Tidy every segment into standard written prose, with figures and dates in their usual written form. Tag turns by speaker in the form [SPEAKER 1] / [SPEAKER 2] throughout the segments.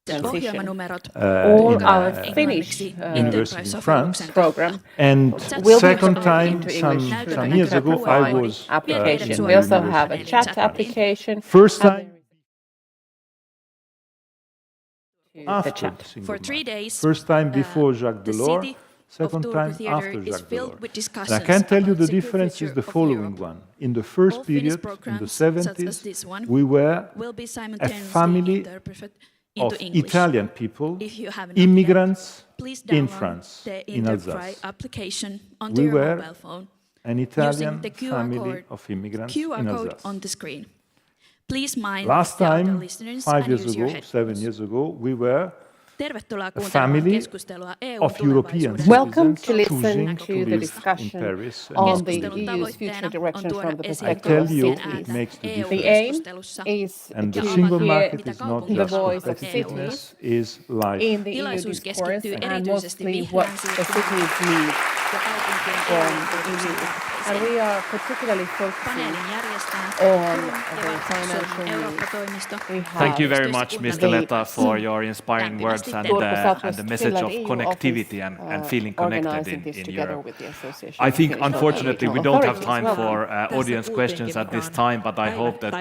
[SPEAKER 1] transition.
[SPEAKER 2] All
[SPEAKER 1] in
[SPEAKER 2] our
[SPEAKER 1] a
[SPEAKER 2] Finnish
[SPEAKER 1] university in France.
[SPEAKER 2] program
[SPEAKER 1] And
[SPEAKER 2] will be
[SPEAKER 1] second
[SPEAKER 2] turned
[SPEAKER 1] time,
[SPEAKER 2] into English through
[SPEAKER 1] some
[SPEAKER 2] the
[SPEAKER 1] years ago, I
[SPEAKER 2] Interprefy
[SPEAKER 1] was
[SPEAKER 2] application.
[SPEAKER 1] in
[SPEAKER 2] We
[SPEAKER 1] the
[SPEAKER 2] also have a
[SPEAKER 1] university in
[SPEAKER 2] chat
[SPEAKER 1] France.
[SPEAKER 2] application.
[SPEAKER 1] First
[SPEAKER 2] and
[SPEAKER 1] time
[SPEAKER 2] to the
[SPEAKER 1] after
[SPEAKER 2] chat.
[SPEAKER 1] the single market. First time before Jacques Delors, second time after Jacques Delors. And I can tell you the difference is the following one. In the first period, in the 70s, we were a family of Italian people, immigrants in France, in Alsace. We were an Italian family of immigrants in Alsace. Last time, 5 years ago, 7 years ago, we were a family of European
[SPEAKER 2] Welcome
[SPEAKER 1] citizens
[SPEAKER 2] to listen
[SPEAKER 1] choosing
[SPEAKER 2] to
[SPEAKER 1] to
[SPEAKER 2] the
[SPEAKER 1] live in
[SPEAKER 2] discussion
[SPEAKER 1] Paris and
[SPEAKER 2] on
[SPEAKER 1] not to
[SPEAKER 2] the
[SPEAKER 1] live in
[SPEAKER 2] EU's
[SPEAKER 1] Brussels.
[SPEAKER 2] future direction from the
[SPEAKER 1] I
[SPEAKER 2] perspective
[SPEAKER 1] tell
[SPEAKER 2] of
[SPEAKER 1] you,
[SPEAKER 2] cities.
[SPEAKER 1] it makes the
[SPEAKER 2] The
[SPEAKER 1] difference.
[SPEAKER 2] aim is
[SPEAKER 1] And the
[SPEAKER 2] to
[SPEAKER 1] single
[SPEAKER 2] hear
[SPEAKER 1] market is not
[SPEAKER 2] the
[SPEAKER 1] just
[SPEAKER 2] voice of
[SPEAKER 1] competitiveness,
[SPEAKER 2] cities
[SPEAKER 1] is life.
[SPEAKER 2] in the EU discourse and mostly what the cities need from the EU. And we are particularly focusing on the financial needs. We have
[SPEAKER 3] Thank you very much, Mr.
[SPEAKER 2] the
[SPEAKER 3] Letta, for your inspiring words and
[SPEAKER 2] Turku
[SPEAKER 3] the
[SPEAKER 2] Southwest
[SPEAKER 3] message
[SPEAKER 2] Finland
[SPEAKER 3] of
[SPEAKER 2] EU
[SPEAKER 3] connectivity
[SPEAKER 2] office,
[SPEAKER 3] and feeling connected
[SPEAKER 2] organizing this
[SPEAKER 3] in
[SPEAKER 2] together
[SPEAKER 3] Europe.
[SPEAKER 2] with the Association
[SPEAKER 3] I
[SPEAKER 2] of
[SPEAKER 3] think,
[SPEAKER 2] Finnish Local
[SPEAKER 3] unfortunately, we
[SPEAKER 2] Regional
[SPEAKER 3] don't have
[SPEAKER 2] Authorities.
[SPEAKER 3] time for audience questions at this time, but I hope that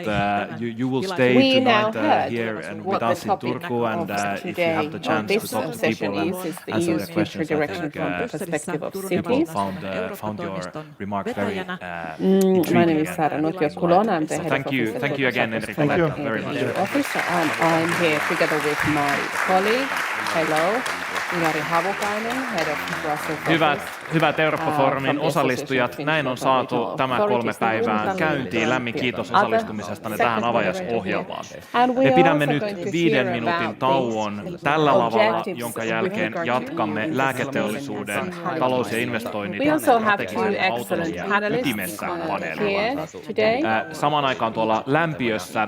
[SPEAKER 3] you will stay
[SPEAKER 2] We now
[SPEAKER 3] tonight
[SPEAKER 2] heard
[SPEAKER 3] here and
[SPEAKER 2] what
[SPEAKER 3] with
[SPEAKER 2] the
[SPEAKER 3] us in
[SPEAKER 2] topic
[SPEAKER 3] Turku, and
[SPEAKER 2] of
[SPEAKER 3] if you have the
[SPEAKER 2] today
[SPEAKER 3] chance
[SPEAKER 2] this
[SPEAKER 3] to talk to
[SPEAKER 2] session
[SPEAKER 3] people and
[SPEAKER 2] is the
[SPEAKER 3] answer
[SPEAKER 2] EU's
[SPEAKER 3] their
[SPEAKER 2] future
[SPEAKER 3] questions, I
[SPEAKER 2] direction
[SPEAKER 3] think
[SPEAKER 2] from the perspective of
[SPEAKER 3] people
[SPEAKER 2] cities.
[SPEAKER 3] found your remark very
[SPEAKER 2] My name
[SPEAKER 3] intriguing.
[SPEAKER 2] is Sara Nutio-Kulona. I'm the
[SPEAKER 3] So
[SPEAKER 2] head
[SPEAKER 3] thank
[SPEAKER 2] of
[SPEAKER 3] you,
[SPEAKER 2] office at
[SPEAKER 3] thank you
[SPEAKER 2] Turku
[SPEAKER 3] again,
[SPEAKER 2] Southwest
[SPEAKER 3] Enrico
[SPEAKER 1] Thank you.
[SPEAKER 3] Letta, very
[SPEAKER 2] in
[SPEAKER 3] much.
[SPEAKER 2] the EU office, and I'm here together with my colleague. Hello, Ilari Havukainen, head of Brussels
[SPEAKER 3] Hyvät Eurooppa-foorumin
[SPEAKER 2] from the
[SPEAKER 3] osallistujat,
[SPEAKER 2] Association of
[SPEAKER 3] näin on
[SPEAKER 2] Finnish Local
[SPEAKER 3] saatu tämä 3
[SPEAKER 2] Authorities.
[SPEAKER 3] päivää
[SPEAKER 2] Then
[SPEAKER 3] käyntiin. Lämmin kiitos osallistumisestanne tähän avajaisohjelmaan.
[SPEAKER 2] And we
[SPEAKER 3] Me
[SPEAKER 2] are
[SPEAKER 3] pidämme
[SPEAKER 2] also
[SPEAKER 3] nyt
[SPEAKER 2] going to
[SPEAKER 3] 5
[SPEAKER 2] hear
[SPEAKER 3] minuutin
[SPEAKER 2] about
[SPEAKER 3] tauon
[SPEAKER 2] these
[SPEAKER 3] tällä lavalla,
[SPEAKER 2] objectives
[SPEAKER 3] jonka
[SPEAKER 2] with
[SPEAKER 3] jälkeen
[SPEAKER 2] regard to
[SPEAKER 3] jatkamme
[SPEAKER 2] EU
[SPEAKER 3] lääketeollisuuden
[SPEAKER 2] implementation.
[SPEAKER 3] talous- ja investoinnit
[SPEAKER 2] We also have two
[SPEAKER 3] strategisen
[SPEAKER 2] excellent
[SPEAKER 3] autonomian
[SPEAKER 2] panelists
[SPEAKER 3] ytimessä
[SPEAKER 2] here
[SPEAKER 3] paneelilla.
[SPEAKER 2] today.
[SPEAKER 3] Samaan aikaan tuolla lämpiössä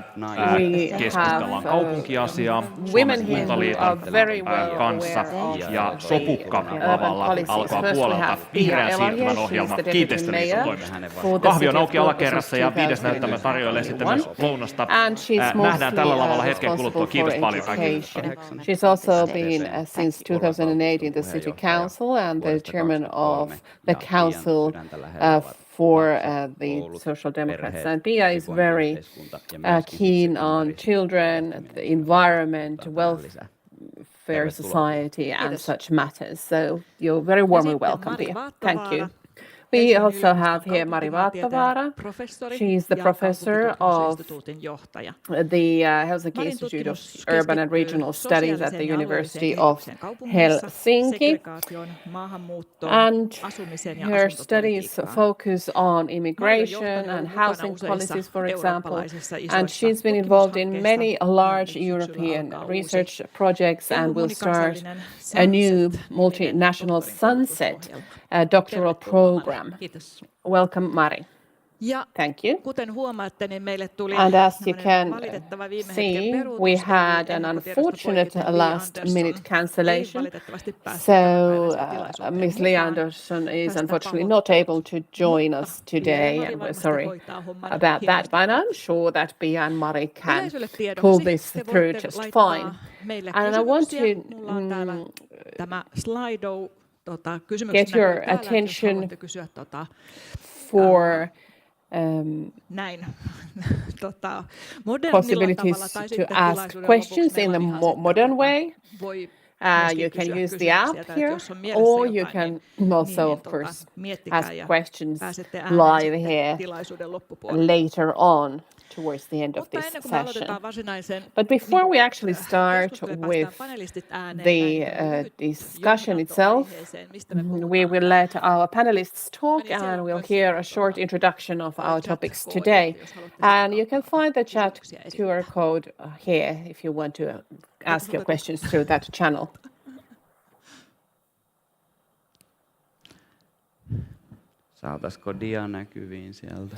[SPEAKER 2] We
[SPEAKER 3] keskustellaan
[SPEAKER 2] have
[SPEAKER 3] kaupunkiasiaa
[SPEAKER 2] women
[SPEAKER 3] Suomen
[SPEAKER 2] here who
[SPEAKER 3] Kuntaliiton
[SPEAKER 2] are very well
[SPEAKER 3] kanssa,
[SPEAKER 2] aware of
[SPEAKER 3] ja Sopukka lavalla
[SPEAKER 2] policies.
[SPEAKER 3] alkaa
[SPEAKER 2] First we
[SPEAKER 3] puolelta
[SPEAKER 2] have
[SPEAKER 3] vihreän
[SPEAKER 2] Pia Elo
[SPEAKER 3] siirtymän
[SPEAKER 2] here.
[SPEAKER 3] ohjelma
[SPEAKER 2] She's the deputy
[SPEAKER 3] Kiinteistöliiton
[SPEAKER 2] mayor
[SPEAKER 3] toimesta.
[SPEAKER 2] for the
[SPEAKER 3] Kahvi on
[SPEAKER 2] city of
[SPEAKER 3] auki
[SPEAKER 2] Turku
[SPEAKER 3] alakerrassa ja viides näyttämö tarjoilee sitten myös
[SPEAKER 2] 2021.
[SPEAKER 3] lounasta.
[SPEAKER 2] And she's
[SPEAKER 3] Nähdään tällä lavalla
[SPEAKER 2] mostly
[SPEAKER 3] hetken kuluttua.
[SPEAKER 2] responsible for
[SPEAKER 3] Kiitos paljon kaikille.
[SPEAKER 2] education. She's also been since 2008 in the city council and the chairman of the council for the Social Democrats. And Pia is very keen on children, the environment, welfare society and such matters. So you're very warmly welcome, Pia. Thank you. We also have here Mari Vaattavaara. She's the professor of the Helsinki Institute of Urban and Regional Studies at the University of Helsinki. And her studies focus on immigration and housing policies, for example. And she's been involved in many large European research projects and will start a new multinational Sunset doctoral program. Welcome, Mari. Thank you. And as you can see, we had an unfortunate last-minute cancellation. So Ms. Li Andersson is unfortunately not able to join us today, and we're sorry about that. But I'm sure that Pia and Mari can pull this through just fine. And I want to get your attention for possibilities to ask questions in the modern way. You can use the app here, or you can also, of course, ask questions live here later on towards the end of this session. But before we actually start with the discussion itself, we will let our panelists talk and we'll hear a short introduction of our topics today. And you can find the chat QR code here if you want to ask your questions through that channel.
[SPEAKER 4] Saataisiko dia näkyviin sieltä?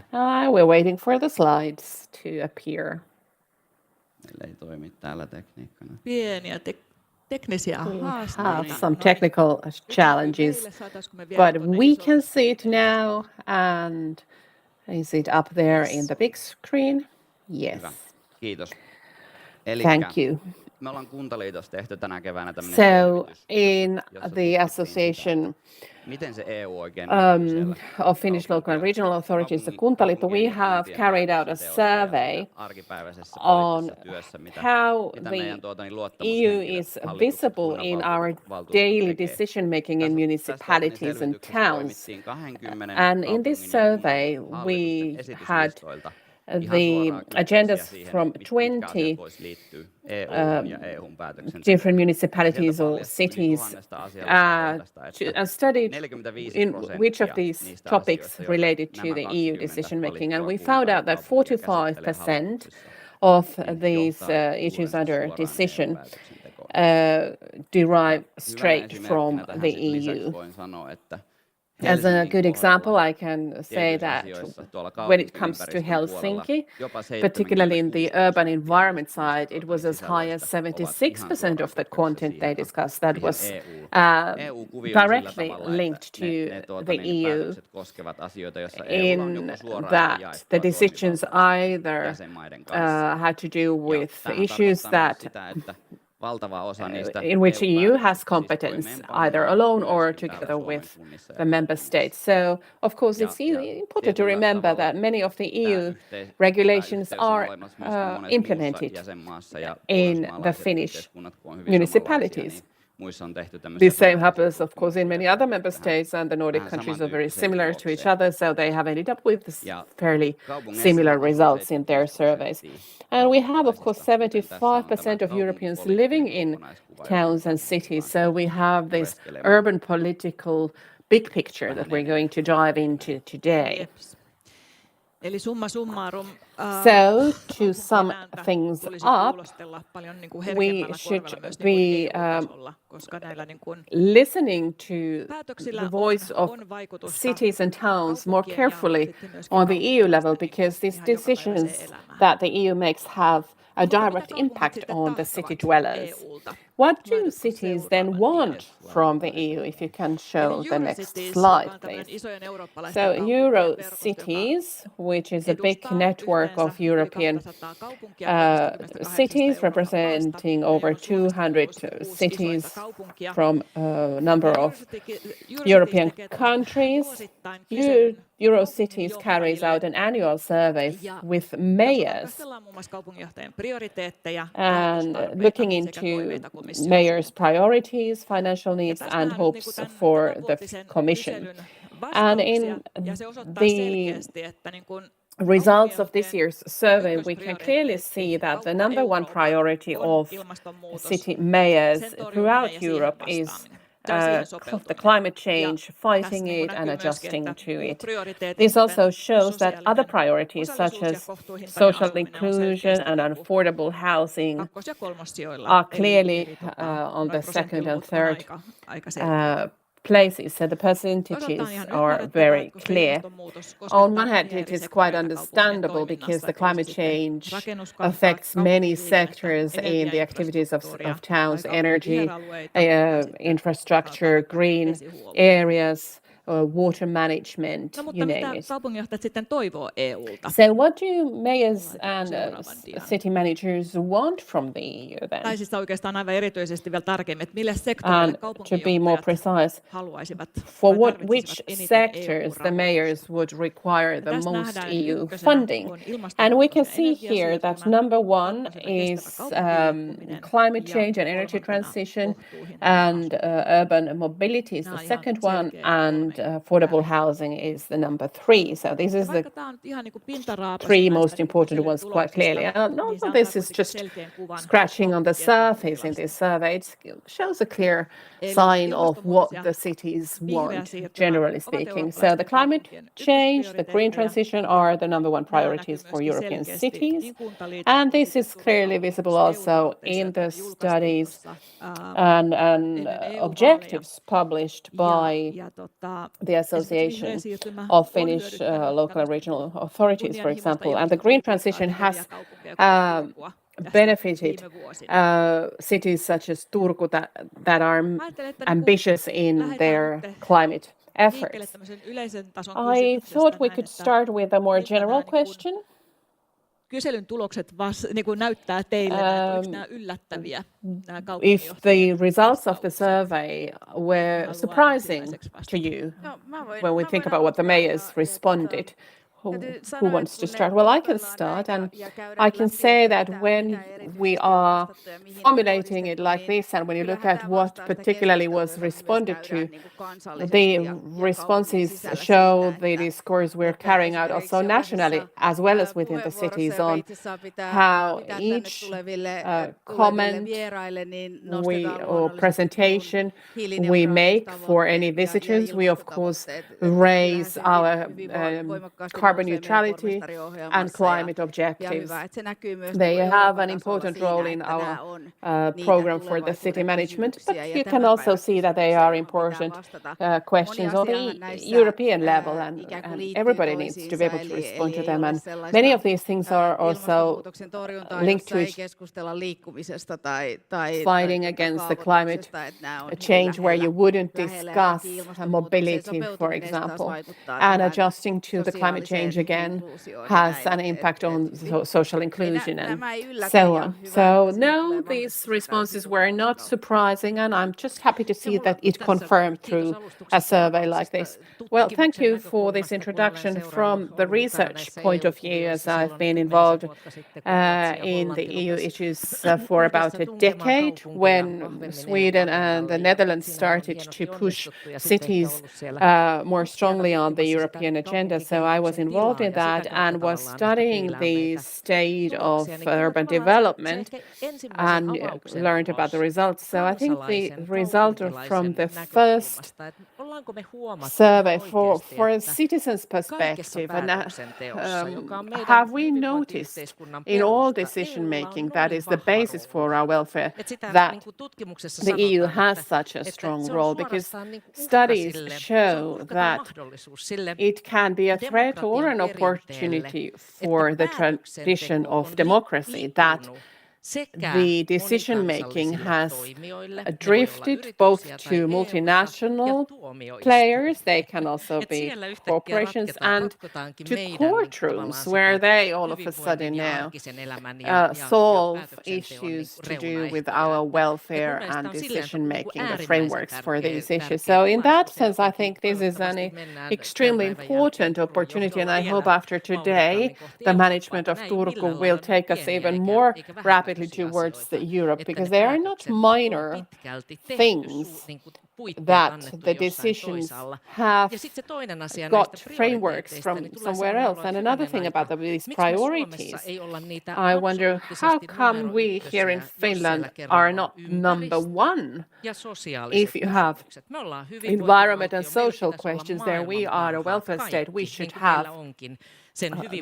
[SPEAKER 2] We're waiting for the slides to appear.
[SPEAKER 4] Meillä ei toimi täällä tekniikkana.
[SPEAKER 5] Pieniä teknisiä
[SPEAKER 2] We have
[SPEAKER 5] haasteita.
[SPEAKER 2] some technical challenges, but we can see it now. And is it up there in the big screen? Yes.
[SPEAKER 4] Kiitos.
[SPEAKER 2] Thank you.
[SPEAKER 4] Me ollaan Kuntaliitossa tehty tänä keväänä tämmöinen
[SPEAKER 2] So
[SPEAKER 4] selvitys,
[SPEAKER 2] in
[SPEAKER 4] jossa
[SPEAKER 2] the
[SPEAKER 4] tutkittiin
[SPEAKER 2] Association
[SPEAKER 4] sitä, miten se EU oikein näkyy siellä
[SPEAKER 2] of Finnish local and regional authorities, the Kuntaliitto, we have carried out a survey
[SPEAKER 4] arkipäiväisessä
[SPEAKER 2] on
[SPEAKER 4] poliittisessa työssä,
[SPEAKER 2] how
[SPEAKER 4] mitä
[SPEAKER 2] the
[SPEAKER 4] meidän
[SPEAKER 2] EU
[SPEAKER 4] luottamushenkilöt,
[SPEAKER 2] is
[SPEAKER 4] hallitukset,
[SPEAKER 2] visible in our
[SPEAKER 4] kunnanvaltuustot
[SPEAKER 2] daily
[SPEAKER 4] tekee.
[SPEAKER 2] decision making in
[SPEAKER 4] Tästä
[SPEAKER 2] municipalities and
[SPEAKER 4] selvityksestä
[SPEAKER 2] towns.
[SPEAKER 4] poimittiin 20
[SPEAKER 2] And in this
[SPEAKER 4] kaupungin ja
[SPEAKER 2] survey,
[SPEAKER 4] kunnan
[SPEAKER 2] we
[SPEAKER 4] hallitusten
[SPEAKER 2] had
[SPEAKER 4] esityslistoilta
[SPEAKER 2] the
[SPEAKER 4] ihan suoraan kytköksiä
[SPEAKER 2] agendas
[SPEAKER 4] siihen,
[SPEAKER 2] from
[SPEAKER 4] mitkä
[SPEAKER 2] 20
[SPEAKER 4] asiat voisi liittyä EU:hun ja EU:n päätöksentekoon.
[SPEAKER 2] different municipalities or
[SPEAKER 4] Sieltä paljastui
[SPEAKER 2] cities
[SPEAKER 4] 1000 asiallisesta kohdasta, että
[SPEAKER 2] and studied
[SPEAKER 4] 45%
[SPEAKER 2] in which of these
[SPEAKER 4] niistä
[SPEAKER 2] topics
[SPEAKER 4] asioista, joita
[SPEAKER 2] related to
[SPEAKER 4] nämä
[SPEAKER 2] the EU
[SPEAKER 4] 20
[SPEAKER 2] decision making. And we
[SPEAKER 4] valittua
[SPEAKER 2] found out that
[SPEAKER 4] kuntakaupunkia käsittelee
[SPEAKER 2] 45%
[SPEAKER 4] hallituksessa,
[SPEAKER 2] of
[SPEAKER 4] niin
[SPEAKER 2] these
[SPEAKER 4] johtaa
[SPEAKER 2] issues
[SPEAKER 4] yleensä
[SPEAKER 2] under
[SPEAKER 4] suoraan
[SPEAKER 2] decision
[SPEAKER 4] EU-päätöksentekoon.
[SPEAKER 2] derive
[SPEAKER 4] Hyvänä
[SPEAKER 2] straight from
[SPEAKER 4] esimerkkinä tähän
[SPEAKER 2] the
[SPEAKER 4] sit lisäksi
[SPEAKER 2] EU.
[SPEAKER 4] voin sanoa, että
[SPEAKER 2] As a
[SPEAKER 4] Helsingin
[SPEAKER 2] good example,
[SPEAKER 4] kohdalla
[SPEAKER 2] I can say
[SPEAKER 4] tietyissä
[SPEAKER 2] that
[SPEAKER 4] asioissa tuolla
[SPEAKER 2] when it comes to
[SPEAKER 4] kaupunkiympäristön puolella
[SPEAKER 2] Helsinki,
[SPEAKER 4] jopa
[SPEAKER 2] particularly in the
[SPEAKER 4] 76%
[SPEAKER 2] urban environment side, it was as high as
[SPEAKER 4] sisällöistä ovat ihan
[SPEAKER 2] 76% of the
[SPEAKER 4] suoraan
[SPEAKER 2] content they
[SPEAKER 4] siihen
[SPEAKER 2] discussed that was
[SPEAKER 4] EU-kuvioon sillä
[SPEAKER 2] directly
[SPEAKER 4] tavalla,
[SPEAKER 2] linked
[SPEAKER 4] että
[SPEAKER 2] to the
[SPEAKER 4] ne
[SPEAKER 2] EU
[SPEAKER 4] päätökset koskevat asioita, joissa EUlla on
[SPEAKER 2] in
[SPEAKER 4] joko suoraan
[SPEAKER 2] that
[SPEAKER 4] jaettua
[SPEAKER 2] the decisions
[SPEAKER 4] toimivaltaa
[SPEAKER 2] either
[SPEAKER 4] jäsenmaiden kanssa.
[SPEAKER 2] had to do
[SPEAKER 4] Ja
[SPEAKER 2] with
[SPEAKER 4] tämähän
[SPEAKER 2] issues
[SPEAKER 4] tarkoittaa myös
[SPEAKER 2] that
[SPEAKER 4] sitä, että valtava osa niistä
[SPEAKER 2] in which EU has
[SPEAKER 4] EU-päätöksistä
[SPEAKER 2] competence
[SPEAKER 4] siis toimeenpannaan
[SPEAKER 2] either alone or
[SPEAKER 4] myöskin täällä
[SPEAKER 2] together
[SPEAKER 4] Suomen
[SPEAKER 2] with
[SPEAKER 4] kunnissa ja
[SPEAKER 2] the member
[SPEAKER 4] kaupungissa.
[SPEAKER 2] states. So, of course, it's
[SPEAKER 4] Ja
[SPEAKER 2] important to
[SPEAKER 4] tietyllä
[SPEAKER 2] remember
[SPEAKER 4] tavalla
[SPEAKER 2] that many of the EU
[SPEAKER 4] tämä
[SPEAKER 2] regulations
[SPEAKER 4] yhteys on
[SPEAKER 2] are
[SPEAKER 4] olemassa myöskin monessa
[SPEAKER 2] implemented
[SPEAKER 4] muussa jäsenmaassa, ja
[SPEAKER 2] in the
[SPEAKER 4] pohjoismaalaiset
[SPEAKER 2] Finnish
[SPEAKER 4] yhteiskunnat, kun on hyvin
[SPEAKER 2] municipalities.
[SPEAKER 4] samanlaisia, niin muissa on tehty tämmöisiä
[SPEAKER 2] The same
[SPEAKER 4] tutkimuksia,
[SPEAKER 2] happens, of course, in many other member states, and the Nordic
[SPEAKER 4] vähän
[SPEAKER 2] countries are very
[SPEAKER 4] samantyyppiseen
[SPEAKER 2] similar to each
[SPEAKER 4] tulokseen.
[SPEAKER 2] other, so they have ended up with
[SPEAKER 4] Ja
[SPEAKER 2] fairly
[SPEAKER 4] kaupungeissa
[SPEAKER 2] similar
[SPEAKER 4] taas on
[SPEAKER 2] results in their
[SPEAKER 4] 17%
[SPEAKER 2] surveys. And we have, of course,
[SPEAKER 4] kansalaisista, joten tässä on tämä
[SPEAKER 2] 75% of Europeans
[SPEAKER 4] kaupunkipoliittinen
[SPEAKER 2] living in
[SPEAKER 4] kokonaiskuva,
[SPEAKER 2] towns
[SPEAKER 4] jota
[SPEAKER 2] and
[SPEAKER 4] pystytään
[SPEAKER 2] cities, so we have this
[SPEAKER 4] pureskelemaan.
[SPEAKER 2] urban political big picture that we're going to dive into today.
[SPEAKER 5] Jeps. Eli summa summarum.
[SPEAKER 2] So, to sum
[SPEAKER 5] ääntä
[SPEAKER 2] things
[SPEAKER 5] tulisi
[SPEAKER 2] up,
[SPEAKER 5] kuulostella paljon niin kuin
[SPEAKER 2] we
[SPEAKER 5] herkemmällä
[SPEAKER 2] should
[SPEAKER 5] korvalla myös
[SPEAKER 2] be,
[SPEAKER 5] niin kuin EU-tasolla, koska näillä niin kuin
[SPEAKER 2] listening to
[SPEAKER 5] päätöksillä
[SPEAKER 2] the voice of
[SPEAKER 5] on vaikutusta
[SPEAKER 2] cities and towns more
[SPEAKER 5] kaupunkien ja
[SPEAKER 2] carefully
[SPEAKER 5] sitten myöskin
[SPEAKER 2] on the EU level,
[SPEAKER 5] kansalaisten
[SPEAKER 2] because these
[SPEAKER 5] ihan jokapäiväiseen
[SPEAKER 2] decisions
[SPEAKER 5] elämään.
[SPEAKER 2] that the EU makes have a
[SPEAKER 5] Mutta mitä
[SPEAKER 2] direct
[SPEAKER 5] kaupungit
[SPEAKER 2] impact
[SPEAKER 5] sitten
[SPEAKER 2] on the
[SPEAKER 5] tahtovat
[SPEAKER 2] city dwellers.
[SPEAKER 5] EUlta?
[SPEAKER 2] What do
[SPEAKER 5] Laitatko
[SPEAKER 2] cities then
[SPEAKER 5] seuraavan
[SPEAKER 2] want
[SPEAKER 5] tiedon?
[SPEAKER 2] from the EU? If you can show
[SPEAKER 5] Eli
[SPEAKER 2] the next
[SPEAKER 5] Eurocities,
[SPEAKER 2] slide,
[SPEAKER 5] joka on tämmöinen
[SPEAKER 2] please.
[SPEAKER 5] isojen eurooppalaisten
[SPEAKER 2] So,
[SPEAKER 5] kaupunkien verkosto, joka
[SPEAKER 2] Eurocities, which is a big
[SPEAKER 5] edustaa
[SPEAKER 2] network of
[SPEAKER 5] yhteensä yli
[SPEAKER 2] European
[SPEAKER 5] 200 kaupunkia 28
[SPEAKER 2] cities
[SPEAKER 5] Euroopan
[SPEAKER 2] representing
[SPEAKER 5] maasta.
[SPEAKER 2] over
[SPEAKER 5] Meillä on Suomessa
[SPEAKER 2] 200
[SPEAKER 5] kuusi
[SPEAKER 2] cities
[SPEAKER 5] isointa kaupunkia.
[SPEAKER 2] from a number of
[SPEAKER 5] Eurocities
[SPEAKER 2] European
[SPEAKER 5] tekee tämmöisen
[SPEAKER 2] countries.
[SPEAKER 5] vuosittain kyselyn
[SPEAKER 2] Eurocities
[SPEAKER 5] kaupungin
[SPEAKER 2] carries out an annual survey
[SPEAKER 5] Ja
[SPEAKER 2] with
[SPEAKER 5] jossa
[SPEAKER 2] mayors
[SPEAKER 5] tarkastellaan muun muassa kaupunginjohtajien prioriteetteja,
[SPEAKER 2] and
[SPEAKER 5] rahoitustarpeita
[SPEAKER 2] looking
[SPEAKER 5] sekä
[SPEAKER 2] into
[SPEAKER 5] toiveita komissiolle.
[SPEAKER 2] mayors' priorities, financial
[SPEAKER 5] Ja
[SPEAKER 2] needs,
[SPEAKER 5] tässä
[SPEAKER 2] and
[SPEAKER 5] nähdään nyt
[SPEAKER 2] hopes
[SPEAKER 5] niinku tämän
[SPEAKER 2] for the
[SPEAKER 5] tämänvuotisen
[SPEAKER 2] Commission.
[SPEAKER 5] kyselyn
[SPEAKER 2] And in
[SPEAKER 5] vastauksia, ja se osoittaa
[SPEAKER 2] the
[SPEAKER 5] selkeästi, että niin kun
[SPEAKER 2] results of this
[SPEAKER 5] kaupunginjohtajien
[SPEAKER 2] year's survey, we can clearly see that the number one priority of city mayors throughout Europe is the climate change, fighting it and adjusting to it. This also shows that other priorities such as social inclusion and affordable housing are clearly on the second and third places, so the percentages are very clear. On one hand, it is quite understandable because the climate change affects many sectors in the activities of towns, energy, infrastructure, green areas, water management,
[SPEAKER 5] No, mutta
[SPEAKER 2] you
[SPEAKER 5] mitä
[SPEAKER 2] name it.
[SPEAKER 5] kaupunginjohtajat sitten toivoo EUlta?
[SPEAKER 2] So what do mayors and
[SPEAKER 5] seuraavan dian.
[SPEAKER 2] city managers want from the EU then?
[SPEAKER 5] Tai siis oikeastaan aivan erityisesti vielä tarkemmin, että mille sektorille
[SPEAKER 2] And to be more
[SPEAKER 5] kaupunginjohtajat
[SPEAKER 2] precise,
[SPEAKER 5] haluaisivat
[SPEAKER 2] for
[SPEAKER 5] tai
[SPEAKER 2] which
[SPEAKER 5] tarvitsisivat eniten
[SPEAKER 2] sectors the
[SPEAKER 5] EU-rahoitusta.
[SPEAKER 2] mayors would require the
[SPEAKER 5] Tässä
[SPEAKER 2] most
[SPEAKER 5] nähdään
[SPEAKER 2] EU
[SPEAKER 5] ykkösenä
[SPEAKER 2] funding.
[SPEAKER 5] on
[SPEAKER 2] And we can
[SPEAKER 5] ilmastonmuutos ja
[SPEAKER 2] see here that
[SPEAKER 5] energiasiirtymä,
[SPEAKER 2] number one
[SPEAKER 5] kakkosena
[SPEAKER 2] is
[SPEAKER 5] kestävä kaupunkien liikkuminen
[SPEAKER 2] climate
[SPEAKER 5] ja
[SPEAKER 2] change and energy
[SPEAKER 5] kolmantena
[SPEAKER 2] transition
[SPEAKER 5] kohtuuhintainen
[SPEAKER 2] and urban mobility is
[SPEAKER 5] Nämä
[SPEAKER 2] the
[SPEAKER 5] on ihan
[SPEAKER 2] second one,
[SPEAKER 5] selkeä
[SPEAKER 2] and
[SPEAKER 5] kolme
[SPEAKER 2] affordable
[SPEAKER 5] tärkeää.
[SPEAKER 2] housing is the number three. So this is the
[SPEAKER 5] Vaikka tämä on ihan niin kuin pintaraapasu
[SPEAKER 2] three
[SPEAKER 5] näistä
[SPEAKER 2] most
[SPEAKER 5] niin
[SPEAKER 2] important
[SPEAKER 5] kyselyn
[SPEAKER 2] ones quite clearly.
[SPEAKER 5] tuloksista,
[SPEAKER 2] And
[SPEAKER 5] niin se
[SPEAKER 2] no,
[SPEAKER 5] antaa
[SPEAKER 2] this is
[SPEAKER 5] kuitenkin
[SPEAKER 2] just
[SPEAKER 5] selkeän kuvan
[SPEAKER 2] scratching on the
[SPEAKER 5] kaupunkien
[SPEAKER 2] surface in
[SPEAKER 5] tilasta.
[SPEAKER 2] this survey. It shows a clear
[SPEAKER 5] Eli
[SPEAKER 2] sign of what
[SPEAKER 5] ilmastonmuutos ja
[SPEAKER 2] the cities
[SPEAKER 5] vihreä
[SPEAKER 2] want,
[SPEAKER 5] siirtymä
[SPEAKER 2] generally
[SPEAKER 5] ovat
[SPEAKER 2] speaking. So
[SPEAKER 5] eurooppalaisten
[SPEAKER 2] the climate
[SPEAKER 5] kaupunkien
[SPEAKER 2] change, the green
[SPEAKER 5] ykkösprioriteetteja.
[SPEAKER 2] transition are the number one
[SPEAKER 5] Nämä
[SPEAKER 2] priorities
[SPEAKER 5] näkyy
[SPEAKER 2] for
[SPEAKER 5] myöskin
[SPEAKER 2] European
[SPEAKER 5] selkeästi
[SPEAKER 2] cities.
[SPEAKER 5] niin Kuntaliiton
[SPEAKER 2] And
[SPEAKER 5] kuin
[SPEAKER 2] this is
[SPEAKER 5] sitten
[SPEAKER 2] clearly visible also in the studies and
[SPEAKER 5] ennen EU-vaaleja.
[SPEAKER 2] objectives published by
[SPEAKER 5] Ja
[SPEAKER 2] the Association of Finnish local and regional authorities, for example. And the green transition has benefited cities such as Turku that are ambitious in their climate efforts. I thought we could start with a more general question.
[SPEAKER 5] kyselyn tulokset niin kuin näyttää teille, oliko nämä yllättäviä, nämä
[SPEAKER 2] If the results of the survey were surprising to you when we think about what the mayors responded, who wants to start? Well, I can start, and I can say that when we are formulating it like this, and when you look at what particularly was responded to, the responses show the discourse we're carrying out also nationally as well as within the cities on how each comment or presentation we make for any visitors, we of course raise our carbon neutrality and climate objectives. They have an important role in our program for the city management, but you can also see that they are important questions on the European level, and everybody needs to be able to respond to them. And many of these things are also linked to fighting against the climate change, where you wouldn't discuss mobility, for example, and adjusting to the climate change again has an impact on social inclusion and so on. So no, these responses were not surprising, and I'm just happy to see that it confirmed through a survey like this. Well, thank you for this introduction. From the research point of view, as I've been involved in the EU issues for about a decade, when Sweden and the Netherlands started to push cities more strongly on the European agenda. So I was involved in that and was studying the state of urban development and learned about the results. So I think the result from the first survey for a citizen's perspective, and have we noticed in all decision making that is the basis for our welfare that the EU has such a strong role, because studies show that it can be a threat or an opportunity for the tradition of democracy, that the decision-making has drifted both to multinational players, they can also be corporations, and to courtrooms, where they all of a sudden now solve issues to do with our welfare and decision-making, the frameworks for these issues. So in that sense, I think this is an extremely important opportunity, and I hope after today, the management of Turku will take us even more rapidly towards Europe, because they are not minor things that the decisions have got frameworks from somewhere else. And another thing about these priorities, I wonder how come we here in Finland are not number one? If you have environment and social questions, there we are a welfare state, we should have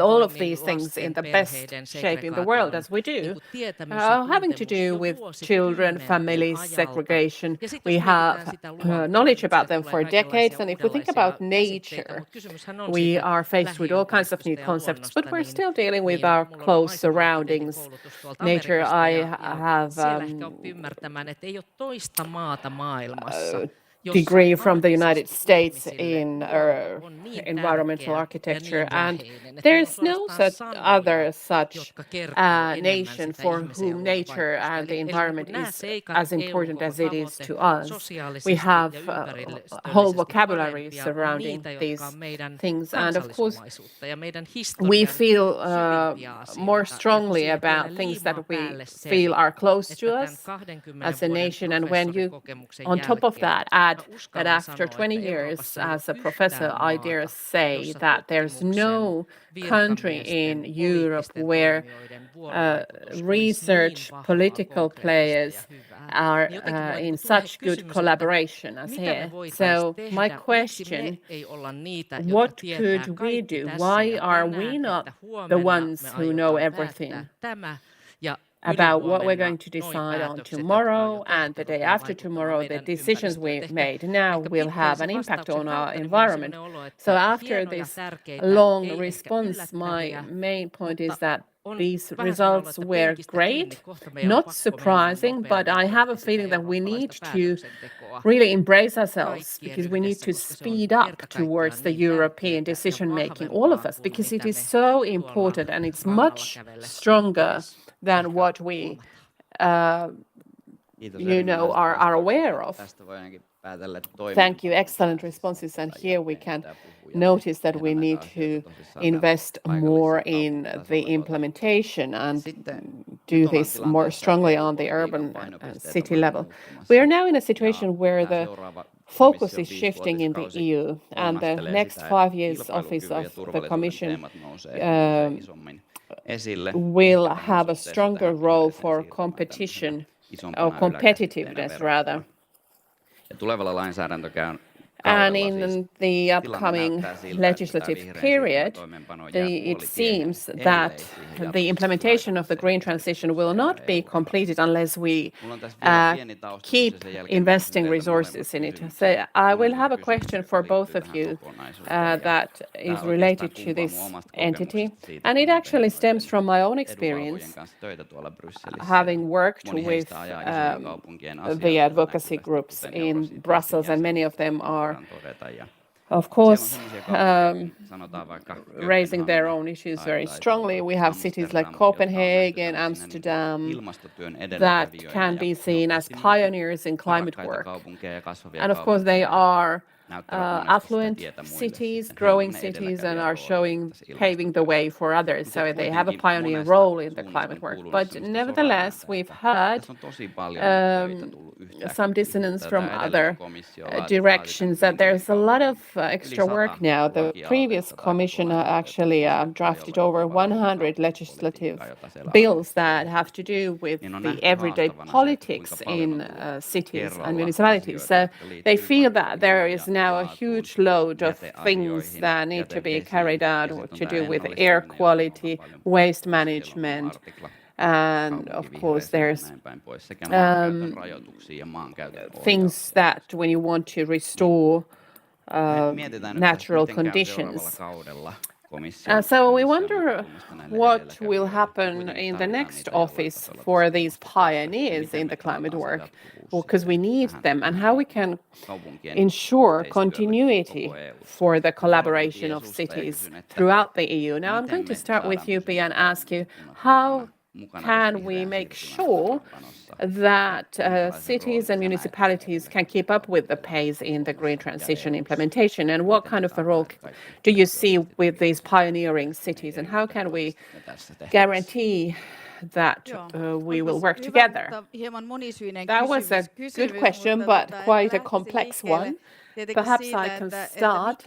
[SPEAKER 2] all of these things in the best shape in the world, as we do, having to do with children, families, segregation. We have knowledge about them for decades, and if we think about nature, we are faced with all kinds of new concepts, but we're still dealing with our close surroundings. Nature, I have degree from the United States in environmental architecture, and there's no other such nation for whom nature and the environment is as important as it is to us. We have a whole vocabulary surrounding these things, and of course we feel more strongly about things that we feel are close to us as a nation. And when you on top of that add that after 20 years as a professor, I dare say that there's no country in Europe where research political players are in such good collaboration as here. So my question, what could we do? Why are we not the ones who know everything about what we're going to decide on tomorrow and the day after tomorrow? The decisions we made now will have an impact on our environment. So after this long response, my main point is that these results were great, not surprising, but I have a feeling that we need to really embrace ourselves because we need to speed up towards the European decision-making, all of us, because it is so important and it's much stronger than what we are aware of. Thank you. Excellent responses. And here we can notice that we need to invest more in the implementation and do this more strongly on the urban and city level. We are now in a situation where the focus is shifting in the EU, and the next 5 years office of the Commission will have a stronger role for competition, or competitiveness rather. And in the upcoming legislative period, it seems that the implementation of the green transition will not be completed unless we keep investing resources in it. So I will have a question for both of you that is related to this entity. And it actually stems from my own experience, having worked with the advocacy groups in Brussels, and many of them are of course, raising their own issues very strongly. We have cities like Copenhagen, Amsterdam, that can be seen as pioneers in climate work. And of course, they are affluent cities, growing cities, and are paving the way for others. So they have a pioneer role in the climate work. But nevertheless, we've heard some dissonance from other directions, that there's a lot of extra work now. The previous commission actually drafted over 100 legislative bills that have to do with the everyday politics in cities and municipalities. So they feel that there is now a huge load of things that need to be carried out to do with air quality, waste management, and of course there's things that when you want to restore natural conditions. So we wonder what will happen in the next office for these pioneers in the climate work, because we need them, and how we can ensure continuity for the collaboration of cities throughout the EU. Now I'm going to start with you, Pia, and ask you, how can we make sure that cities and municipalities can keep up with the pace in the green transition implementation? And what kind of a role do you see with these pioneering cities? And how can we guarantee that we will work together? That was a good question, but quite a complex one. Perhaps I can start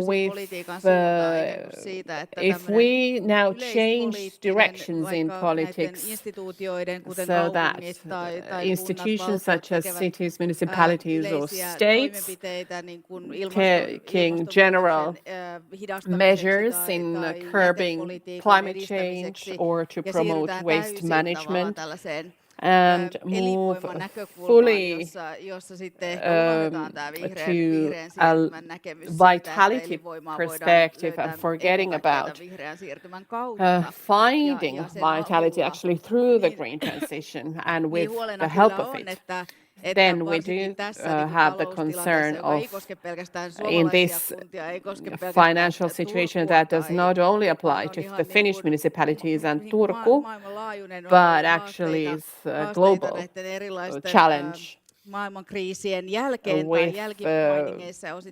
[SPEAKER 2] with if we now change directions in politics so that institutions such as cities, municipalities or states taking general measures in curbing climate change or to promote waste management, and move fully to a vitality perspective and forgetting about finding vitality actually through the green transition and with the help of it. Then we do have the concern of, in this financial situation, that does not only apply to the Finnish municipalities and Turku, but actually is a global challenge with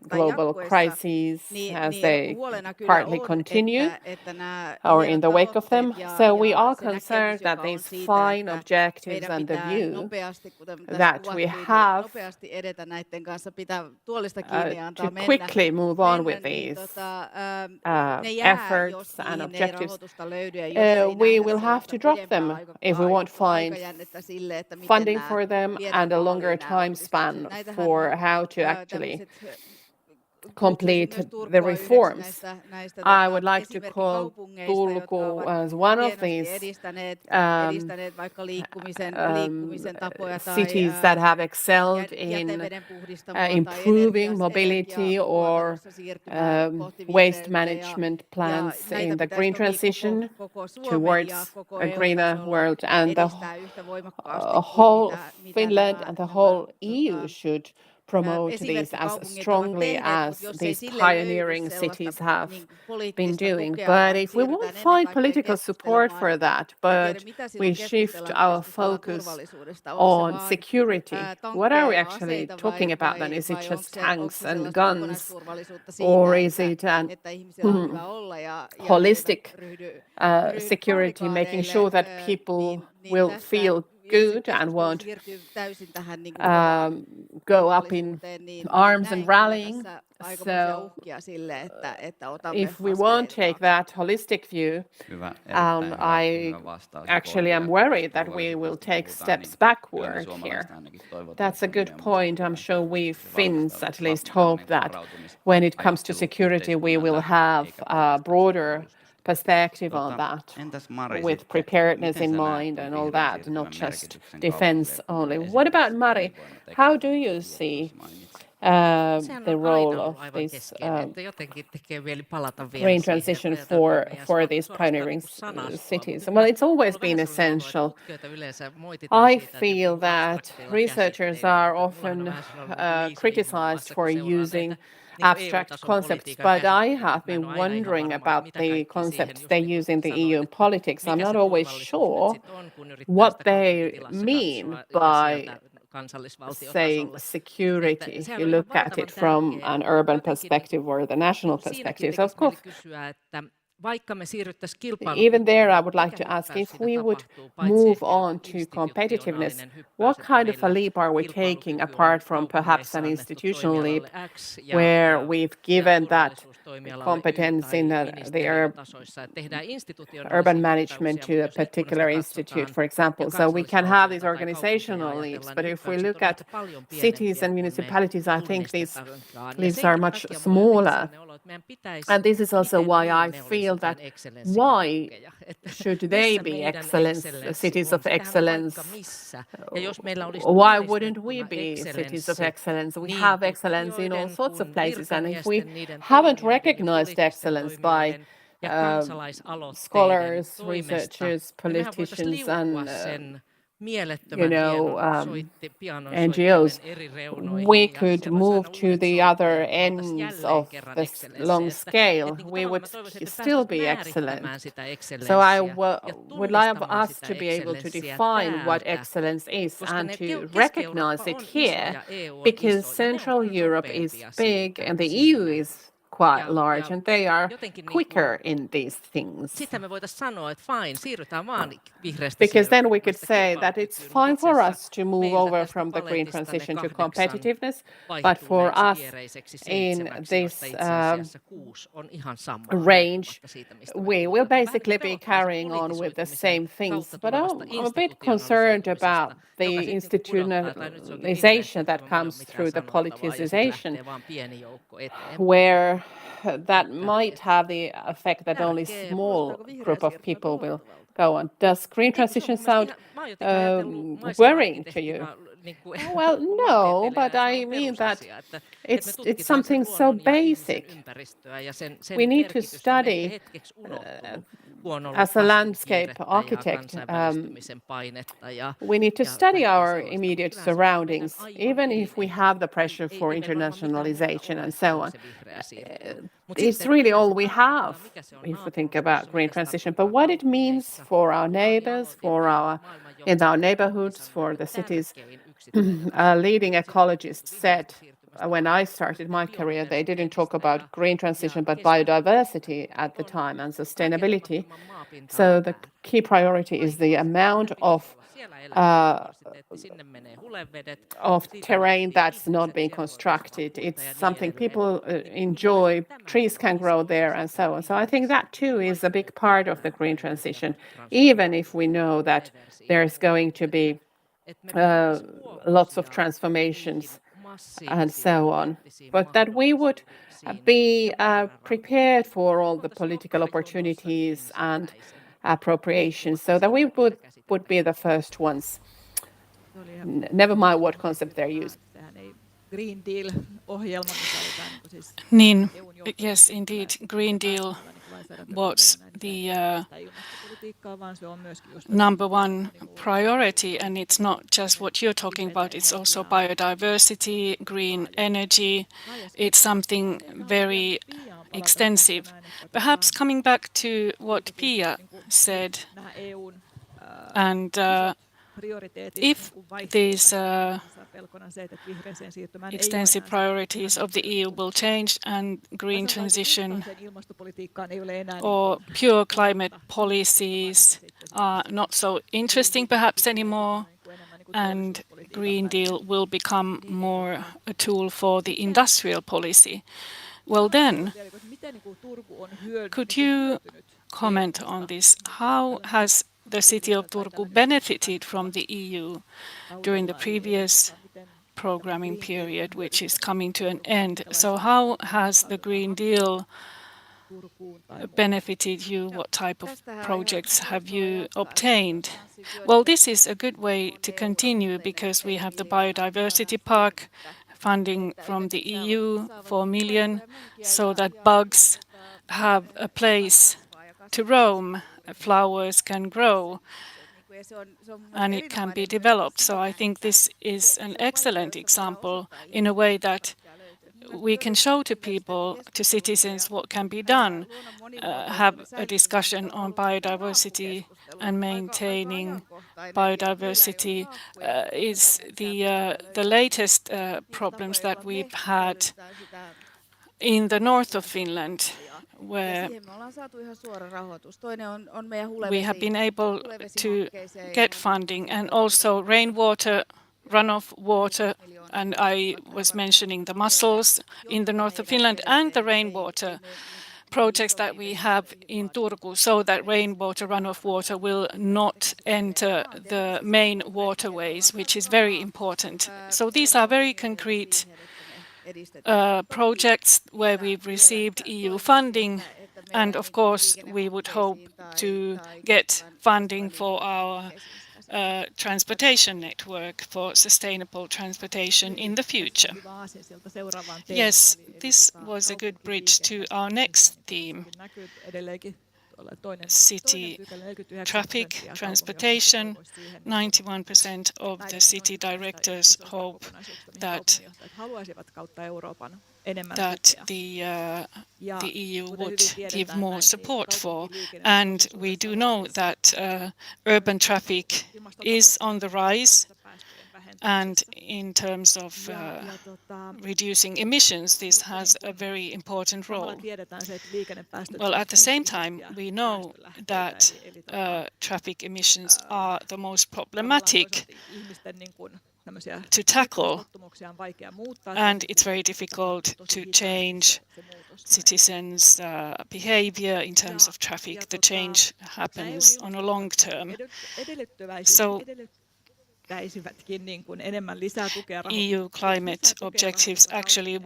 [SPEAKER 2] global crises as they partly continue or in the wake of them. So we are concerned that these fine objectives and the view that we have to quickly move on with these efforts and objectives, we will have to drop them if we won't find funding for them and a longer time span for how to actually complete the reforms. I would like to call Turku as one of these cities that have excelled in improving mobility or waste management plans in the green transition towards a greener world. And the whole Finland and the whole EU should promote these as strongly as these pioneering cities have been doing. But if we won't find political support for that, but we shift our focus on security, what are we actually talking about then? Is it just tanks and guns, or is it an holistic security, making sure that people will feel good and won't go up in arms and rallying. So if we won't take that holistic view, I actually am worried that we will take steps backward here. That's a good point. I'm sure we Finns at least hope that when it comes to security, we will have a broader perspective on that with preparedness in mind and all that, not just defense only. What about Mari? How do you see the role of this green transition for these pioneering cities? Well, it's always been essential. I feel that researchers are often criticized for using abstract concepts, but I have been wondering about the concepts they use in the EU politics. I'm not always sure what they mean by saying security, if you look at it from an urban perspective or the national perspective. So of course, even there, I would like to ask, if we would move on to competitiveness, what kind of a leap are we taking apart from perhaps an institutional leap where we've given that competence in the urban management to a particular institute, for example? So we can have these organizational leaps, but if we look at cities and municipalities, I think these leaps are much smaller. And this is also why I feel that why should they be excellence, cities of excellence? Why wouldn't we be cities of excellence? We have excellence in all sorts of places, and if we haven't recognized excellenge by scholars, researchers, politicians, and NGOs, we could move to the other ends of this long scale. We would still be excellent. So I would like us to be able to define what excellence is and to recognize it here, because Central Europe is big and the EU is quite large, and they are quicker in these things. Because then we could say that it's fine for us to move over from the green transition to competitiveness, but for us in this range, we will basically be carrying on with the same things. But I'm a bit concerned about the institutionalization that comes through the politicization, where that might have the effect that only a small group of people will go on. Does green transition sound worrying to you? Well, no, but I mean that it's something so basic. We need to study as a landscape architect. We need to study our immediate surroundings, even if we have the pressure for internationalization and so on. It's really all we have if we think about green transition. But what it means for our neighbors, in our neighborhoods, for the cities. A leading ecologist said, when I started my career, they didn't talk about green transition, but biodiversity at the time and sustainability. So the key priority is the amount of terrain that's not being constructed. It's something people enjoy, trees can grow there and so on. So I think that too is a big part of the green transition, even if we know that there's going to be lots of transformations and so on, but that we would be prepared for all the political opportunities and appropriations, so that we would be the first ones. Never mind what concept they're using.
[SPEAKER 5] Sehän ei Green Deal-ohjelma, mikä oli tämä niin siis
[SPEAKER 6] Niin,
[SPEAKER 5] EUn
[SPEAKER 6] yes, indeed. Green Deal was the
[SPEAKER 5] ilmastopolitiikkaa, vaan se on myöskin just
[SPEAKER 6] number one priority, and it's not just what you're talking about, it's also biodiversity, green energy. It's something very extensive. Perhaps coming back to what Pia said,
[SPEAKER 5] nämä EUn
[SPEAKER 6] and if these
[SPEAKER 5] pelkona se, että vihreäseen siirtymään
[SPEAKER 6] extensive priorities of the EU will change and green transition
[SPEAKER 5] ilmastopolitiikkaan ei ole enää
[SPEAKER 6] or pure climate policies are not so interesting perhaps anymore, and Green Deal will become more a tool for the industrial policy. Well then, could you comment on this? How has the city of Turku benefited from the EU during the previous programming period, which is coming to an end? So how has the Green Deal benefited you? What type of projects have you obtained? Well, this is a good way to continue because we have the biodiversity park funding from the EU, 4 million, so that bugs have a place to roam, flowers can grow, and it can be developed. So I think this is an excellent example in a way that we can show to people, to citizens, what can be done, have a discussion on biodiversity and maintaining biodiversity is the latest problems that we've had in the north of Finland, where we have been able to get funding, and also rainwater, runoff water, and I was mentioning the mussels in the north of Finland and the rainwater projects that we have in Turku, so that rainwater, runoff water will not enter the main waterways, which is very important. So these are very concrete projects where we've received EU funding, and of course we would hope to get funding for our transportation network, for sustainable transportation in the future. Yes, this was a good bridge to our next theme, city traffic, transportation. 91% of the city directors hope that the EU would give more support for. And we do know that urban traffic is on the rise. And in terms of reducing emissions, this has a very important role. Well, at the same time, we know that traffic emissions are the most problematic to tackle, and it's very difficult to change citizens' behavior in terms of traffic. The change happens on a long term. So EU climate objectives actually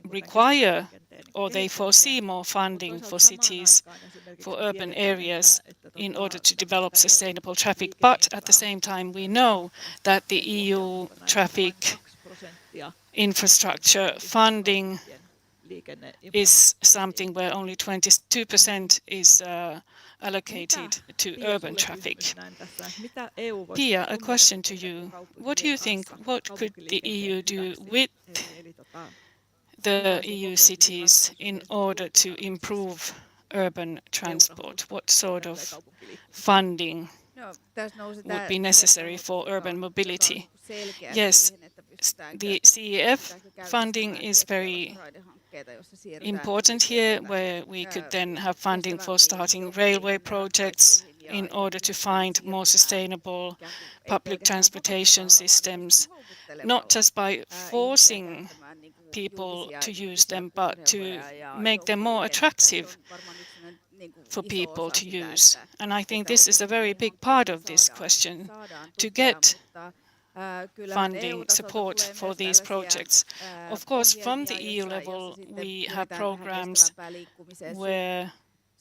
[SPEAKER 6] require, or they foresee, more funding for cities, for urban areas, in order to develop sustainable traffic. But at the same time, we know that the EU traffic infrastructure funding is something where only 22% is allocated to urban traffic. Pia, a question to you. What do you think, what could the EU do with the EU cities in order to improve urban transport? What sort of funding would be necessary for urban mobility? Yes, the CEF funding is very important here, where we could then have funding for starting railway projects in order to find more sustainable public transportation systems, not just by forcing people to use them, but to make them more attractive for people to use. And I think this is a very big part of this question, to get funding support for these projects. Of course, from the EU level, we have programs where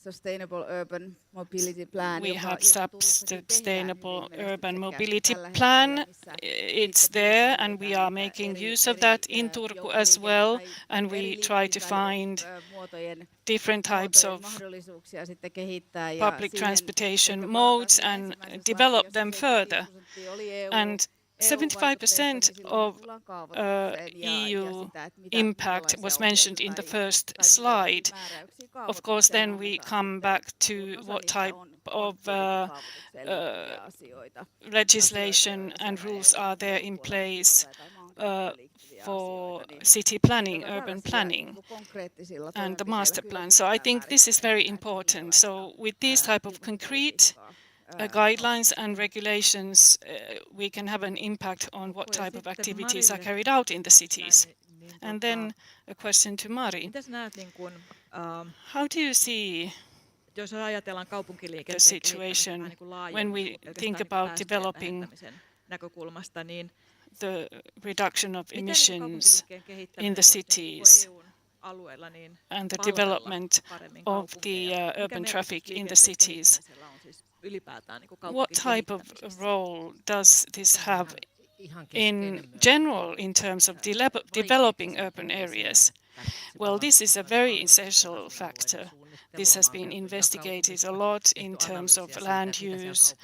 [SPEAKER 7] Sustainable Urban Mobility Plan.
[SPEAKER 6] we have Sustainable Urban Mobility Plan. It's there, and we are making use of that in Turku as well, and we try to find different types of public transportation modes and develop them further. And 75% of EU impact was mentioned in the first slide. Of course, then we come back to what type of legislation and rules are there in place for city planning, urban planning, and the master plan. So I think this is very important. So with these type of concrete guidelines and regulations, we can have an impact on what type of activities are carried out in the cities. And then a question to Mari. How do you see the situation when we think about developing the reduction of emissions in the cities and the development of the urban traffic in the cities? What type of role does this have in general in terms of developing urban areas? Well, this is a very essential factor. This has been investigated a lot in terms of land use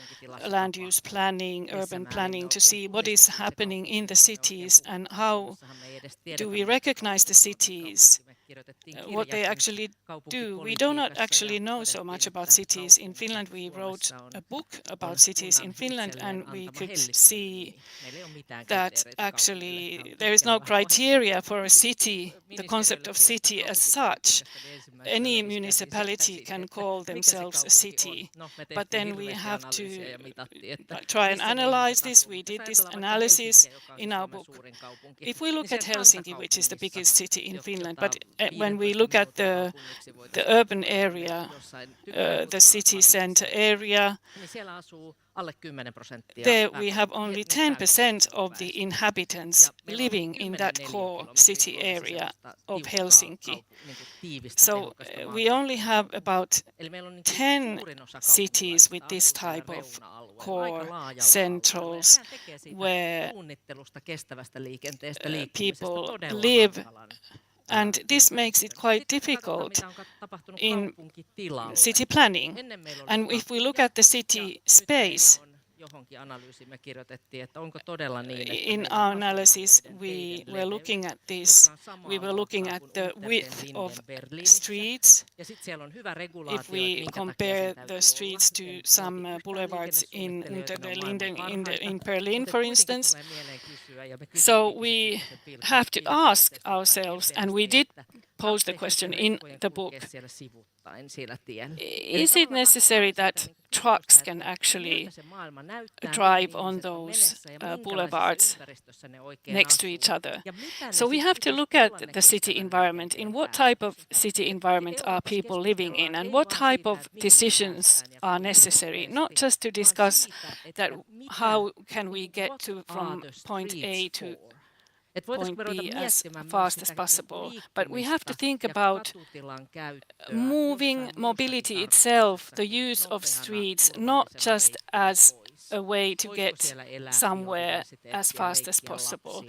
[SPEAKER 6] planning, urban planning, to see what is happening in the cities and how do we recognize the cities, what they actually do. We do not actually know so much about cities in Finland. We wrote a book about cities in Finland, and we could see that actually there is no criteria for a city, the concept of city as such. Any municipality can call themselves a city, but then we have to try and analyze this. We did this analysis in our book. If we look at Helsinki, which is the biggest city in Finland, but when we look at the urban area, the city center area, there we have only 10% of the inhabitants living in that core city area of Helsinki. So we only have about 10 cities with this type of core centrals where people live. And this makes it quite difficult in city planning. And if we look at the city space, in our analysis, we were looking at this. We were looking at the width of streets. If we compare the streets to some boulevards in Unter den Linden in Berlin, for instance. So we have to ask ourselves, and we did pose the question in the book, is it necessary that trucks can actually drive on those boulevards next to each other? So we have to look at the city environment. In what type of city environment are people living in, and what type of decisions are necessary, not just to discuss that how can we get from point A to point B as fast as possible. But we have to think about moving mobility itself, the use of streets, not just as a way to get somewhere as fast as possible.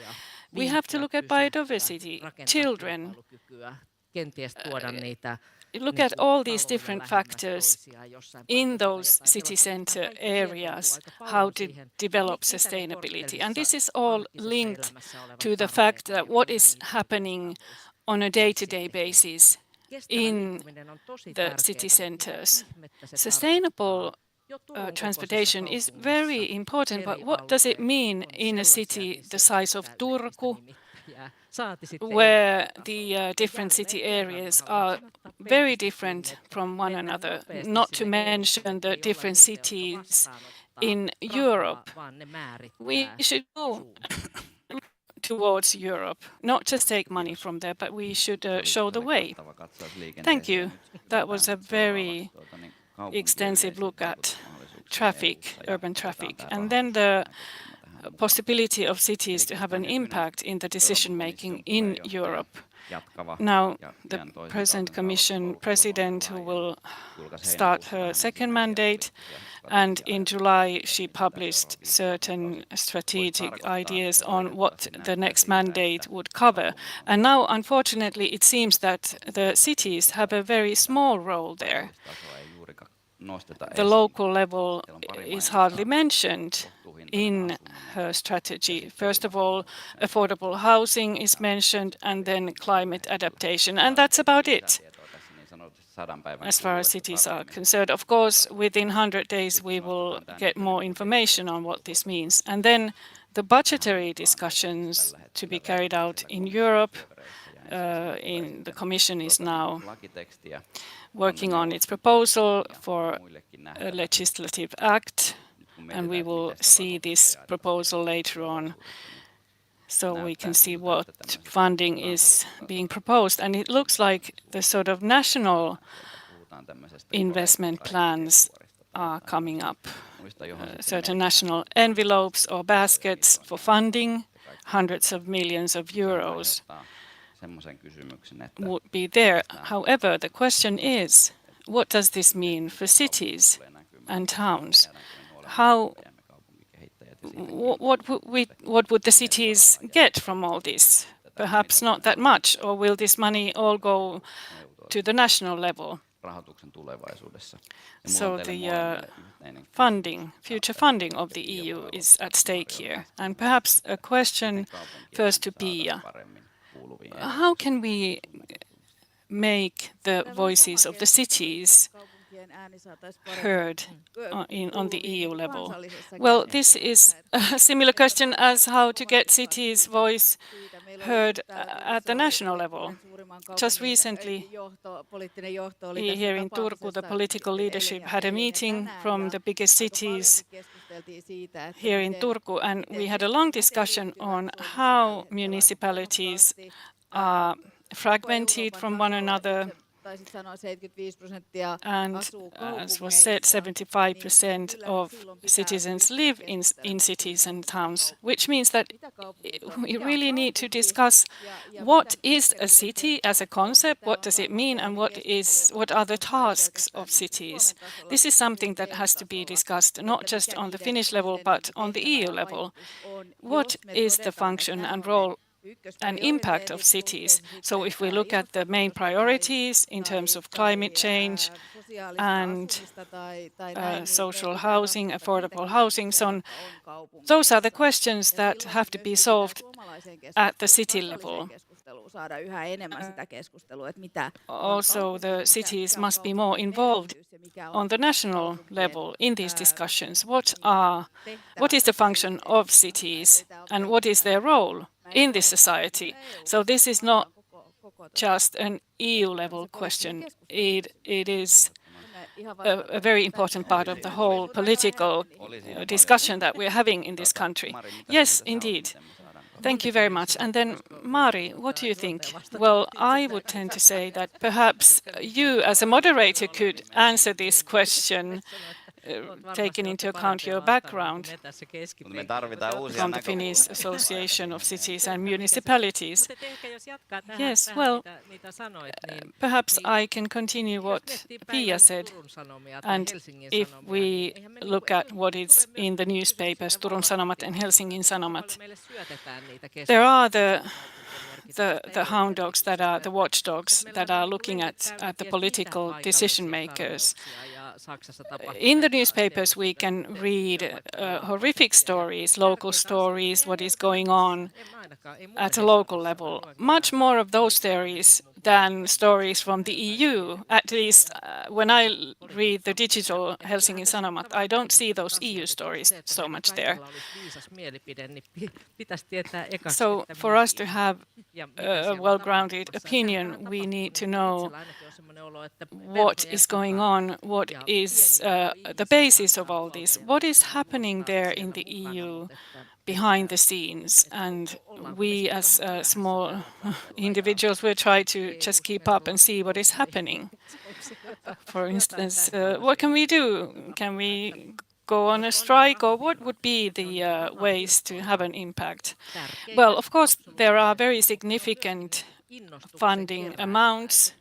[SPEAKER 6] We have to look at biodiversity, children. Look at all these different factors in those city center areas, how to develop sustainability. And this is all linked to the fact that what is happening on a day-to-day basis in the city centers. Sustainable transportation is very important, but what does it mean in a city the size of Turku, where the different city areas are very different from one another, not to mention the different cities in Europe? We should go towards Europe, not just take money from there, but we should show the way. Thank you. That was a very extensive look at traffic, urban traffic. And then the possibility of cities to have an impact in the decision-making in Europe. Now, the present Commission President, who will start her second mandate, and in July she published certain strategic ideas on what the next mandate would cover. And now, unfortunately, it seems that the cities have a very small role there. The local level is hardly mentioned in her strategy. First of all, affordable housing is mentioned, and then climate adaptation, and that's about it as far as cities are concerned. Of course, within 100 days we will get more information on what this means. And then the budgetary discussions to be carried out in Europe, the Commission is now working on its proposal for a legislative act, and we will see this proposal later on, so we can see what funding is being proposed. And it looks like the sort of national investment plans are coming up. Certain national envelopes or baskets for funding, hundreds of millions of euros would be there. However, the question is, what does this mean for cities and towns? What would the cities get from all this? Perhaps not that much, or will this money all go to the national level? So the future funding of the EU is at stake here. And perhaps a question first to Pia. How can we make the voices of the cities heard on the EU level? Well, this is a similar question as how to get cities' voice heard at the national level. Just recently, here in Turku, the political leadership had a meeting from the biggest cities here in Turku, and we had a long discussion on how municipalities are fragmented from one another. And as was said, 75% of citizens live in cities and towns, which means that we really need to discuss what is a city as a concept, what does it mean, and what are the tasks of cities. This is something that has to be discussed not just on the Finnish level, but on the EU level. What is the function and role and impact of cities? So if we look at the main priorities in terms of climate change and social housing, affordable housing, so those are the questions that have to be solved at the city level. Also, the cities must be more involved on the national level in these discussions. What is the function of cities and what is their role in this society? So this is not just an EU-level question. It is a very important part of the whole political discussion that we're having in this country. Yes, indeed. Thank you very much. And then, Mari, what do you think? Well, I would tend to say that perhaps you, as a moderator, could answer this question, taking into account your background from the Finnish Association of Cities and Municipalities. Yes, well, perhaps I can continue what Pia said. And if we look at what is in the newspapers, Turun Sanomat and Helsingin Sanomat, there are the hound dogs that are the watchdogs that are looking at the political decision makers. In the newspapers, we can read horrific stories, local stories, what is going on at a local level. Much more of those stories than stories from the EU. At least when I read the digital Helsingin Sanomat, I don't see those EU stories so much there. So for us to have a well-grounded opinion, we need to know what is going on, what is the basis of all this, what is happening there in the EU behind the scenes. And we as small individuals will try to just keep up and see what is happening. For instance, what can we do? Can we go on a strike, or what would be the ways to have an impact? Well, of course, there are very significant funding amounts.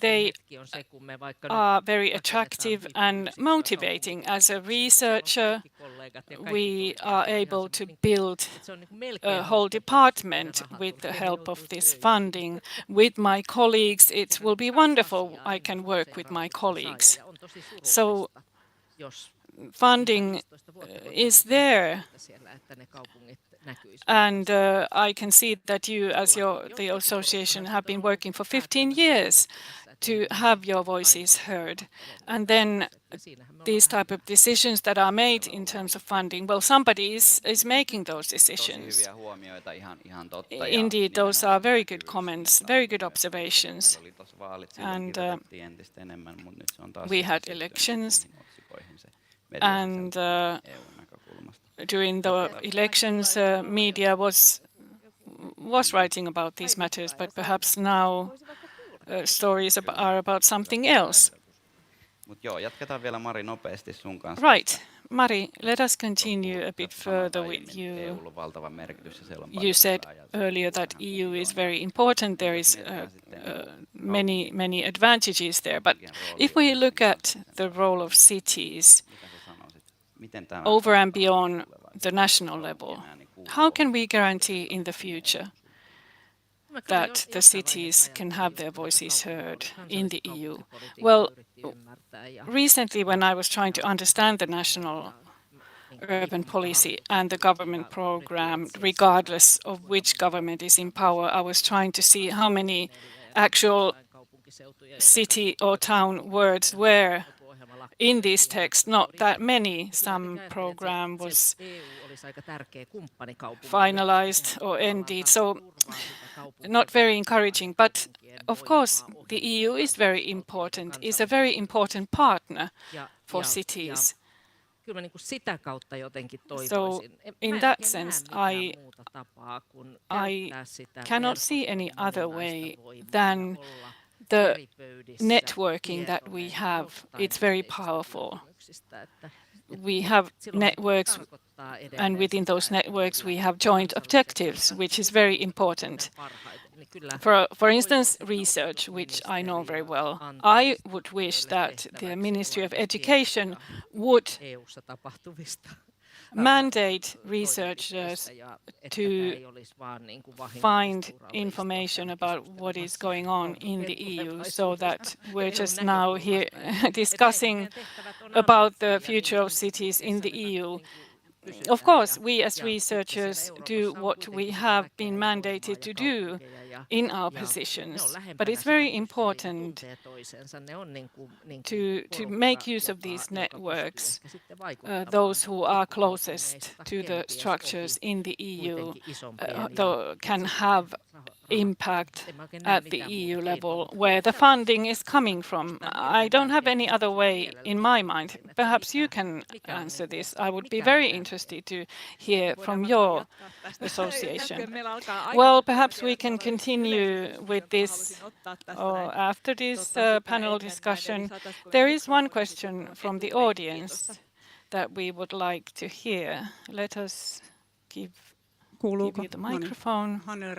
[SPEAKER 6] They are very attractive and motivating. As a researcher, we are able to build a whole department with the help of this funding. With my colleagues, it will be wonderful. I can work with my colleagues. So funding is there. And I can see that you, as the association, have been working for 15 years to have your voices heard. And then these type of decisions that are made in terms of funding, well, somebody is making those decisions. Indeed, those are very good comments, very good observations. And we had elections, and during the elections, media was writing about these matters, but perhaps now stories are about something else. Right. Mari, let us continue a bit further with you. You said earlier that EU is very important. There is many advantages there. But if we look at the role of cities over and beyond the national level, how can we guarantee in the future that the cities can have their voices heard in the EU? Well, recently when I was trying to understand the national urban policy and the government program, regardless of which government is in power, I was trying to see how many actual city or town words were in this text. Not that many. Some program was finalized or ended, so not very encouraging. But of course, the EU is very important, is a very important partner for cities. So in that sense, I cannot see any other way than the networking that we have. It's very powerful. We have networks, and within those networks we have joint objectives, which is very important. For instance, research, which I know very well. I would wish that the Ministry of Education would mandate researchers to find information about what is going on in the EU, so that we're just now here discussing about the future of cities in the EU. Of course, we as researchers do what we have been mandated to do in our positions, but it's very important to make use of these networks. Those who are closest to the structures in the EU can have impact at the EU level, where the funding is coming from. I don't have any other way in my mind. Perhaps you can answer this. I would be very interested to hear from your association. Well, perhaps we can continue with this after this panel discussion. There is one question from the audience that we would like to hear. Let us give you the microphone. Hannele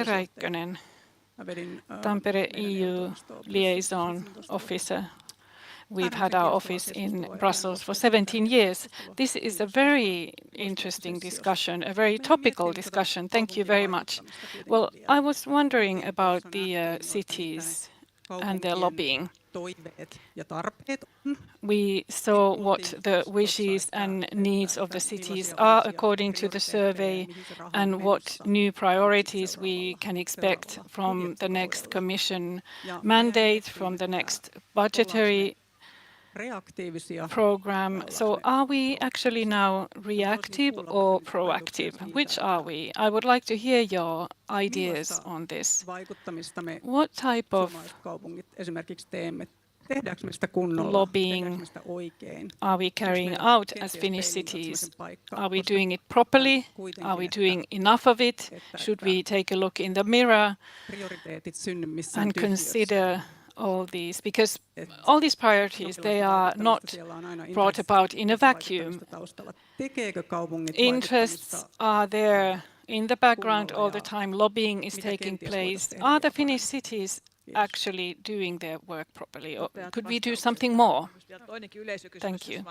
[SPEAKER 6] Räikkönen, Tampere EU liaison officer. We've had our office in Brussels for 17 years. This is a very interesting discussion, a very topical discussion. Thank you very much. Well, I was wondering about the cities and their lobbying. We saw what the wishes and needs of the cities are according to the survey, and what new priorities we can expect from the next Commission mandate, from the next budgetary program. So are we actually now reactive or proactive? Which are we? I would like to hear your ideas on this. What type of lobbying are we carrying out as Finnish cities? Are we doing it properly? Are we doing enough of it? Should we take a look in the mirror and consider all these, because all these priorities, they are not brought about in a vacuum. Interests are there in the background all the time. Lobbying is taking place. Are the Finnish cities actually doing their work properly, or could we do something more? Thank you.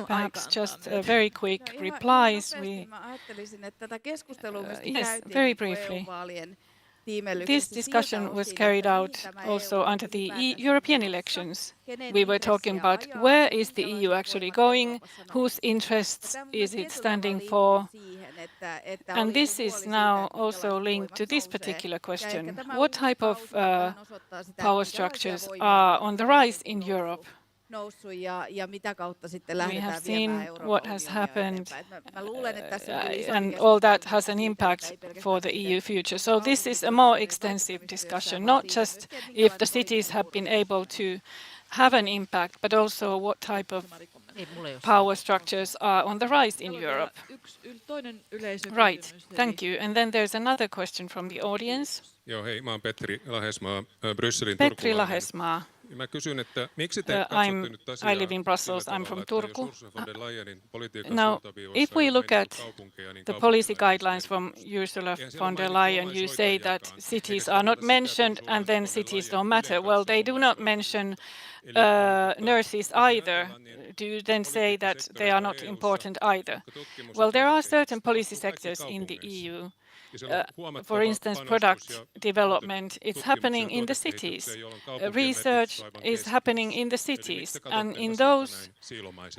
[SPEAKER 6] Perhaps just very quick replies. Yes, very briefly. This discussion was carried out also under the European elections. We were talking about where is the EU actually going, whose interests is it standing for, and this is now also linked to this particular question. What type of power structures are on the rise in Europe? We have seen what has happened, and all that has an impact for the EU future. So this is a more extensive discussion, not just if the cities have been able to have an impact, but also what type of power structures are on the rise in Europe. Right, thank you. And then there's another question from the audience.
[SPEAKER 8] Joo, hei, mä oon Petri Lahesmaa, Brysselin
[SPEAKER 6] Petri
[SPEAKER 8] turkulainen.
[SPEAKER 6] Lahesmaa.
[SPEAKER 8] Mä kysyn, että miksi te katsotte nyt asiaa
[SPEAKER 6] I live in Brussels.
[SPEAKER 8] sillä
[SPEAKER 6] I'm from
[SPEAKER 8] tavalla, että
[SPEAKER 6] Turku.
[SPEAKER 8] jos Ursula von der Leyenin politiikan
[SPEAKER 6] Now,
[SPEAKER 8] suuntaviivoissa
[SPEAKER 6] if we
[SPEAKER 8] on
[SPEAKER 6] look at
[SPEAKER 8] mainittu kaupunkeja, niin
[SPEAKER 6] the
[SPEAKER 8] kaupunkeja
[SPEAKER 6] policy
[SPEAKER 8] ei
[SPEAKER 6] guidelines
[SPEAKER 8] mainittu.
[SPEAKER 6] from Ursula von der Leyen, you say that cities are not mentioned and then cities don't matter. Well, they do not mention nurses either. Do you then say that they are not important either? Well, there are certain policy sectors in the EU. For instance, product development, it's happening in the cities. Research is happening in the cities. And in those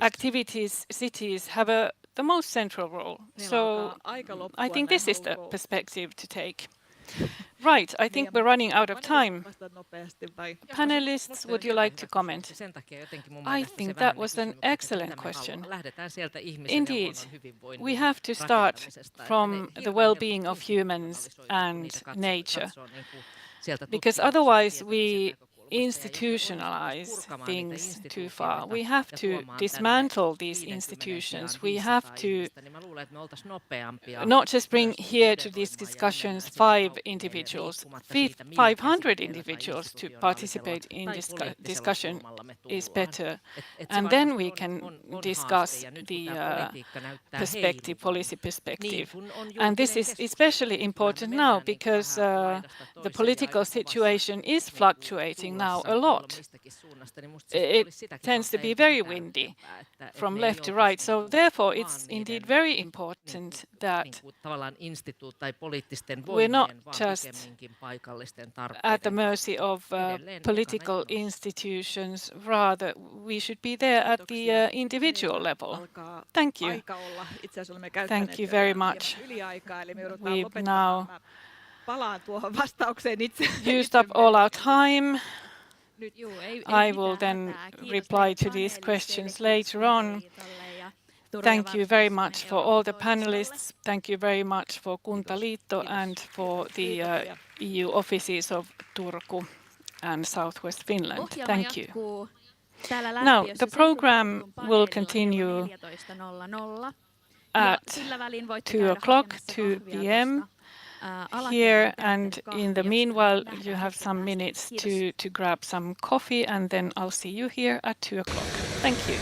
[SPEAKER 6] activities, cities have the most central role. So I think this is the perspective to take. Right, I think we're running out of time. Panelists, would you like to comment? I think that was an excellent question. Indeed, we have to start from the well-being of humans and nature, because otherwise we institutionalize things too far. We have to dismantle these institutions. We have to not just bring here to these discussions 5 individuals, 500 individuals to participate in this discussion is better. And then we can discuss the policy perspective. And this is especially important now because the political situation is fluctuating now a lot. It tends to be very windy from left to right. So therefore, it's indeed very important that we're not just at the mercy of political institutions. Rather, we should be there at the individual level. Thank you. Thank you very much. We've now used up all our time. I will then reply to these questions later on. Thank you very much for all the panelists. Thank you very much for Kuntaliitto and for the EU offices of Turku and Southwest Finland. Thank you. Now, the program will continue at 2 o'clock, 2 p.m. here, and in the meanwhile you have some minutes to grab some coffee, and then I'll see you here at 2 o'clock. Thank you.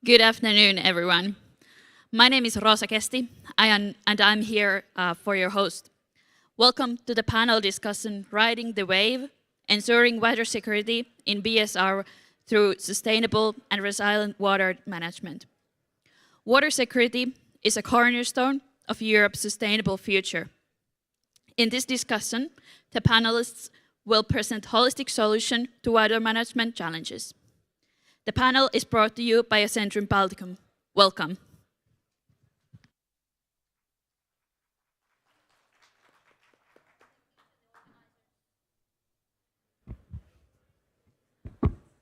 [SPEAKER 9] Good afternoon, everyone. My name is Rosa Kesti, and I'm here for your host. Welcome to the panel discussion Riding the Wave, Ensuring Water Security in BSR through Sustainable and Resilient Water Management. Water security is a cornerstone of Europe's sustainable future. In this discussion, the panelists will present holistic solution to water management challenges. The panel is brought to you by Centrum Balticum. Welcome.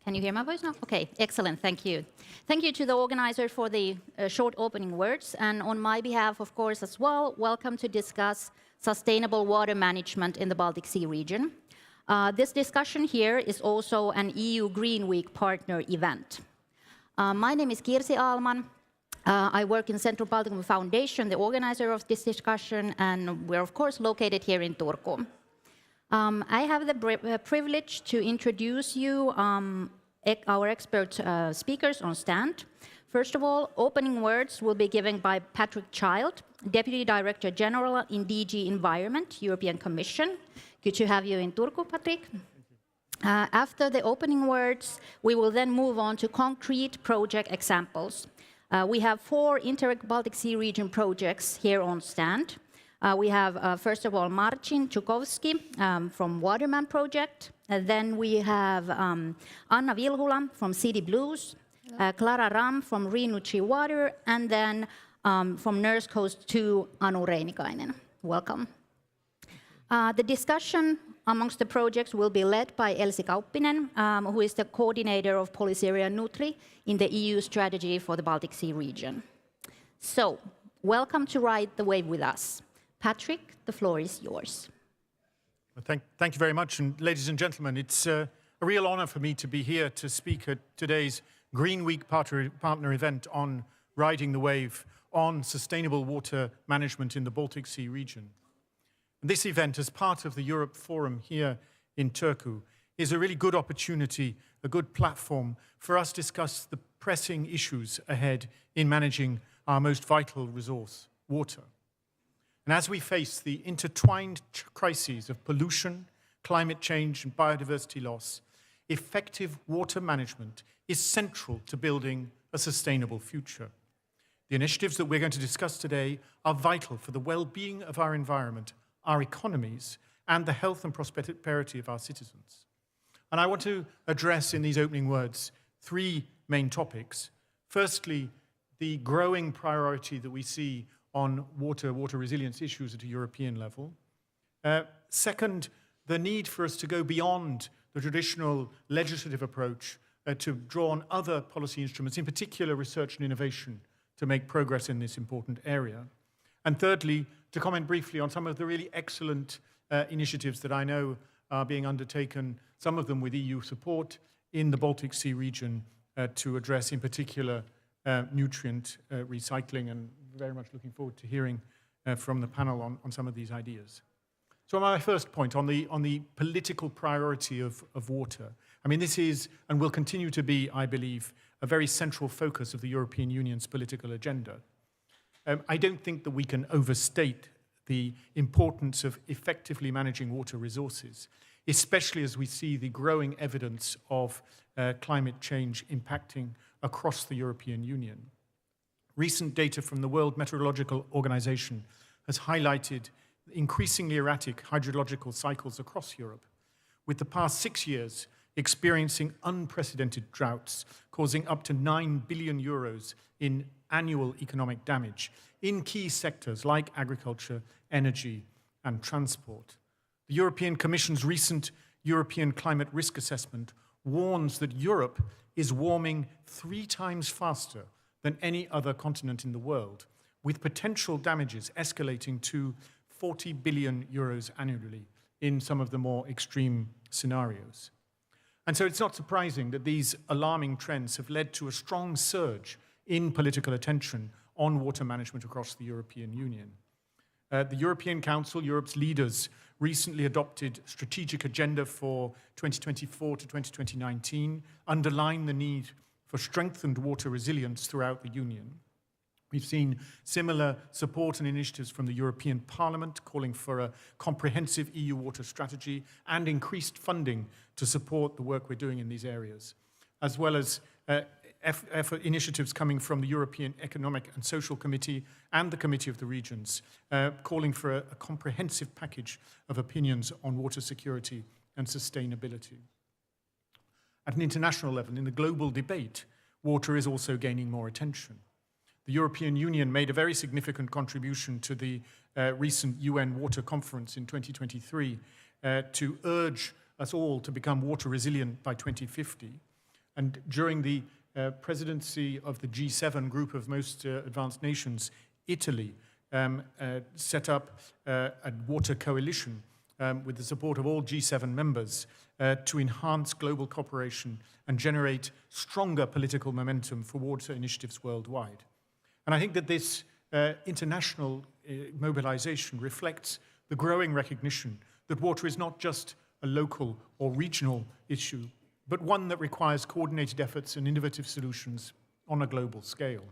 [SPEAKER 10] Can you hear my voice now? Okay, excellent, thank you. Thank you to the organizer for the short opening words, and on my behalf, of course, as well, welcome to discuss sustainable water management in the Baltic Sea region. This discussion here is also an EU Green Week partner event. My name is Kirsi Ahlman. I work in Centrum Balticum Foundation, the organizer of this discussion, and we're of course located here in Turku. I have the privilege to introduce you our expert speakers on stand. First of all, opening words will be given by Patrick Child, Deputy Director General in DG Environment, European Commission. Good to have you in Turku, Patrick. After the opening words, we will then move on to concrete project examples. We have 4 Interreg Baltic Sea region projects here on stand. We have, first of all, Marcin Czukowski from Waterman Project. Then we have Anna Vilhula from City Blues, Clara Ram from Rinucci Water, and then from Nurse Coast 2, Anu Reinikainen. Welcome. The discussion amongst the projects will be led by Elsi Kauppinen, who is the coordinator of Policy Area Nutri in the EU strategy for the Baltic Sea region. So, welcome to Ride the Wave with us. Patrick, the floor is yours.
[SPEAKER 11] Well, thank you very much. And ladies and gentlemen, it's a real honor for me to be here to speak at today's Green Week partner event on Riding the Wave on sustainable water management in the Baltic Sea region. And this event, as part of the Europe Forum here in Turku, is a really good opportunity, a good platform for us to discuss the pressing issues ahead in managing our most vital resource, water. And as we face the intertwined crises of pollution, climate change, and biodiversity loss, effective water management is central to building a sustainable future. The initiatives that we're going to discuss today are vital for the well-being of our environment, our economies, and the health and prosperity of our citizens. And I want to address in these opening words 3 main topics. Firstly, the growing priority that we see on water resilience issues at a European level. Second, the need for us to go beyond the traditional legislative approach to draw on other policy instruments, in particular research and innovation, to make progress in this important area. And thirdly, to comment briefly on some of the really excellent initiatives that I know are being undertaken, some of them with EU support, in the Baltic Sea region to address in particular nutrient recycling, and very much looking forward to hearing from the panel on some of these ideas. So my first point on the political priority of water. I mean, this is and will continue to be, I believe, a very central focus of the European Union's political agenda. I don't think that we can overstate the importance of effectively managing water resources, especially as we see the growing evidence of climate change impacting across the European Union. Recent data from the World Meteorological Organization has highlighted increasingly erratic hydrological cycles across Europe, with the past 6 years experiencing unprecedented droughts, causing up to 9 billion euros in annual economic damage in key sectors like agriculture, energy, and transport. The European Commission's recent European Climate Risk Assessment warns that Europe is warming 3 times faster than any other continent in the world, with potential damages escalating to 40 billion euros annually in some of the more extreme scenarios. And so it's not surprising that these alarming trends have led to a strong surge in political attention on water management across the European Union. The European Council, Europe's leaders, recently adopted strategic agenda for 2024 to 2019, underlined the need for strengthened water resilience throughout the Union. We've seen similar support and initiatives from the European Parliament calling for a comprehensive EU water strategy and increased funding to support the work we're doing in these areas, as well as initiatives coming from the European Economic and Social Committee and the Committee of the Regions, calling for a comprehensive package of opinions on water security and sustainability. At an international level, in the global debate, water is also gaining more attention. The European Union made a very significant contribution to the recent UN Water Conference in 2023 to urge us all to become water resilient by 2050. And during the presidency of the G7 group of most advanced nations, Italy set up a water coalition with the support of all G7 members to enhance global cooperation and generate stronger political momentum for water initiatives worldwide. And I think that this international mobilization reflects the growing recognition that water is not just a local or regional issue, but one that requires coordinated efforts and innovative solutions on a global scale.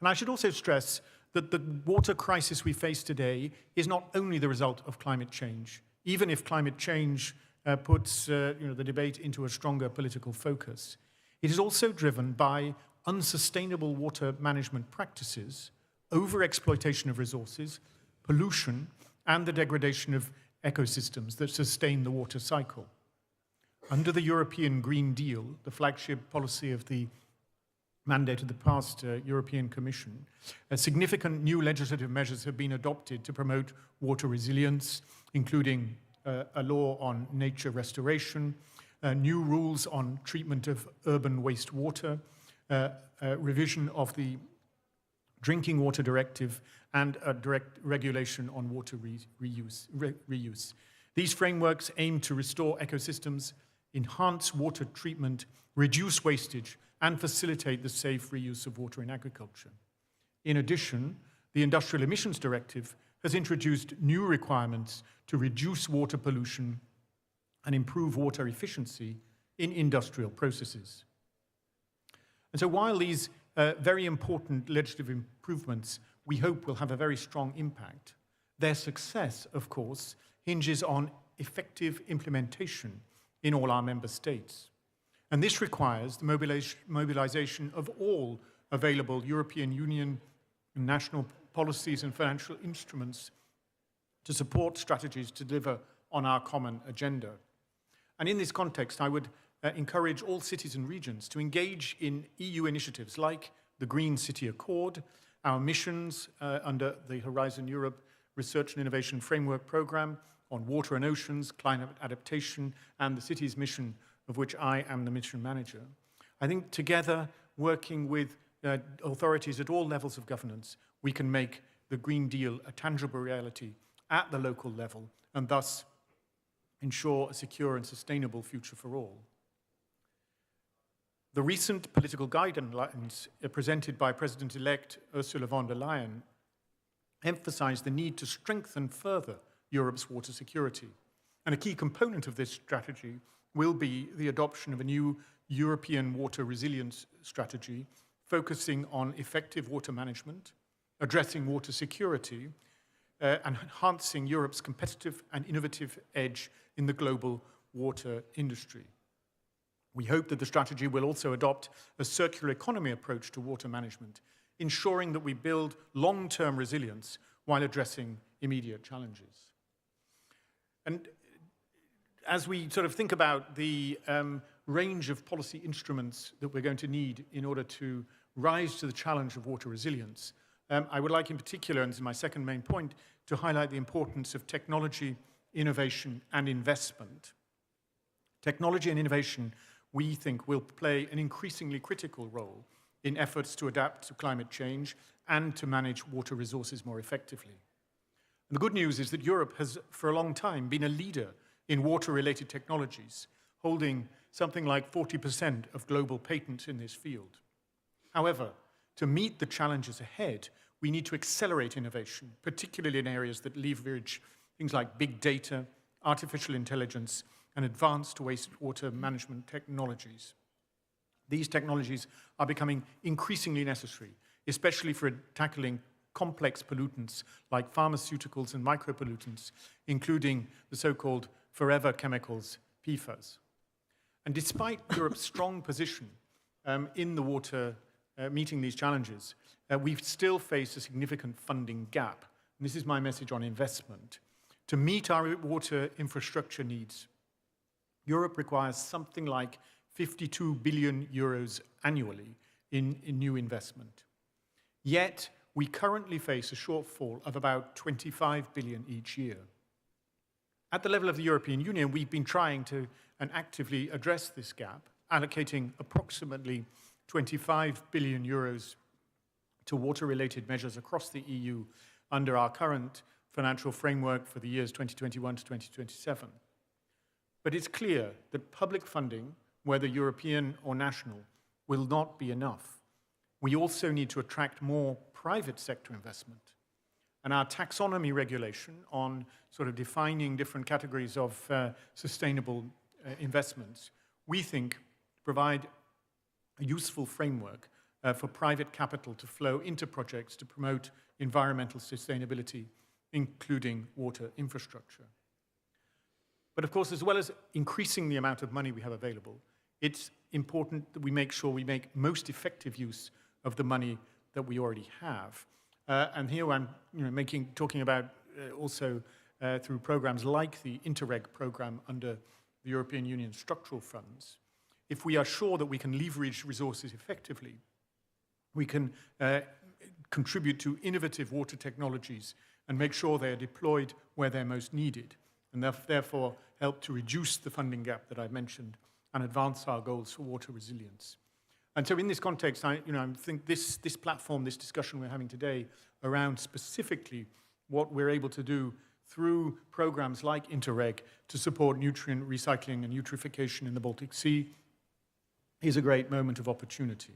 [SPEAKER 11] And I should also stress that the water crisis we face today is not only the result of climate change, even if climate change puts the debate into a stronger political focus. It is also driven by unsustainable water management practices, overexploitation of resources, pollution, and the degradation of ecosystems that sustain the water cycle. Under the European Green Deal, the flagship policy of the mandate of the past European Commission, significant new legislative measures have been adopted to promote water resilience, including a law on nature restoration, new rules on treatment of urban wastewater, revision of the Drinking Water Directive, and a direct regulation on water reuse. These frameworks aim to restore ecosystems, enhance water treatment, reduce wastage, and facilitate the safe reuse of water in agriculture. In addition, the Industrial Emissions Directive has introduced new requirements to reduce water pollution and improve water efficiency in industrial processes. And so while these very important legislative improvements we hope will have a very strong impact, their success, of course, hinges on effective implementation in all our member states. And this requires the mobilization of all available European Union and national policies and financial instruments to support strategies to deliver on our common agenda. And in this context, I would encourage all cities and regions to engage in EU initiatives like the Green City Accord, our missions under the Horizon Europe Research and Innovation Framework Programme on water and oceans, climate adaptation, and the city's mission, of which I am the mission manager. I think together, working with authorities at all levels of governance, we can make the Green Deal a tangible reality at the local level and thus ensure a secure and sustainable future for all. The recent political guidelines presented by President-elect Ursula von der Leyen emphasize the need to strengthen further Europe's water security. And a key component of this strategy will be the adoption of a new European water resilience strategy focusing on effective water management, addressing water security, and enhancing Europe's competitive and innovative edge in the global water industry. We hope that the strategy will also adopt a circular economy approach to water management, ensuring that we build long-term resilience while addressing immediate challenges. And as we sort of think about the range of policy instruments that we're going to need in order to rise to the challenge of water resilience, I would like in particular, and this is my second main point, to highlight the importance of technology, innovation, and investment. Technology and innovation, we think, will play an increasingly critical role in efforts to adapt to climate change and to manage water resources more effectively. And the good news is that Europe has, for a long time, been a leader in water-related technologies, holding something like 40% of global patents in this field. However, to meet the challenges ahead, we need to accelerate innovation, particularly in areas that leverage things like big data, artificial intelligence, and advanced wastewater management technologies. These technologies are becoming increasingly necessary, especially for tackling complex pollutants like pharmaceuticals and micropollutants, including the so-called forever chemicals, PFAS. And despite Europe's strong position in the water meeting these challenges, we still face a significant funding gap. And this is my message on investment. To meet our water infrastructure needs, Europe requires something like 52 billion euros annually in new investment. Yet, we currently face a shortfall of about 25 billion each year. At the level of the European Union, we've been trying to and actively address this gap, allocating approximately 25 billion euros to water-related measures across the EU under our current financial framework for the years 2021 to 2027. But it's clear that public funding, whether European or national, will not be enough. We also need to attract more private sector investment. And our taxonomy regulation on sort of defining different categories of sustainable investments, we think provide a useful framework for private capital to flow into projects to promote environmental sustainability, including water infrastructure. But of course, as well as increasing the amount of money we have available, it's important that we make sure we make most effective use of the money that we already have. And here I'm talking about also through programs like the Interreg program under the European Union structural funds. If we are sure that we can leverage resources effectively, we can contribute to innovative water technologies and make sure they are deployed where they're most needed, and therefore help to reduce the funding gap that I mentioned and advance our goals for water resilience. And so in this context, I think this platform, this discussion we're having today around specifically what we're able to do through programs like Interreg to support nutrient recycling and eutrophication in the Baltic Sea is a great moment of opportunity.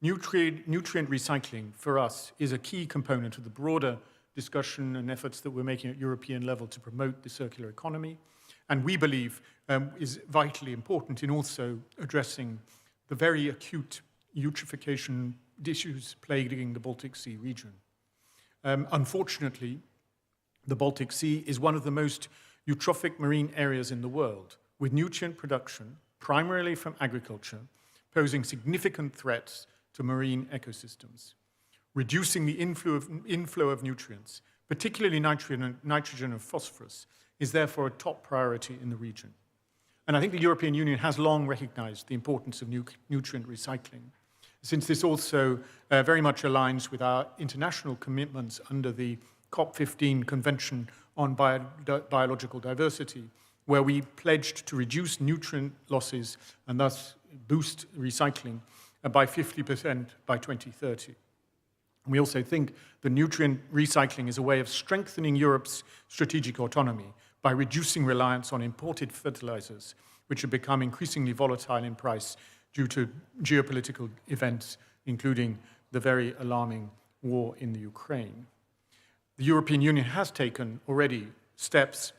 [SPEAKER 11] Nutrient recycling for us is a key component of the broader discussion and efforts that we're making at European level to promote the circular economy, and we believe is vitally important in also addressing the very acute eutrophication issues plaguing the Baltic Sea region. Unfortunately, the Baltic Sea is one of the most eutrophic marine areas in the world, with nutrient production, primarily from agriculture, posing significant threats to marine ecosystems. Reducing the inflow of nutrients, particularly nitrogen and phosphorus, is therefore a top priority in the region. And I think the European Union has long recognized the importance of nutrient recycling, since this also very much aligns with our international commitments under the COP15 Convention on Biological Diversity, where we pledged to reduce nutrient losses and thus boost recycling by 50% by 2030. We also think that nutrient recycling is a way of strengthening Europe's strategic autonomy by reducing reliance on imported fertilizers, which have become increasingly volatile in price due to geopolitical events, including the very alarming war in the Ukraine. The European Union has taken already steps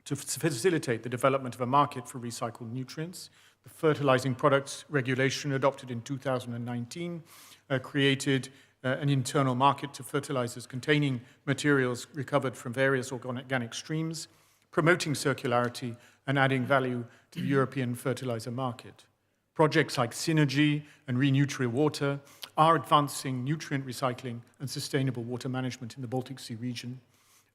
[SPEAKER 11] to facilitate the development of a market for recycled nutrients. The Fertilizing Products Regulation adopted in 2019 created an internal market to fertilizers containing materials recovered from various organic streams, promoting circularity and adding value to the European fertilizer market. Projects like Synergy and Renutri-Water are advancing nutrient recycling and sustainable water management in the Baltic Sea region.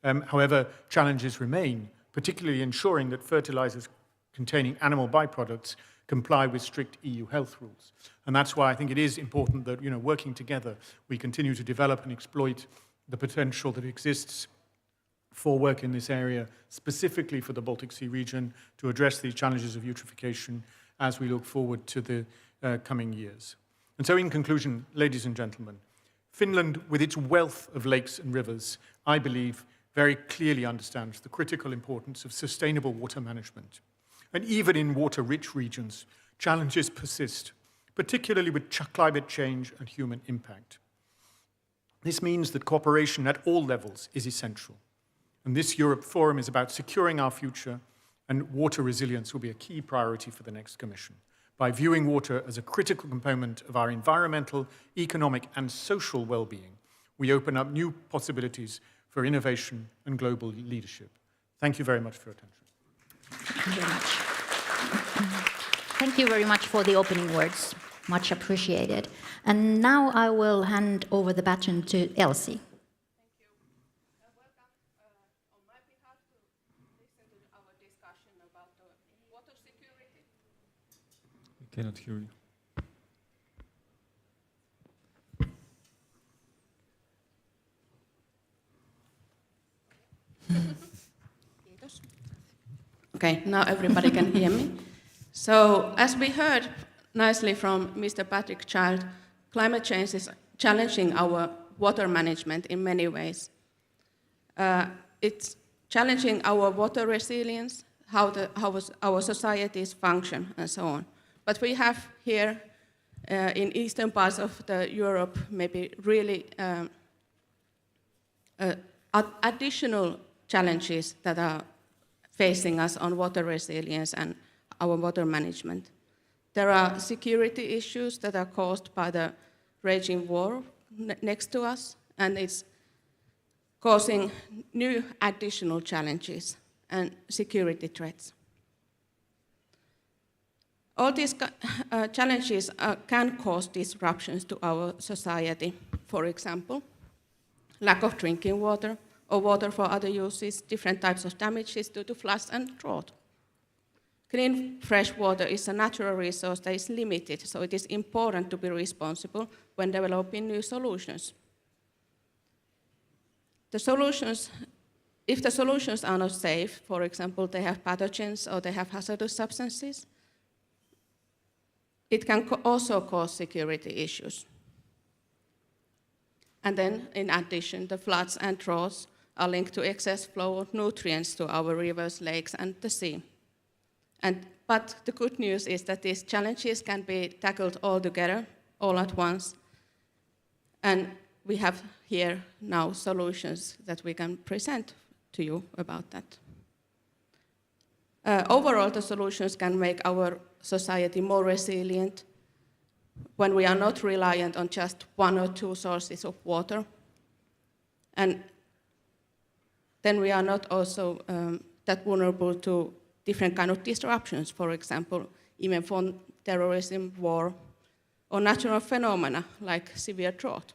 [SPEAKER 11] However, challenges remain, particularly ensuring that fertilizers containing animal byproducts comply with strict EU health rules. And that's why I think it is important that, working together, we continue to develop and exploit the potential that exists for work in this area, specifically for the Baltic Sea region, to address these challenges of eutrophication as we look forward to the coming years. And so in conclusion, ladies and gentlemen, Finland, with its wealth of lakes and rivers, I believe very clearly understands the critical importance of sustainable water management. And even in water-rich regions, challenges persist, particularly with climate change and human impact. This means that cooperation at all levels is essential. And this Europe Forum is about securing our future, and water resilience will be a key priority for the next Commission. by viewing water as a critical component of our environmental, economic, and social well-being, we open up new possibilities for innovation and global leadership. Thank you very much for your attention.
[SPEAKER 10] Thank you very much. Thank you very much for the opening words. Much appreciated. And now I will hand over the baton to Elsie.
[SPEAKER 3] Cannot hear you.
[SPEAKER 12] Okay, now everybody can hear me. So, as we heard nicely from Mr. Patrick Child, climate change is challenging our water management in many ways. It's challenging our water resilience, how our societies function, and so on. But we have here in eastern parts of Europe maybe really additional challenges that are facing us on water resilience and our water management. There are security issues that are caused by the raging war next to us, and it's causing new additional challenges and security threats. All these challenges can cause disruptions to our society. For example, lack of drinking water or water for other uses, different types of damages due to floods and drought. Clean, fresh water is a natural resource that is limited, so it is important to be responsible when developing new solutions. If the solutions are not safe, for example, they have pathogens or they have hazardous substances, it can also cause security issues. And then, in addition, the floods and droughts are linked to excess flow of nutrients to our rivers, lakes, and the sea. But the good news is that these challenges can be tackled all together, all at once. And we have here now solutions that we can present to you about that. Overall, the solutions can make our society more resilient when we are not reliant on just one or two sources of water. And then we are not also that vulnerable to different kind of disruptions, for example, even from terrorism, war, or natural phenomena like severe drought.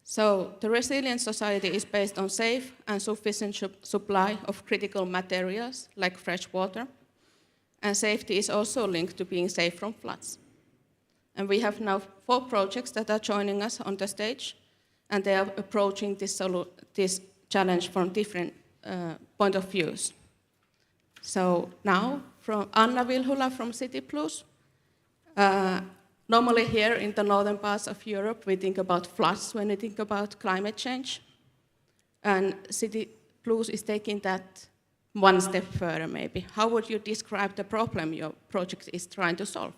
[SPEAKER 12] So the resilient society is based on safe and sufficient supply of critical materials like fresh water, and safety is also linked to being safe from floods. And we have now 4 projects that are joining us on the stage, and they are approaching this challenge from different point of views. So now, from Anna Vilhula from City Plus. Normally here in the northern parts of Europe, we think about floods when we think about climate change. And City Plus is taking that one step further, maybe. How would you describe the problem your project is trying to solve?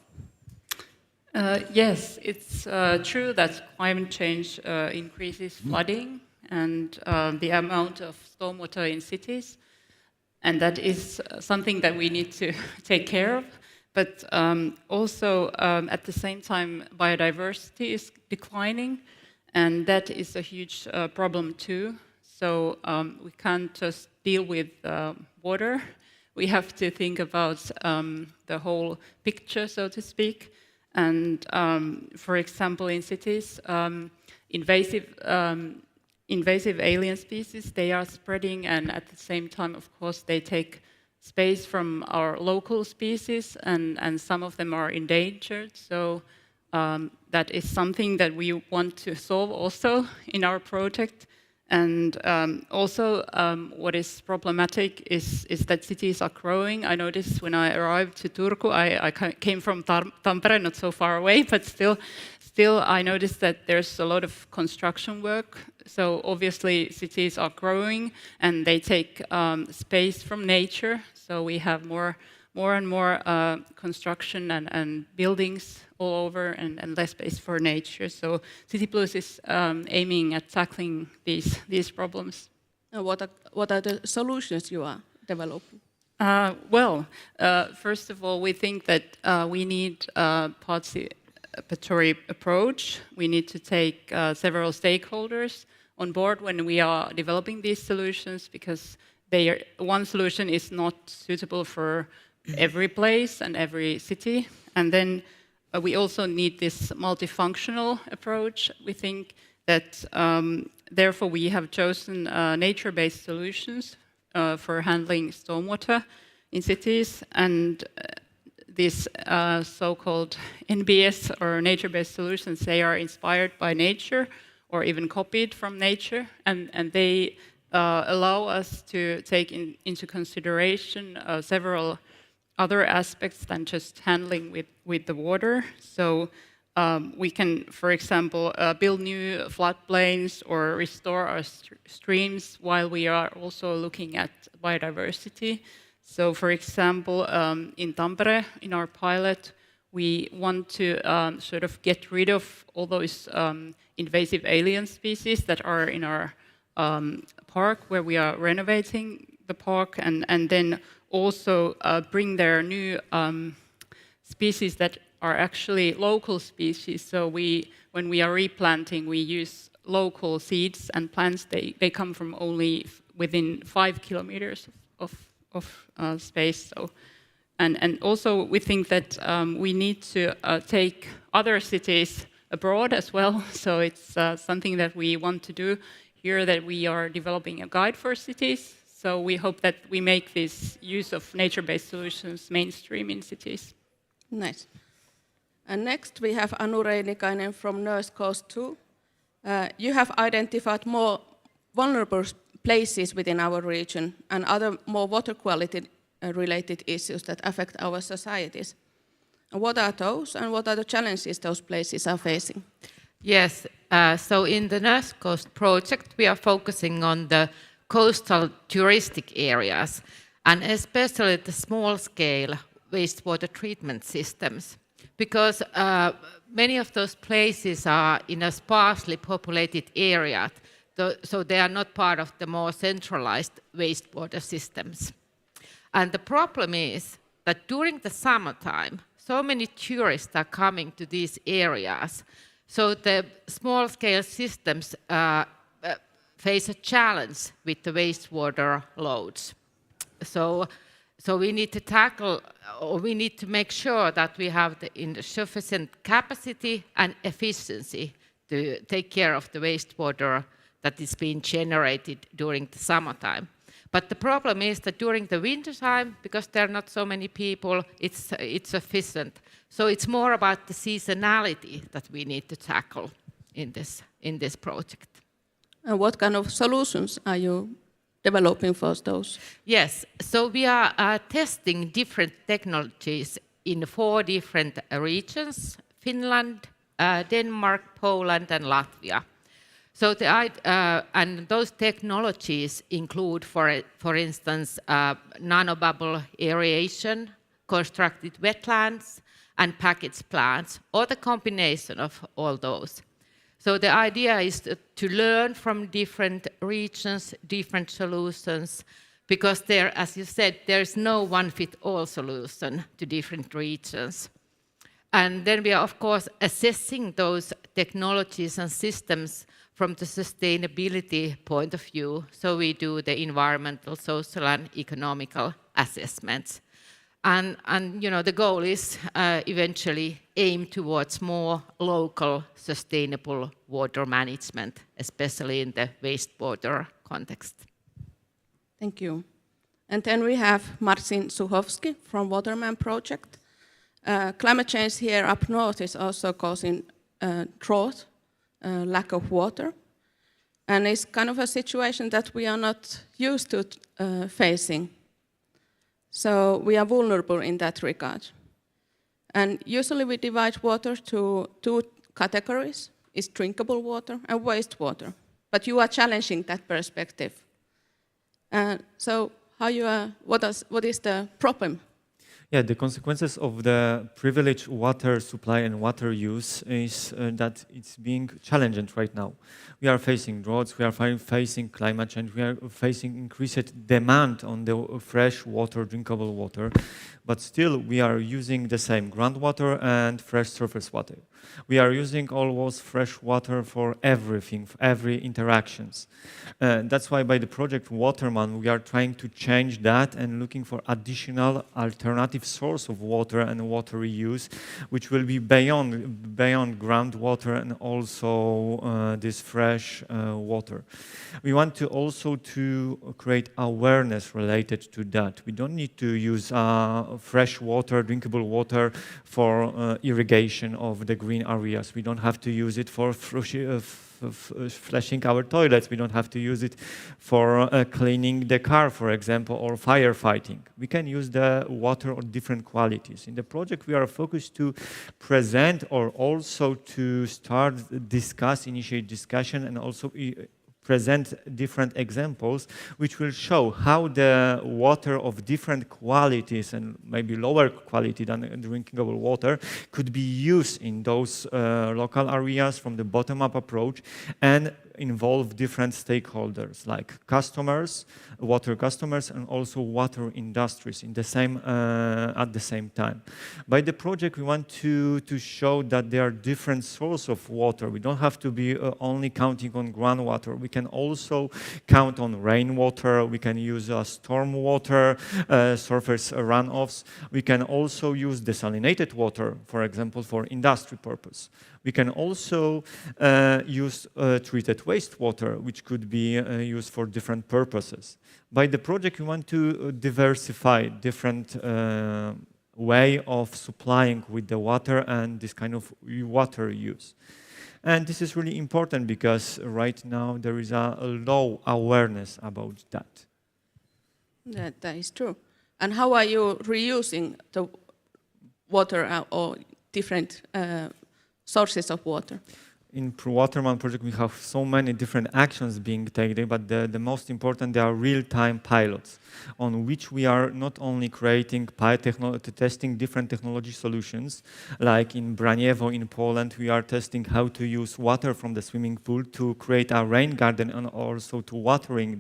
[SPEAKER 13] Yes, it's true that climate change increases flooding and the amount of stormwater in cities. And that is something that we need to take care of. But also, at the same time, biodiversity is declining, and that is a huge problem too. So we can't just deal with water. We have to think about the whole picture, so to speak. And for example, in cities, invasive alien species, they are spreading, and at the same time, of course, they take space from our local species, and some of them are endangered. So that is something that we want to solve also in our project. And also what is problematic is that cities are growing. I noticed when I arrived to Turku, I came from Tampere, not so far away, but still I noticed that there's a lot of construction work. So obviously cities are growing and they take space from nature. So we have more and more construction and buildings all over and less space for nature. So City Plus is aiming at tackling these problems.
[SPEAKER 12] What are the solutions you are developing?
[SPEAKER 13] First of all, we think that we need a participatory approach. We need to take several stakeholders on board when we are developing these solutions, because one solution is not suitable for every place and every city. And then we also need this multifunctional approach. We think that therefore we have chosen nature-based solutions for handling stormwater in cities, and these so-called NBS or nature-based solutions, they are inspired by nature or even copied from nature, and they allow us to take into consideration several other aspects than just handling with the water. So we can, for example, build new floodplains or restore our streams while we are also looking at biodiversity. So, for example, in Tampere, in our pilot, we want to sort of get rid of all those invasive alien species that are in our park, where we are renovating the park, and then also bring there new species that are actually local species. So when we are replanting, we use local seeds and plants. They come from only within 5 kilometers of space. So, and also we think that we need to take other cities abroad as well. So it's something that we want to do here, that we are developing a guide for cities. So we hope that we make this use of nature-based solutions mainstream in cities.
[SPEAKER 12] Nice. And next we have Anu Reinikainen from Nurse Coast 2. You have identified more vulnerable places within our region and other more water quality related issues that affect our societies. What are those, and what are the challenges those places are facing?
[SPEAKER 14] Yes, so in the Nurse Coast project, we are focusing on the coastal touristic areas, and especially the small-scale wastewater treatment systems, because many of those places are in a sparsely populated area, so they are not part of the more centralized wastewater systems. And the problem is that during the summertime, so many tourists are coming to these areas, so the small-scale systems face a challenge with the wastewater loads. So we need to tackle, or we need to make sure that we have the sufficient capacity and efficiency to take care of the wastewater that is being generated during the summertime. But the problem is that during the wintertime, because there are not so many people, it's sufficient. So it's more about the seasonality that we need to tackle in this project.
[SPEAKER 12] And what kind of solutions are you developing for those?
[SPEAKER 14] Yes, so we are testing different technologies in 4 different regions: Finland, Denmark, Poland, and Latvia. So and those technologies include, for instance, nanobubble aeration, constructed wetlands, and package plants, or the combination of all those. So the idea is to learn from different regions, different solutions, because there, as you said, there's no one-fit-all solution to different regions. And then we are, of course, assessing those technologies and systems from the sustainability point of view. So we do the environmental, social, and economical assessments. And you know, the goal is eventually aim towards more local, sustainable water management, especially in the wastewater context.
[SPEAKER 12] Thank you. And then we have Marcin Suchowski from Waterman Project. Climate change here up north is also causing drought, lack of water. And it's kind of a situation that we are not used to facing. So we are vulnerable in that regard. And usually we divide water to 2 categories: is drinkable water and wastewater. But you are challenging that perspective. So what is the problem?
[SPEAKER 15] Yeah, the consequences of the privileged water supply and water use is that it's being challenged right now. We are facing droughts, we are facing climate change, we are facing increased demand on the fresh water, drinkable water, but still we are using the same groundwater and fresh surface water. We are using almost fresh water for everything, for every interactions. That's why by the project Waterman, we are trying to change that and looking for additional alternative source of water and water reuse, which will be beyond groundwater and also this fresh water. We want to also to create awareness related to that. We don't need to use fresh water, drinkable water for irrigation of the green areas. We don't have to use it for flushing our toilets. We don't have to use it for cleaning the car, for example, or firefighting. We can use the water of different qualities. In the project, we are focused to present or also to start initiate discussion and also present different examples which will show how the water of different qualities and maybe lower quality than drinkable water could be used in those local areas from the bottom-up approach and involve different stakeholders like customers, water customers, and also water industries in the same at the same time. By the project, we want to show that there are different sources of water. We don't have to be only counting on groundwater. We can also count on rainwater. We can use storm water, surface runoffs. We can also use desalinated water, for example, for industry purpose. We can also use treated wastewater, which could be used for different purposes. By the project, we want to diversify different way of supplying with the water and this kind of water use. And this is really important because right now there is a low awareness about that.
[SPEAKER 12] That is true. And how are you reusing the water or different sources of water?
[SPEAKER 15] In Waterman project, we have so many different actions being taken, but the most important, they are real-time pilots on which we are not only creating testing different technology solutions, like in Braniewo in Poland, we are testing how to use water from the swimming pool to create a rain garden and also to watering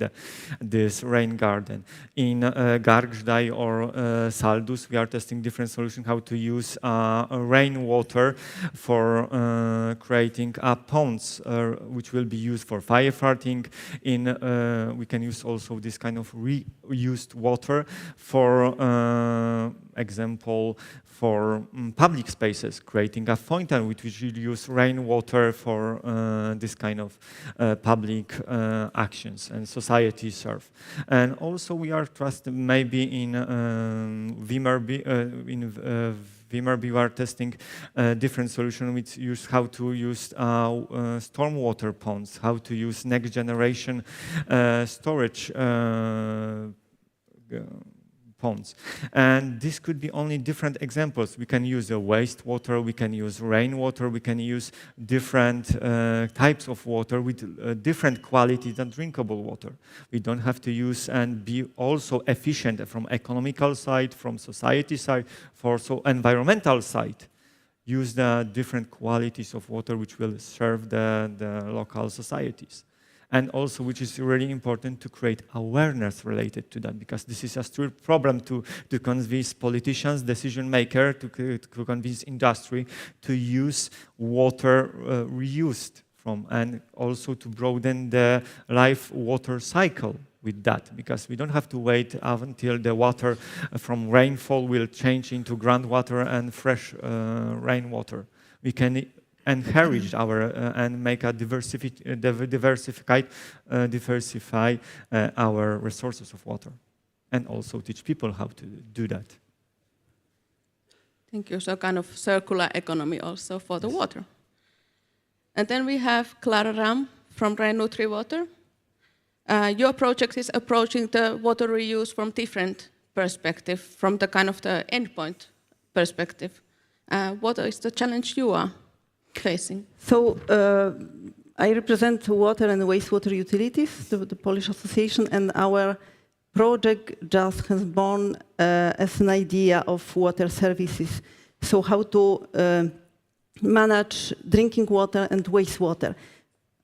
[SPEAKER 15] this rain garden. In Gargždai or Saldus, we are testing different solutions how to use rainwater for creating ponds which will be used for firefighting. We can use also this kind of reused water for example for public spaces, creating a fountain which will use rainwater for this kind of public actions and society serve. And also we are trusted maybe in Vimmerby, we are testing different solutions which use how to use stormwater ponds, how to use next generation storage ponds. And this could be only different examples. We can use wastewater, we can use rainwater, we can use different types of water with different quality than drinkable water. We don't have to use and be also efficient from economical side, from society side, for also environmental side. Use the different qualities of water which will serve the local societies. And also, which is really important, to create awareness related to that, because this is a true problem to convince politicians, decision makers, to convince industry to use water reused from, and also to broaden the life water cycle with that, because we don't have to wait until the water from rainfall will change into groundwater and fresh rainwater. We can encourage our and make a diversify our resources of water, and also teach people how to do that.
[SPEAKER 12] Thank you. So kind of circular economy also for the water. And then we have Clara Ram from Rhein-Nutri Water. Your project is approaching the water reuse from different perspective, from the kind of the endpoint perspective. What is the challenge you are facing?
[SPEAKER 16] So I represent water and wastewater utilities, the Polish association, and our project just has born as an idea of water services. So how to manage drinking water and wastewater.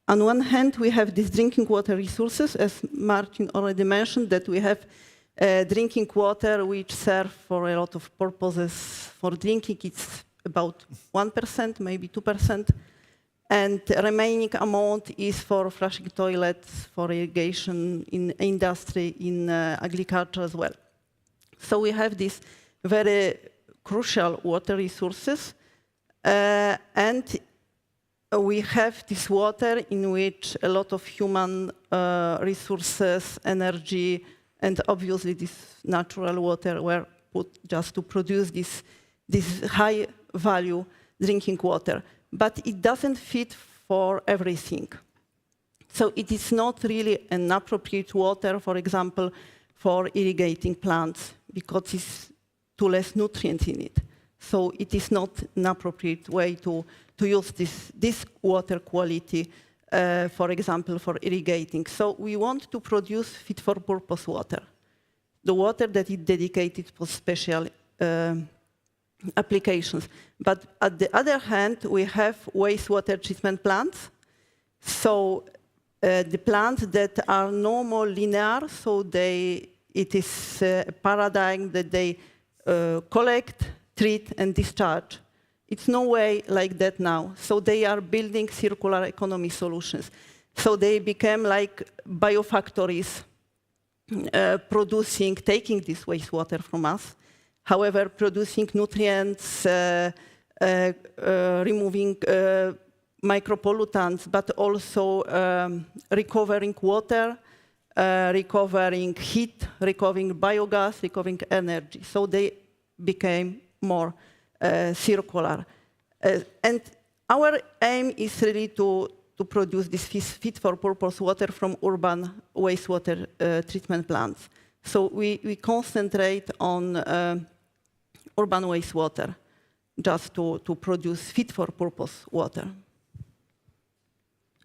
[SPEAKER 16] On one hand, we have these drinking water resources, as Martin already mentioned, that we have drinking water which serve for a lot of purposes. For drinking, it's about 1%, maybe 2%. And the remaining amount is for flushing toilets, for irrigation, in industry, in agriculture as well. So we have these very crucial water resources. And we have this water in which a lot of human resources, energy, and obviously this natural water were put just to produce this high value drinking water. But it doesn't fit for everything. So it is not really an appropriate water, for example, for irrigating plants, because it's too less nutrients in it. So it is not an appropriate way to use this water quality, for example, for irrigating. So we want to produce fit-for-purpose water, the water that is dedicated for special applications. But on the other hand, we have wastewater treatment plants. So the plants that are no more linear, so it is a paradigm that they collect, treat, and discharge. It's no way like that now. So they are building circular economy solutions. So they became like biofactories, taking this wastewater from us, however, producing nutrients, removing micropollutants, but also recovering water, recovering heat, recovering biogas, recovering energy. So they became more circular. And our aim is really to produce this fit-for-purpose water from urban wastewater treatment plants. So we concentrate on urban wastewater just to produce fit-for-purpose water.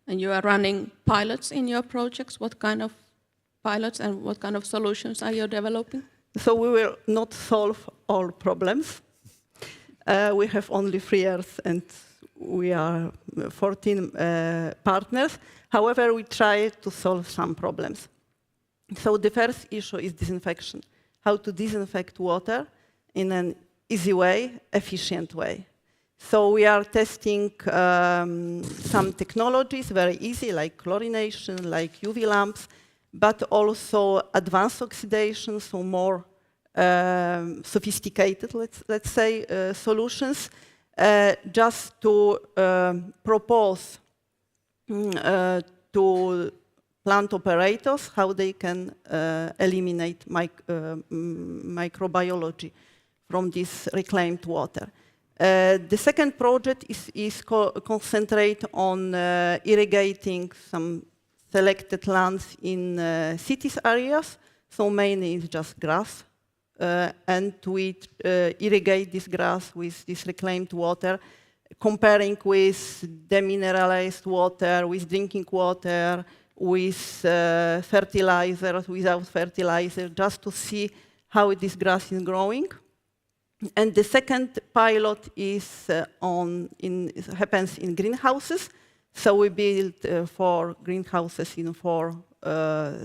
[SPEAKER 12] And you are running pilots in your projects. What kind of pilots and what kind of solutions are you developing?
[SPEAKER 16] So we will not solve all problems. We have only 3 years and we are 14 partners. However, we try to solve some problems. So the first issue is disinfection. How to disinfect water in an easy way, efficient way. So we are testing some technologies, very easy, like chlorination, like UV lamps, but also advanced oxidation, so more sophisticated, let's say, solutions, just to propose to plant operators how they can eliminate microbiology from this reclaimed water. The second project is concentrate on irrigating some selected lands in cities areas, so mainly it's just grass. And we irrigate this grass with this reclaimed water, comparing with demineralized water, with drinking water, with fertilizers, without fertilizer, just to see how this grass is growing. And the second pilot is happens in greenhouses. So we built 4 greenhouses in 4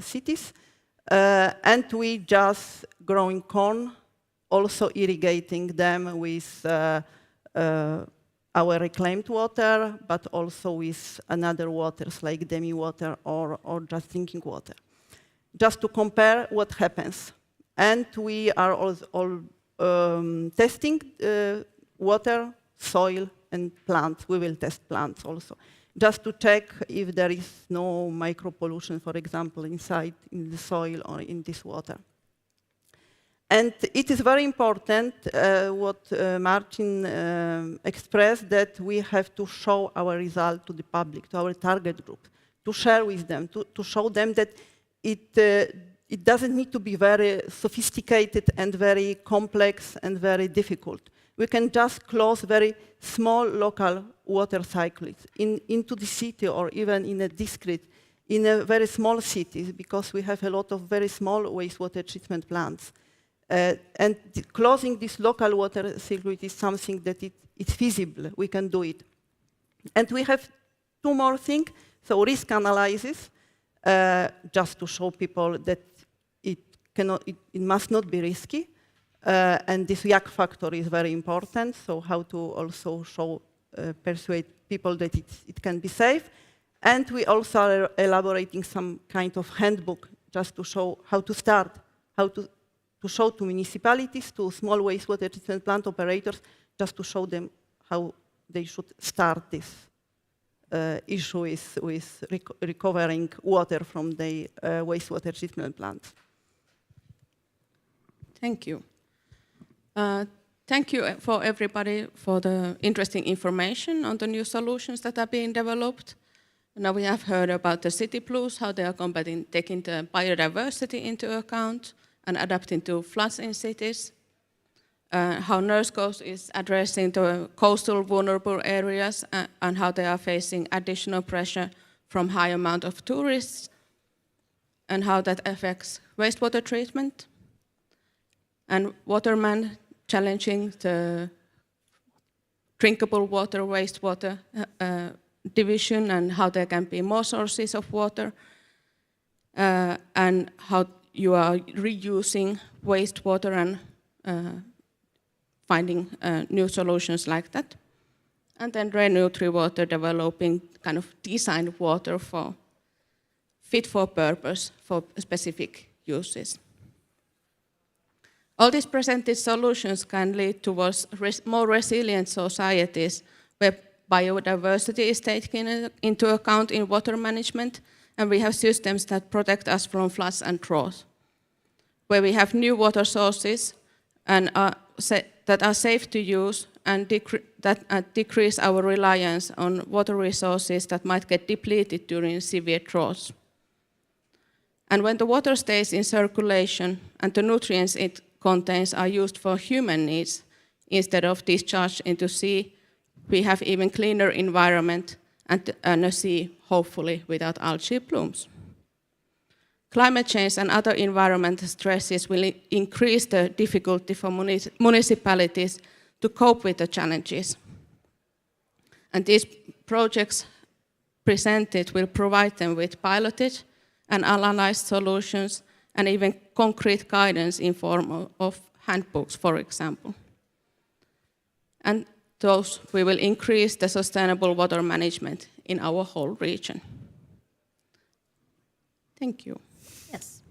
[SPEAKER 16] cities. And we just growing corn, also irrigating them with our reclaimed water, but also with another waters like demi water or just drinking water. Just to compare what happens. And we are all testing water, soil, and plants. We will test plants also, just to check if there is no micropollution, for example, inside in the soil or in this water. And it is very important what Martin expressed, that we have to show our result to the public, to our target group, to share with them, to show them that it doesn't need to be very sophisticated and very complex and very difficult. We can just close very small local water cycles into the city or even in a discrete in a very small cities, because we have a lot of very small wastewater treatment plants. And closing this local water circuit is something that it's feasible, we can do it. And we have two more things, so risk analysis, just to show people that it must not be risky. And this YAC factor is very important, so how to also persuade people that it can be safe. And we also are elaborating some kind of handbook just to show how to start, how to show to municipalities, to small wastewater treatment plant operators, just to show them how they should start this issue with recovering water from the wastewater treatment plants.
[SPEAKER 12] Thank you. Thank you for everybody for the interesting information on the new solutions that are being developed. Now we have heard about the city blues, how they are combating, taking the biodiversity into account and adapting to floods in cities. How Nurse Coast is addressing the coastal vulnerable areas and how they are facing additional pressure from high amount of tourists and how that affects wastewater treatment. And Waterman challenging the drinkable water, wastewater division and how there can be more sources of water and how you are reusing wastewater and finding new solutions like that. And then Renutri developing kind of designed water for fit for purpose for specific uses. All these presented solutions can lead towards more resilient societies where biodiversity is taken into account in water management, and we have systems that protect us from floods and droughts, where we have new water sources and that are safe to use and that decrease our reliance on water resources that might get depleted during severe droughts. And when the water stays in circulation and the nutrients it contains are used for human needs instead of discharged into sea, we have even cleaner environment and a sea, hopefully, without algae blooms. Climate change and other environmental stresses will increase the difficulty for municipalities to cope with the challenges. And these projects presented will provide them with piloted and analyzed solutions and even concrete guidance in form of handbooks, for example. And those we will increase the sustainable water management in our whole region. Thank you.
[SPEAKER 10] Yes,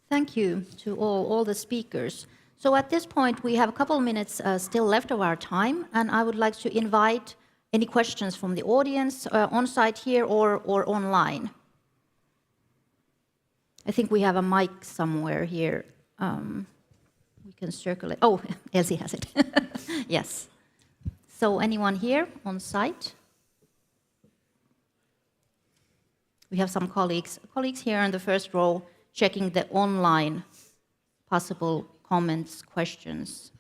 [SPEAKER 10] thank you to all the speakers. So at this point, we have a couple of minutes still left of our time, and I would like to invite any questions from the audience on site here or online. I think we have a mic somewhere here. We can circulate. Oh, Elsie has it. Yes. So anyone here on site? We have some colleagues here in the first row checking the online possible comments, questions.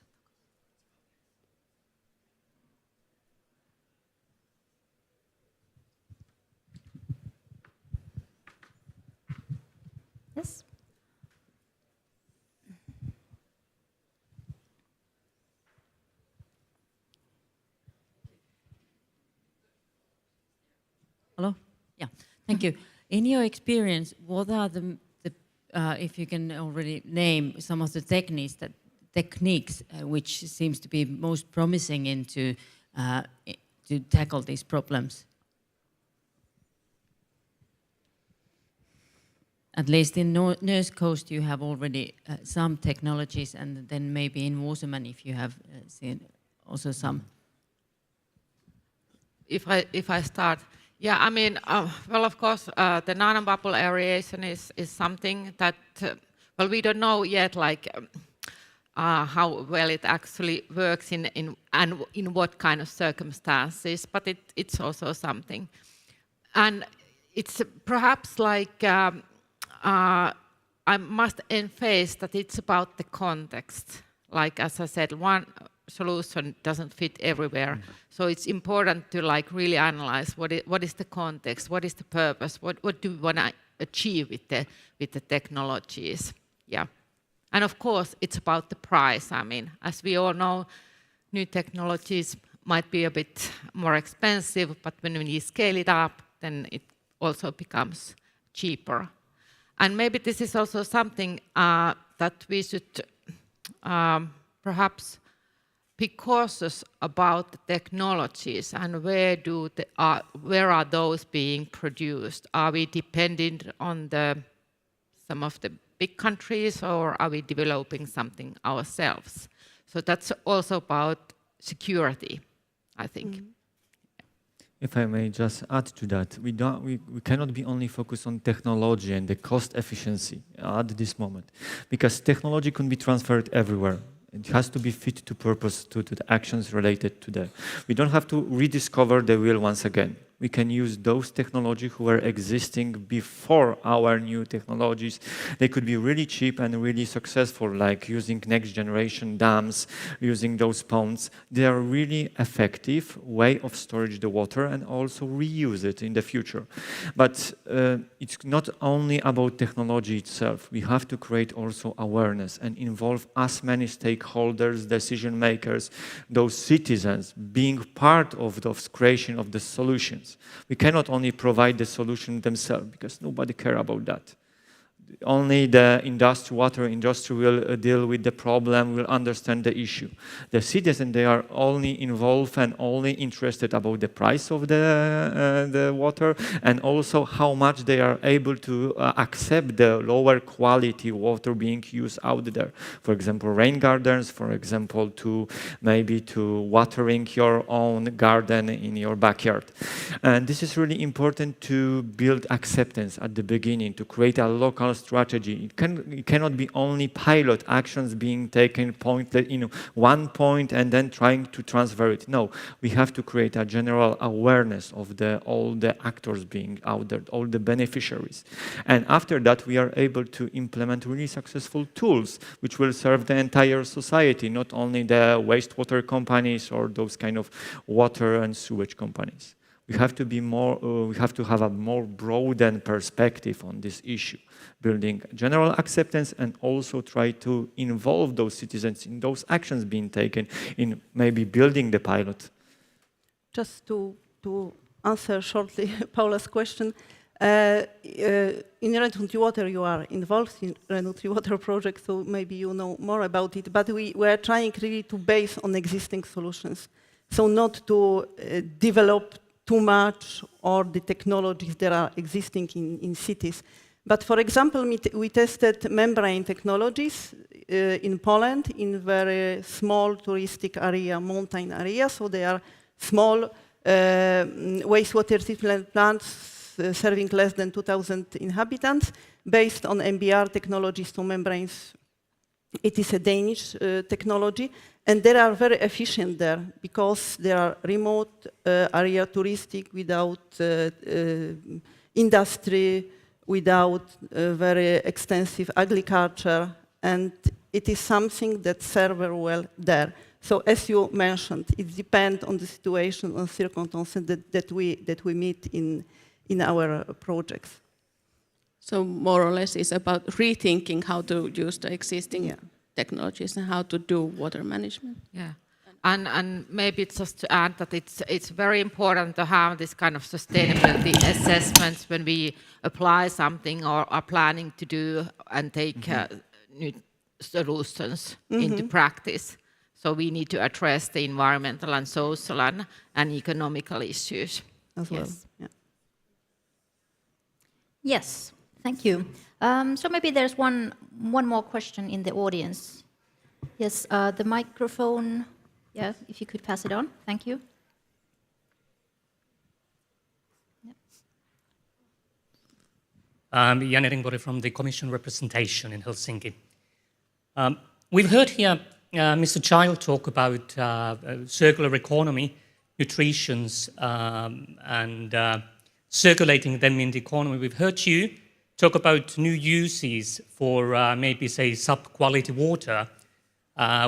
[SPEAKER 10] Yes?
[SPEAKER 17] Hello? Yeah, thank you. In your experience, what are if you can already name some of the techniques which seems to be most promising to tackle these problems? At least in Nurse Coast, you have already some technologies, and then maybe in Waterman, if you have seen also some.
[SPEAKER 14] If I start, yeah, I mean, well, of course, the nanobubble aeration is something that, well, we don't know yet, like how well it actually works in what kind of circumstances, but it's also something, and it's perhaps like. I must emphasize that it's about the context. Like, as I said, solution doesn't fit everywhere. So it's important to like really analyze what is the context, what is the purpose, what do we want to achieve with the technologies. Yeah. And of course, it's about the price. I mean, as we all know, new technologies might be a bit more expensive, but when we scale it up, then it also becomes cheaper. And maybe this is also something that we should perhaps be cautious about the technologies and where are those being produced? Are we dependent on some of the big countries, or are we developing something ourselves? So that's also about security, I think.
[SPEAKER 15] If I may just add to that, we cannot be only focused on technology and the cost efficiency at this moment, because technology can be transferred everywhere. It has to be fit to purpose to the actions related to that. We don't have to rediscover the wheel once again. We can use those technologies who were existing before our new technologies. They could be really cheap and really successful, like using next generation dams, using those ponds. They are really effective way of storage the water and also reuse it in the future. But it's not only about technology itself. We have to create also awareness and involve as many stakeholders, decision makers, those citizens being part of the creation of the solutions. We cannot only provide the solution themselves, because nobody cares about that. Only the water industry will deal with the problem, will understand the issue. The citizens, they are only involved and only interested about the price of the water, and also how much they are able to accept the lower quality water being used out there. For example, rain gardens, for example, to watering your own garden in your backyard. And this is really important to build acceptance at the beginning, to create a local strategy. It cannot be only pilot actions being taken in one point and then trying to transfer it. No, we have to create a general awareness of all the actors being out there, all the beneficiaries. And after that, we are able to implement really successful tools which will serve the entire society, not only the wastewater companies or those kind of water and sewage companies. We have to have a more broadened perspective on this issue, building general acceptance and also try to involve those citizens in those actions being taken in maybe building the pilot.
[SPEAKER 16] Just to answer shortly Paula's question, in Red Water you are involved in Red Water project, so maybe you know more about it, but we are trying really to base on existing solutions, so not to develop too much or the technologies that are existing in cities. But for example, we tested membrane technologies in Poland in very small touristic area, mountain area. So they are small wastewater treatment plants serving less than 2,000 inhabitants based on MBR technologies to membranes. It is a Danish technology, and they are very efficient there because they are remote area touristic without industry, without very extensive agriculture, and it is something that serves very well there. So as you mentioned, it depends on the situation and circumstances that we meet in our projects.
[SPEAKER 12] So more or less it's about rethinking how to use the existing technologies and how to do water management.
[SPEAKER 14] Yeah. And maybe just to add that it's very important to have this kind of sustainability assessments when we apply something or are planning to do and take new solutions into practice. So we need to address the environmental and social and economical issues
[SPEAKER 16] as well.
[SPEAKER 14] Yes.
[SPEAKER 16] Yeah.
[SPEAKER 10] Yes, thank you. So maybe there's one more question in the audience. Yes, the microphone. Yeah, if you could pass it on. Thank you.
[SPEAKER 18] Jan Eringborg from the Commission representation in Helsinki. We've heard here Mr. Child talk about circular economy, nutritions, and circulating them in the economy. We've heard you talk about new uses for maybe, say, sub-quality water.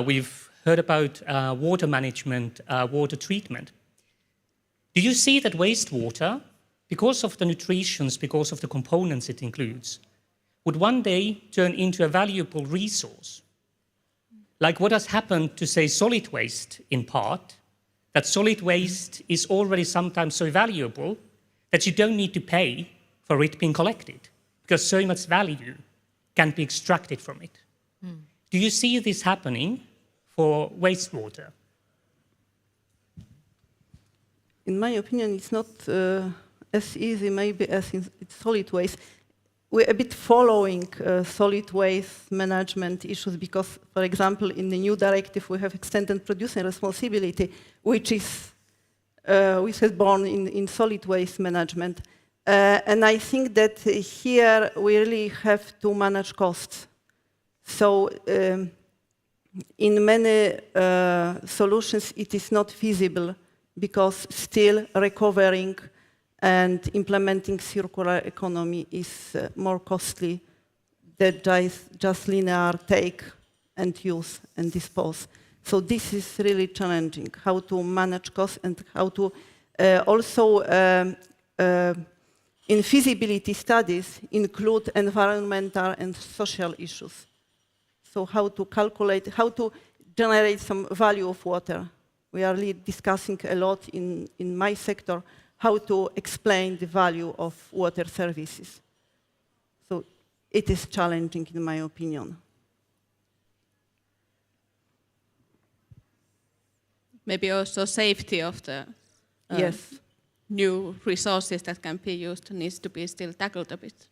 [SPEAKER 18] We've heard about water management, water treatment. Do you see that wastewater, because of the nutritions, because of the components it includes, would one day turn into a valuable resource? Like what has happened to, say, solid waste in part, that solid waste is already sometimes so valuable that you don't need to pay for it being collected, because so much value can be extracted from it. Do you see this happening for wastewater?
[SPEAKER 16] In my opinion, it's not as easy maybe as in solid waste. We're a bit following solid waste management issues because, for example, in the new directive we have extended producer responsibility, which is born in solid waste management. And I think that here we really have to manage costs. So in many solutions it is not feasible because still recovering and implementing circular economy is more costly than just linear take and use and dispose. So this is really challenging, how to manage costs and how to also in feasibility studies include environmental and social issues. So how to calculate, how to generate some value of water. We are really discussing a lot in my sector how to explain the value of water services. So it is challenging in my opinion.
[SPEAKER 12] Maybe also safety of the
[SPEAKER 16] yes.
[SPEAKER 12] new resources that can be used needs to be still tackled a bit.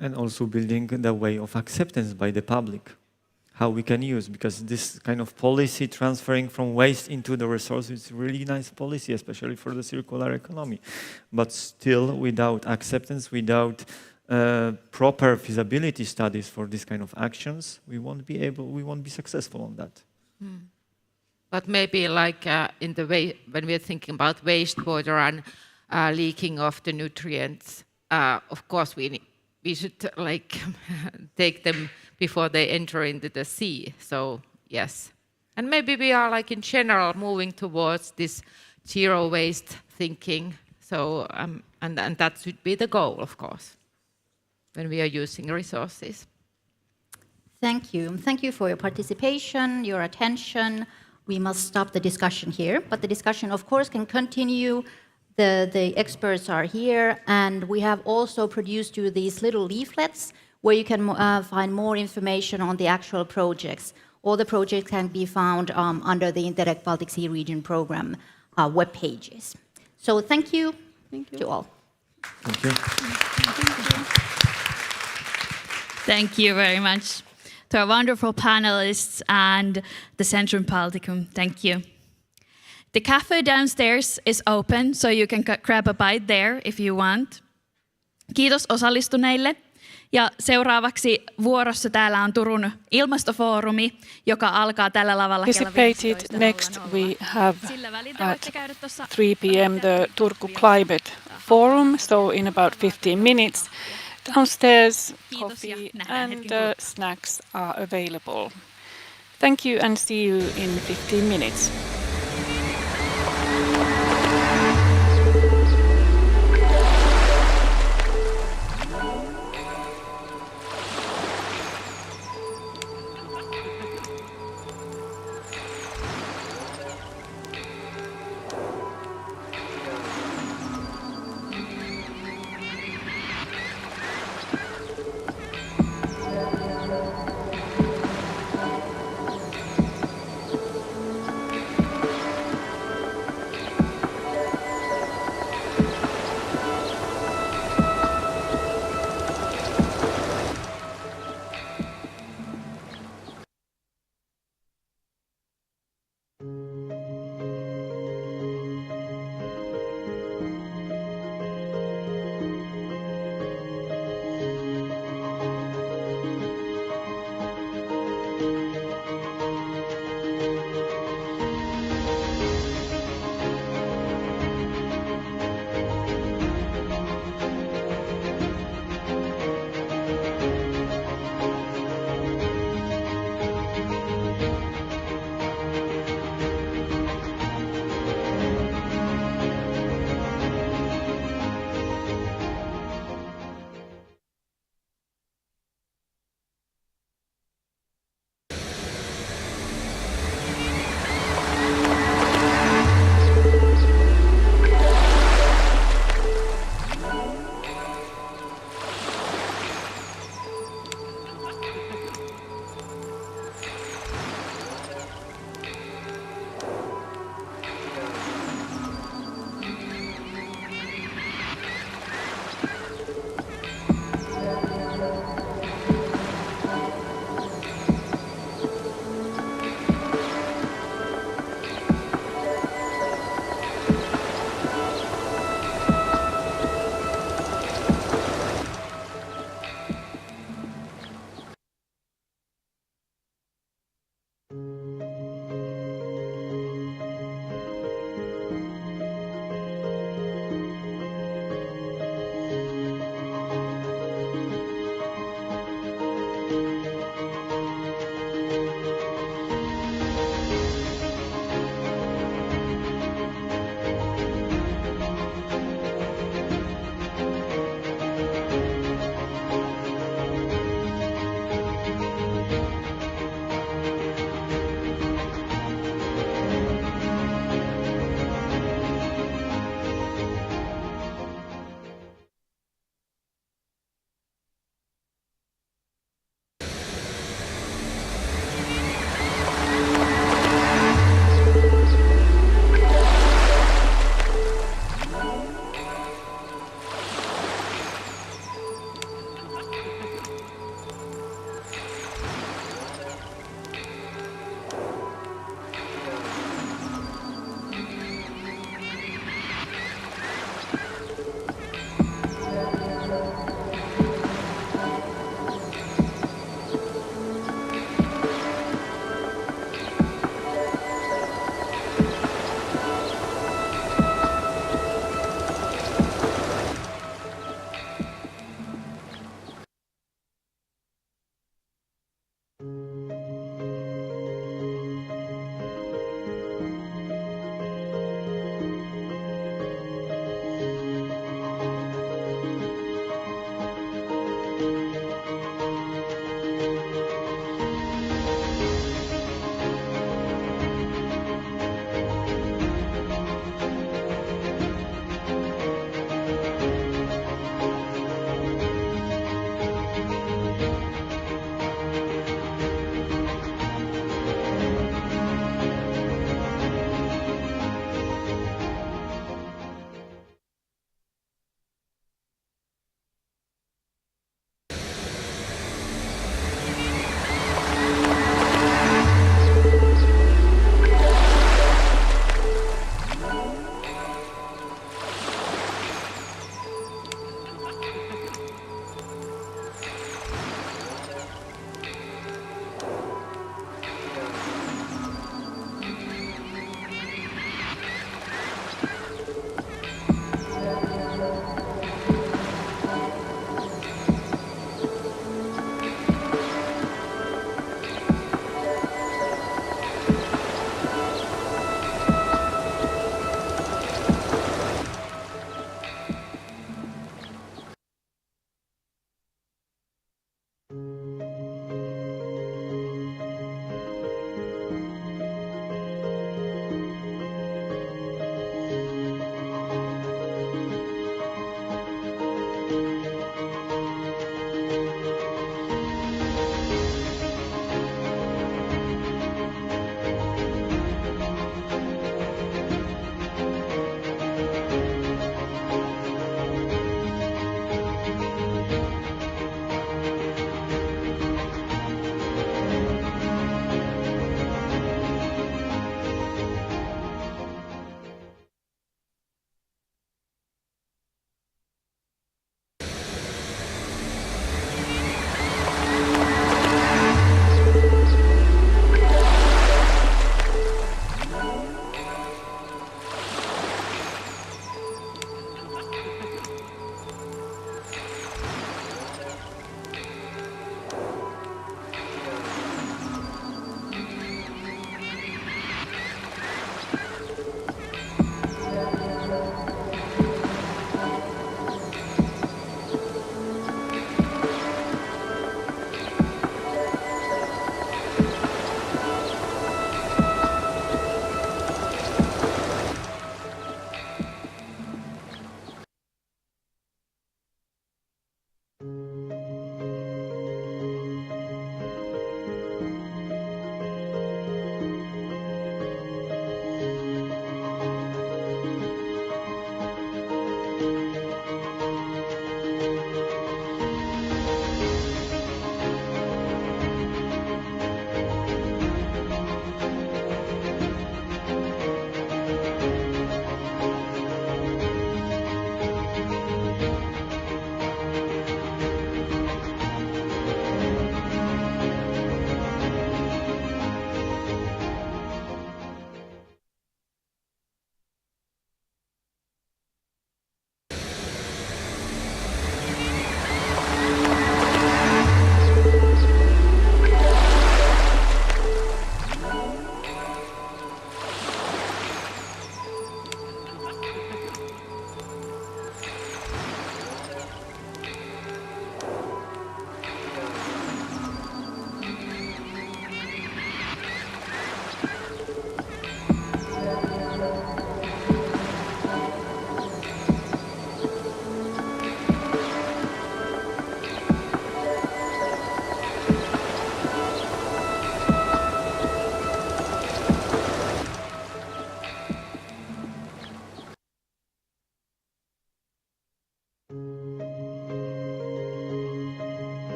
[SPEAKER 15] And also building the way of acceptance by the public, how we can use, because this kind of policy transferring from waste into the resource is really nice policy, especially for the circular economy. But still, without acceptance, without proper feasibility studies for this kind of actions, we won't be successful on that.
[SPEAKER 14] But maybe like in the way, when we're thinking about wastewater and leaking of the nutrients, of course we should like take them before they enter into the sea. So yes. And maybe we are like in general moving towards this zero waste thinking. So and that should be the goal, of course, when we are using resources.
[SPEAKER 10] Thank you. Thank you for your participation, your attention. We must stop the discussion here, but the discussion, of course, can continue. The experts are here, and we have also produced you these little leaflets where you can find more information on the actual projects. All the projects can be found under the Interreg Baltic Sea Region Program web pages. So thank you to all.
[SPEAKER 15] Thank you.
[SPEAKER 9] Thank you very much to our wonderful panelists and the Centrum Balticum. Thank you. The cafe downstairs is open, so you can grab a bite there if you want. Kiitos osallistuneille. Ja seuraavaksi vuorossa täällä on Turun ilmastofoorumi, joka alkaa tällä lavalla kello 15.
[SPEAKER 6] Next we have at 3 p.m. the Turku Climate Forum, so in about 15 minutes. Downstairs, coffee and snacks are available. Thank you and see you in 15 minutes.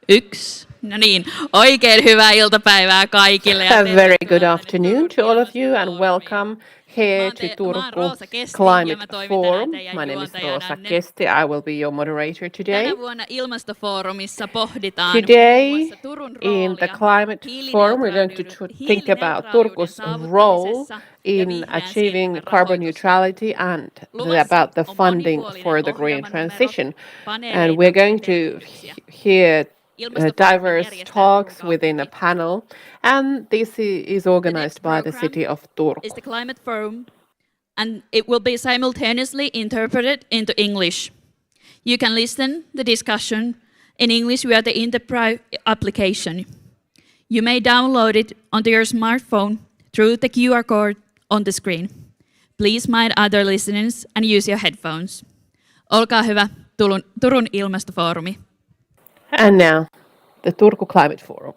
[SPEAKER 9] 1. No niin, oikein hyvää iltapäivää kaikille.
[SPEAKER 2] A very good afternoon to all of you and welcome here to Turku Climate Forum. My name is Rosa Kesti. I will be your moderator today.
[SPEAKER 9] Tänä vuonna ilmastofoorumissa pohditaan
[SPEAKER 2] Today
[SPEAKER 9] muun muassa Turun
[SPEAKER 2] in the
[SPEAKER 9] roolia
[SPEAKER 2] Climate Forum we're going to think about Turku's role in achieving carbon neutrality and about the funding for the green transition. And we're going to hear diverse talks within a panel, and this is organized by the city of Turku.
[SPEAKER 9] Is the Climate Forum, and it will be simultaneously interpreted into English. You can listen the discussion in English via the Interpri application. You may download it onto your smartphone through the QR code on the screen. Please mind other listeners and use your headphones. Olkaa hyvä, Turun ilmastofoorumi.
[SPEAKER 2] And now, the Turku Climate Forum.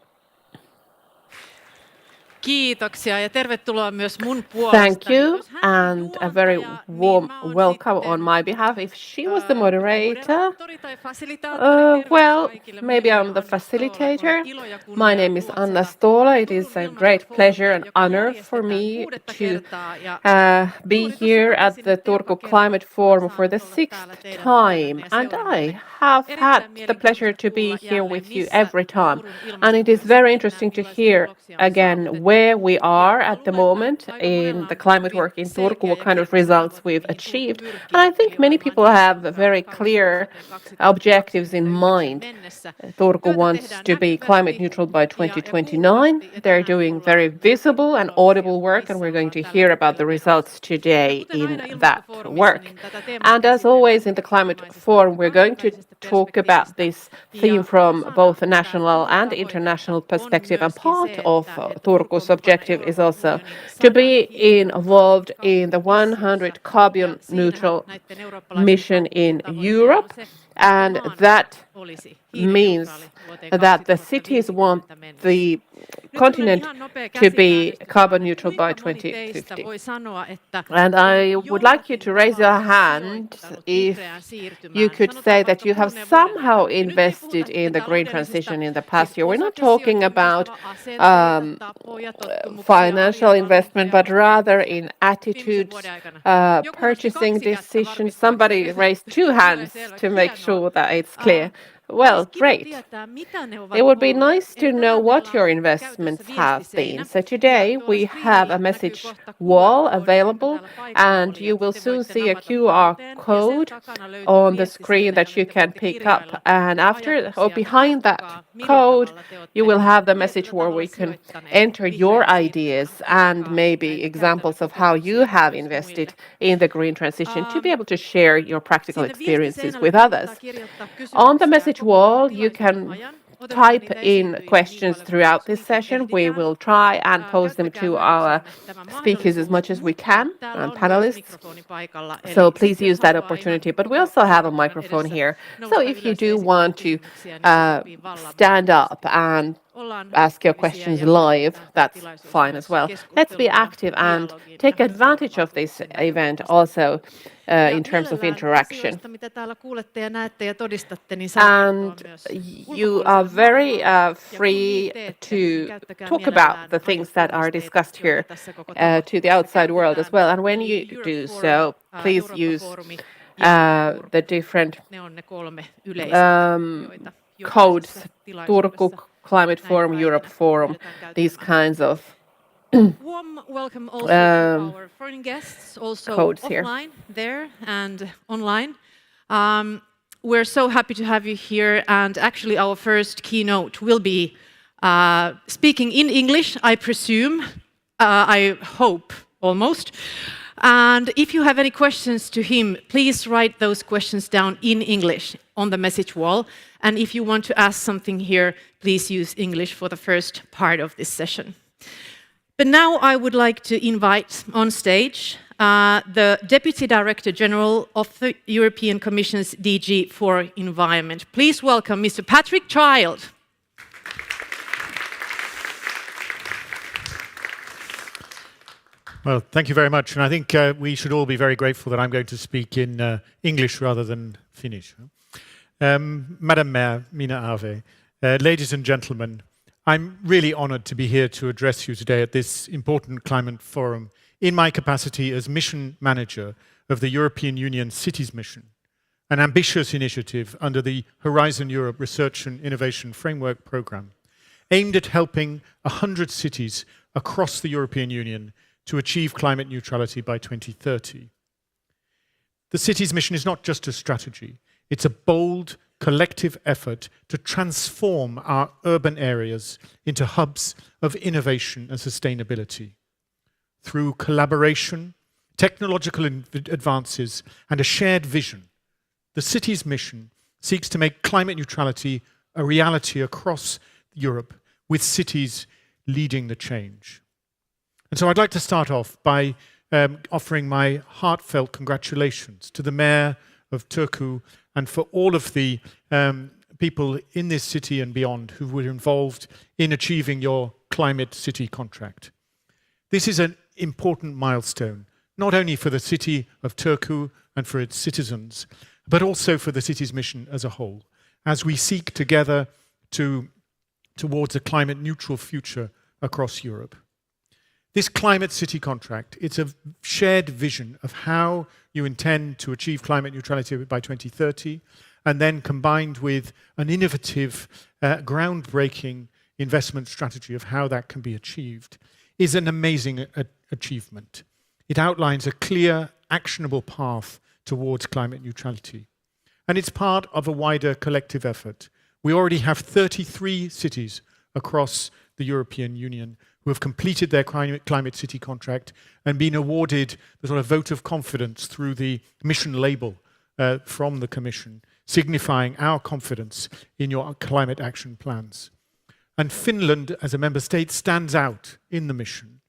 [SPEAKER 19] Kiitoksia ja tervetuloa myös mun puolesta.
[SPEAKER 2] Thank you and a very warm welcome on my behalf. If she was the moderator, well, maybe I'm the facilitator. My name is Anna Stola. It is a great pleasure and honor for me to be here at the Turku Climate Forum for the 6th time. And I have had the pleasure to be here with you every time. And it is very interesting to hear again where we are at the moment in the climate work in Turku, what kind of results we've achieved. And I think many people have very clear objectives in mind. Turku wants to be climate neutral by 2029. They're doing very visible and audible work, and we're going to hear about the results today in that work. And as always in the Climate Forum, we're going to talk about this theme from both a national and international perspective. And part of Turku's objective is also to be involved in the 100 carbon neutral mission in Europe. And that means that the cities want the continent to be carbon neutral by 2050. And I would like you to raise your hand if you could say that you have somehow invested in the green transition in the past year. We're not talking about financial investment, but rather in attitudes, purchasing decisions. Somebody raised 2 hands to make sure that it's clear. Well, great. It would be nice to know what your investments have been. So today we have a message wall available, and you will soon see a QR code on the screen that you can pick up. And after or behind that code, you will have the message where we can enter your ideas and maybe examples of how you have invested in the green transition to be able to share your practical experiences with others. On the message wall, you can type in questions throughout this session. We will try and pose them to our speakers as much as we can and panelists. So please use that opportunity. But we also have a microphone here. So if you do want to stand up and ask your questions live, that's fine as well. Let's be active and take advantage of this event also in terms of interaction. And you are very free to talk about the things that are discussed here to the outside world as well. And when you do so, please use the different codes, Turku Climate Forum, Europe Forum, these kinds of
[SPEAKER 19] warm welcome also to our foreign guests, also offline there and online. We're so happy to have you here, and actually our first keynote will be speaking in English, I presume, I hope almost. And if you have any questions to him, please write those questions down in English on the message wall. And if you want to ask something here, please use English for the first part of this session. But now I would like to invite on stage the Deputy Director General of the European Commission's DG for Environment. Please welcome Mr. Patrick Child.
[SPEAKER 11] Well, thank you very much. And I think we should all be very grateful that I'm going to speak in English rather than Finnish. Madam Mayor, Minna Aave, ladies and gentlemen, I'm really honored to be here to address you today at this important climate forum in my capacity as mission manager of the European Union Cities Mission, an ambitious initiative under the Horizon Europe Research and Innovation Framework Programme, aimed at helping 100 cities across the European Union to achieve climate neutrality by 2030. The Cities Mission is not just a strategy, it's a bold, collective effort to transform our urban areas into hubs of innovation and sustainability. Through collaboration, technological advances, and a shared vision, the Cities Mission seeks to make climate neutrality a reality across Europe, with cities leading the change. And so I'd like to start off by offering my heartfelt congratulations to the Mayor of Turku and for all of the people in this city and beyond who were involved in achieving your Climate City contract. This is an important milestone, not only for the city of Turku and for its citizens, but also for the Cities Mission as a whole, as we seek together towards a climate neutral future across Europe. This Climate City contract, it's a shared vision of how you intend to achieve climate neutrality by 2030, and then combined with an innovative, groundbreaking investment strategy of how that can be achieved, is an amazing achievement. It outlines a clear, actionable path towards climate neutrality. And it's part of a wider collective effort. We already have 33 cities across the European Union who have completed their Climate City contract and been awarded the sort of vote of confidence through the mission label from the Commission, signifying our confidence in your climate action plans. And Finland, as a member state, stands out in the mission,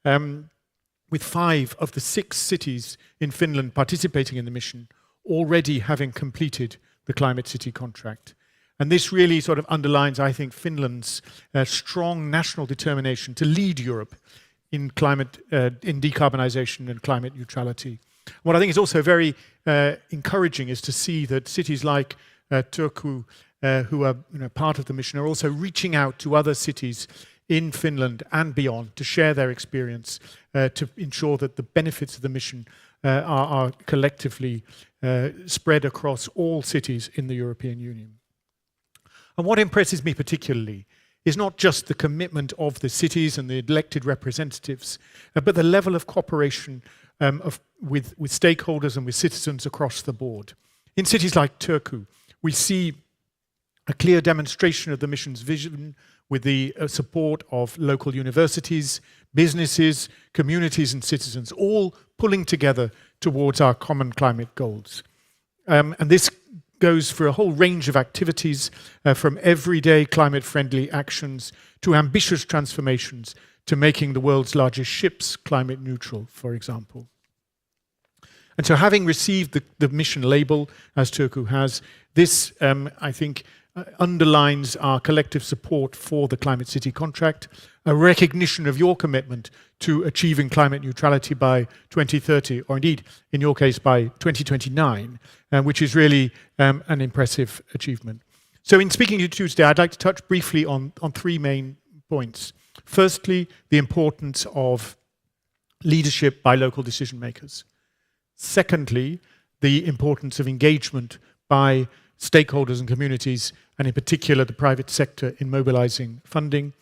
[SPEAKER 11] with 5 of the 6 cities in Finland participating in the mission already having completed the Climate City contract. And this really sort of underlines, I think, Finland's strong national determination to lead Europe in decarbonization and climate neutrality. What I think is also very encouraging is to see that cities like Turku, who are part of the mission, are also reaching out to other cities in Finland and beyond to share their experience to ensure that the benefits of the mission are collectively spread across all cities in the European Union. And what impresses me particularly is not just the commitment of the cities and the elected representatives, but the level of cooperation with stakeholders and with citizens across the board. In cities like Turku, we see a clear demonstration of the mission's vision with the support of local universities, businesses, communities and citizens, all pulling together towards our common climate goals. And this goes for a whole range of activities, from everyday climate-friendly actions to ambitious transformations to making the world's largest ships climate neutral, for example. And so having received the mission label, as Turku has, this, I think, underlines our collective support for the Climate City contract, a recognition of your commitment to achieving climate neutrality by 2030, or indeed, in your case, by 2029, which is really an impressive achievement. So in speaking to you today, I'd like to touch briefly on 3 main points. Firstly, the importance of leadership by local decision makers. Secondly, the importance of engagement by stakeholders and communities, and in particular the private sector in mobilizing funding.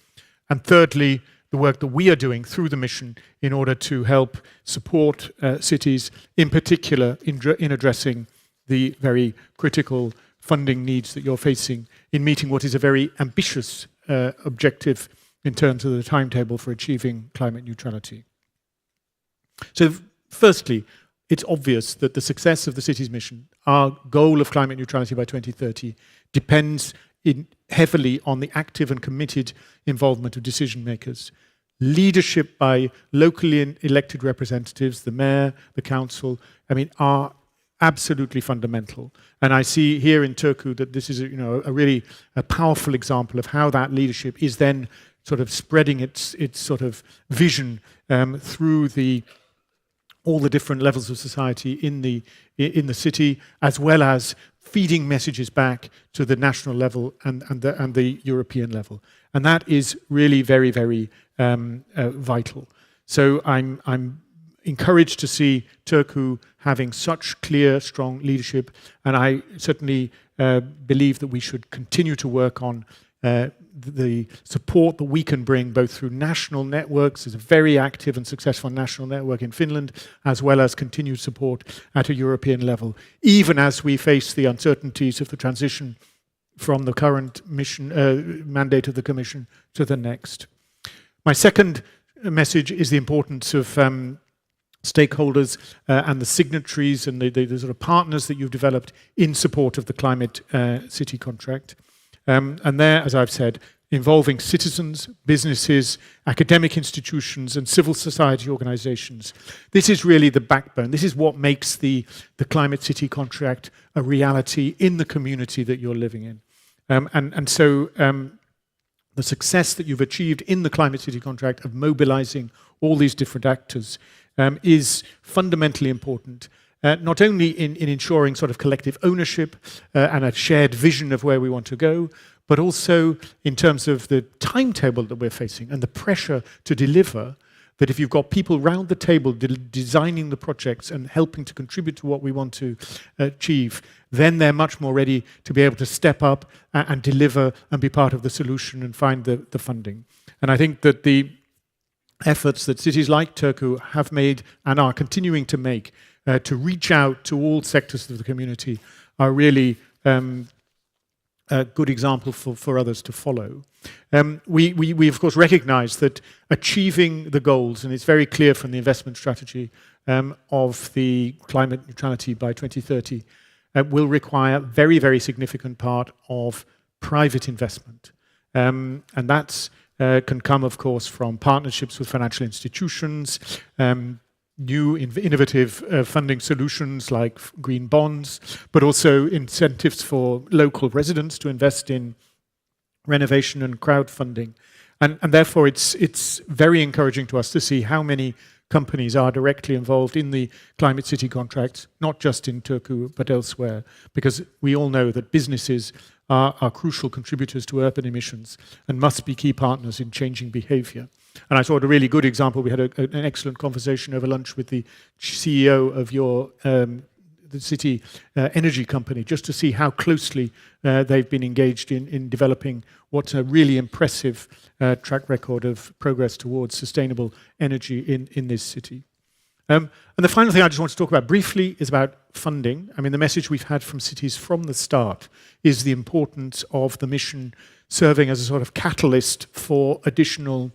[SPEAKER 11] And thirdly, the work that we are doing through the mission in order to help support cities, in particular in addressing the very critical funding needs that you're facing in meeting what is a very ambitious objective in terms of the timetable for achieving climate neutrality. So firstly, it's obvious that the success of the Cities Mission, our goal of climate neutrality by 2030, depends heavily on the active and committed involvement of decision makers. Leadership by locally elected representatives, the mayor, the council, are absolutely fundamental. And I see here in Turku that this is a really powerful example of how that leadership is then sort of spreading its sort of vision through the all the different levels of society in the city, as well as feeding messages back to the national level and the European level. And that is really very, very vital. So I'm encouraged to see Turku having such clear, strong leadership, and I certainly believe that we should continue to work on the support that we can bring both through national networks. There's a very active and successful national network in Finland, as well as continued support at a European level, even as we face the uncertainties of the transition from the current mission mandate of the Commission to the next. My second message is the importance of stakeholders and the signatories and the sort of partners that you've developed in support of the Climate City contract. And there, as I've said, involving citizens, businesses, academic institutions, and civil society organizations. This is really the backbone. This is what makes the Climate City contract a reality in the community that you're living in. So the success that you've achieved in the Climate City contract of mobilizing all these different actors is fundamentally important. Not only in ensuring sort of collective ownership and a shared vision of where we want to go, but also in terms of the timetable that we're facing and the pressure to deliver, that if you've got people round the table designing the projects and helping to contribute to what we want to achieve, then they're much more ready to be able to step up and deliver and be part of the solution and find the funding. And I think that the efforts that cities like Turku have made and are continuing to make to reach out to all sectors of the community are really a good example for others to follow. We of course recognize that achieving the goals, and it's very clear from the investment strategy of the climate neutrality by 2030, will require a very, very significant part of private investment. And that's can come, of course, from partnerships with financial institutions, new innovative funding solutions like green bonds, but also incentives for local residents to invest in renovation and crowdfunding. And therefore, it's very encouraging to us to see how many companies are directly involved in the Climate City contracts, not just in Turku, but elsewhere, because we all know that businesses are crucial contributors to urban emissions and must be key partners in changing behavior. And I thought a really good example, we had an excellent conversation over lunch with the CEO of your the city energy company, just to see how closely they've been engaged in developing what's a really impressive track record of progress towards sustainable energy in this city. And the final thing I just want to talk about briefly is about funding. I mean, the message we've had from cities from the start is the importance of the mission serving as a sort of catalyst for additional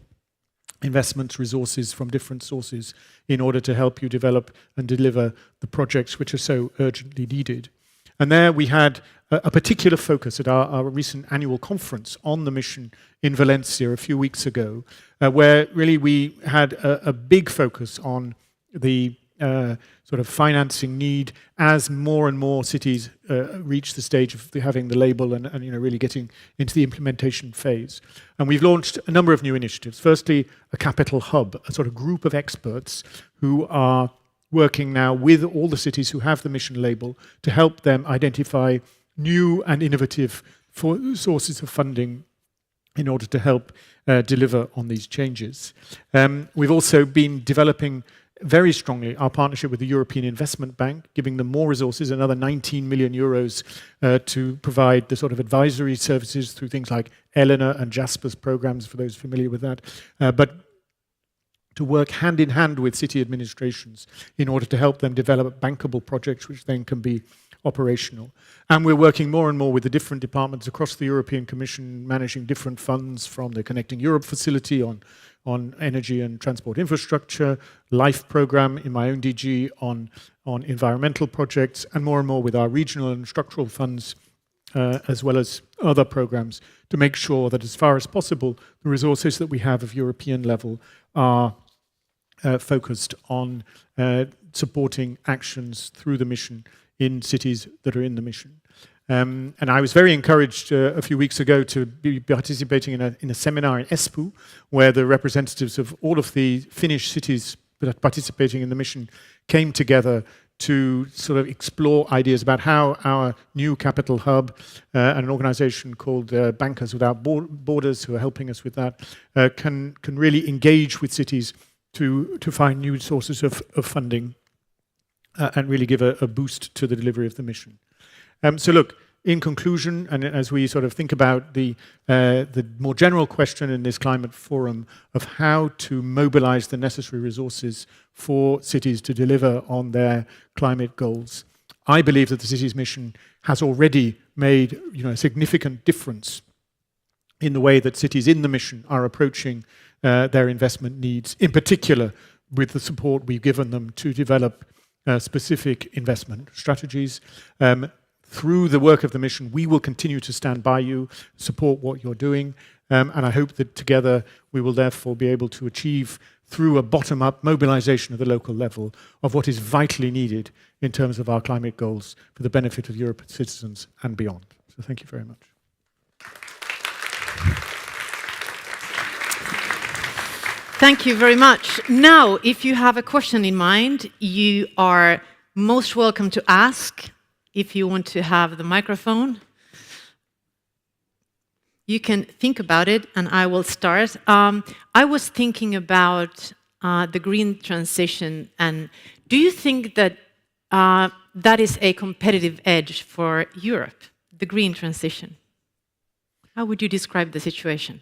[SPEAKER 11] investments, resources from different sources in order to help you develop and deliver the projects which are so urgently needed. And there we had a particular focus at our recent annual conference on the mission in Valencia a few weeks ago, where really we had a big focus on the sort of financing need as more and more cities reach the stage of having the label and really getting into the implementation phase. And we've launched a number of new initiatives. Firstly, a capital hub, a sort of group of experts who are working now with all the cities who have the mission label to help them identify new and innovative sources of funding in order to help deliver on these changes. We've also been developing very strongly our partnership with the European Investment Bank, giving them more resources, another 19 million euros to provide the sort of advisory services through things like Elena and Jasper's programs, for those familiar with that, but to work hand in hand with city administrations in order to help them develop bankable projects which then can be operational. And we're working more and more with the different departments across the European Commission, managing different funds from the Connecting Europe facility on energy and transport infrastructure, LIFE program in my own DG on environmental projects, and more with our regional and structural funds, as well as other programs, to make sure that as far as possible, the resources that we have of European level are focused on supporting actions through the mission in cities that are in the mission. And I was very encouraged a few weeks ago to be participating in a seminar in Espoo, where the representatives of all of the Finnish cities participating in the mission came together to sort of explore ideas about how our new capital hub and an organization called Bankers Without Borders, who are helping us with that, can really engage with cities to find new sources of funding and really give a boost to the delivery of the mission. So look, in conclusion, and as we sort of think about the more general question in this climate forum of how to mobilize the necessary resources for cities to deliver on their climate goals, I believe that the cities mission has already made a significant difference in the way that cities in the mission are approaching their investment needs, in particular with the support we've given them to develop specific investment strategies. Through the work of the mission, we will continue to stand by you, support what you're doing, and I hope that together we will therefore be able to achieve, through a bottom-up mobilization at the local level, of what is vitally needed in terms of our climate goals for the benefit of Europe's citizens and beyond. So thank you very much.
[SPEAKER 19] Thank you very much. Now, if you have a question in mind, you are most welcome to ask. If you want to have the microphone, you can think about it, and I will start. I was thinking about the green transition, and do you think that that is a competitive edge for Europe, the green transition? How would you describe the situation?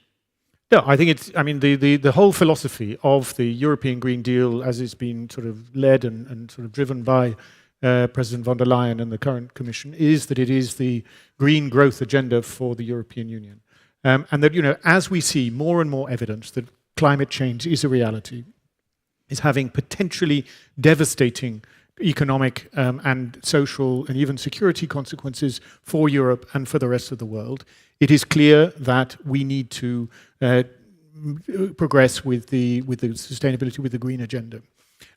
[SPEAKER 11] No, I think it's, I mean, the whole philosophy of the European Green Deal, as it's been sort of led and sort of driven by President von der Leyen and the current Commission, is that it is the green growth agenda for the European Union. And that, as we see more and more evidence that climate change is a reality, is having potentially devastating economic and social and even security consequences for Europe and for the rest of the world, it is clear that we need to progress with the sustainability, with the green agenda.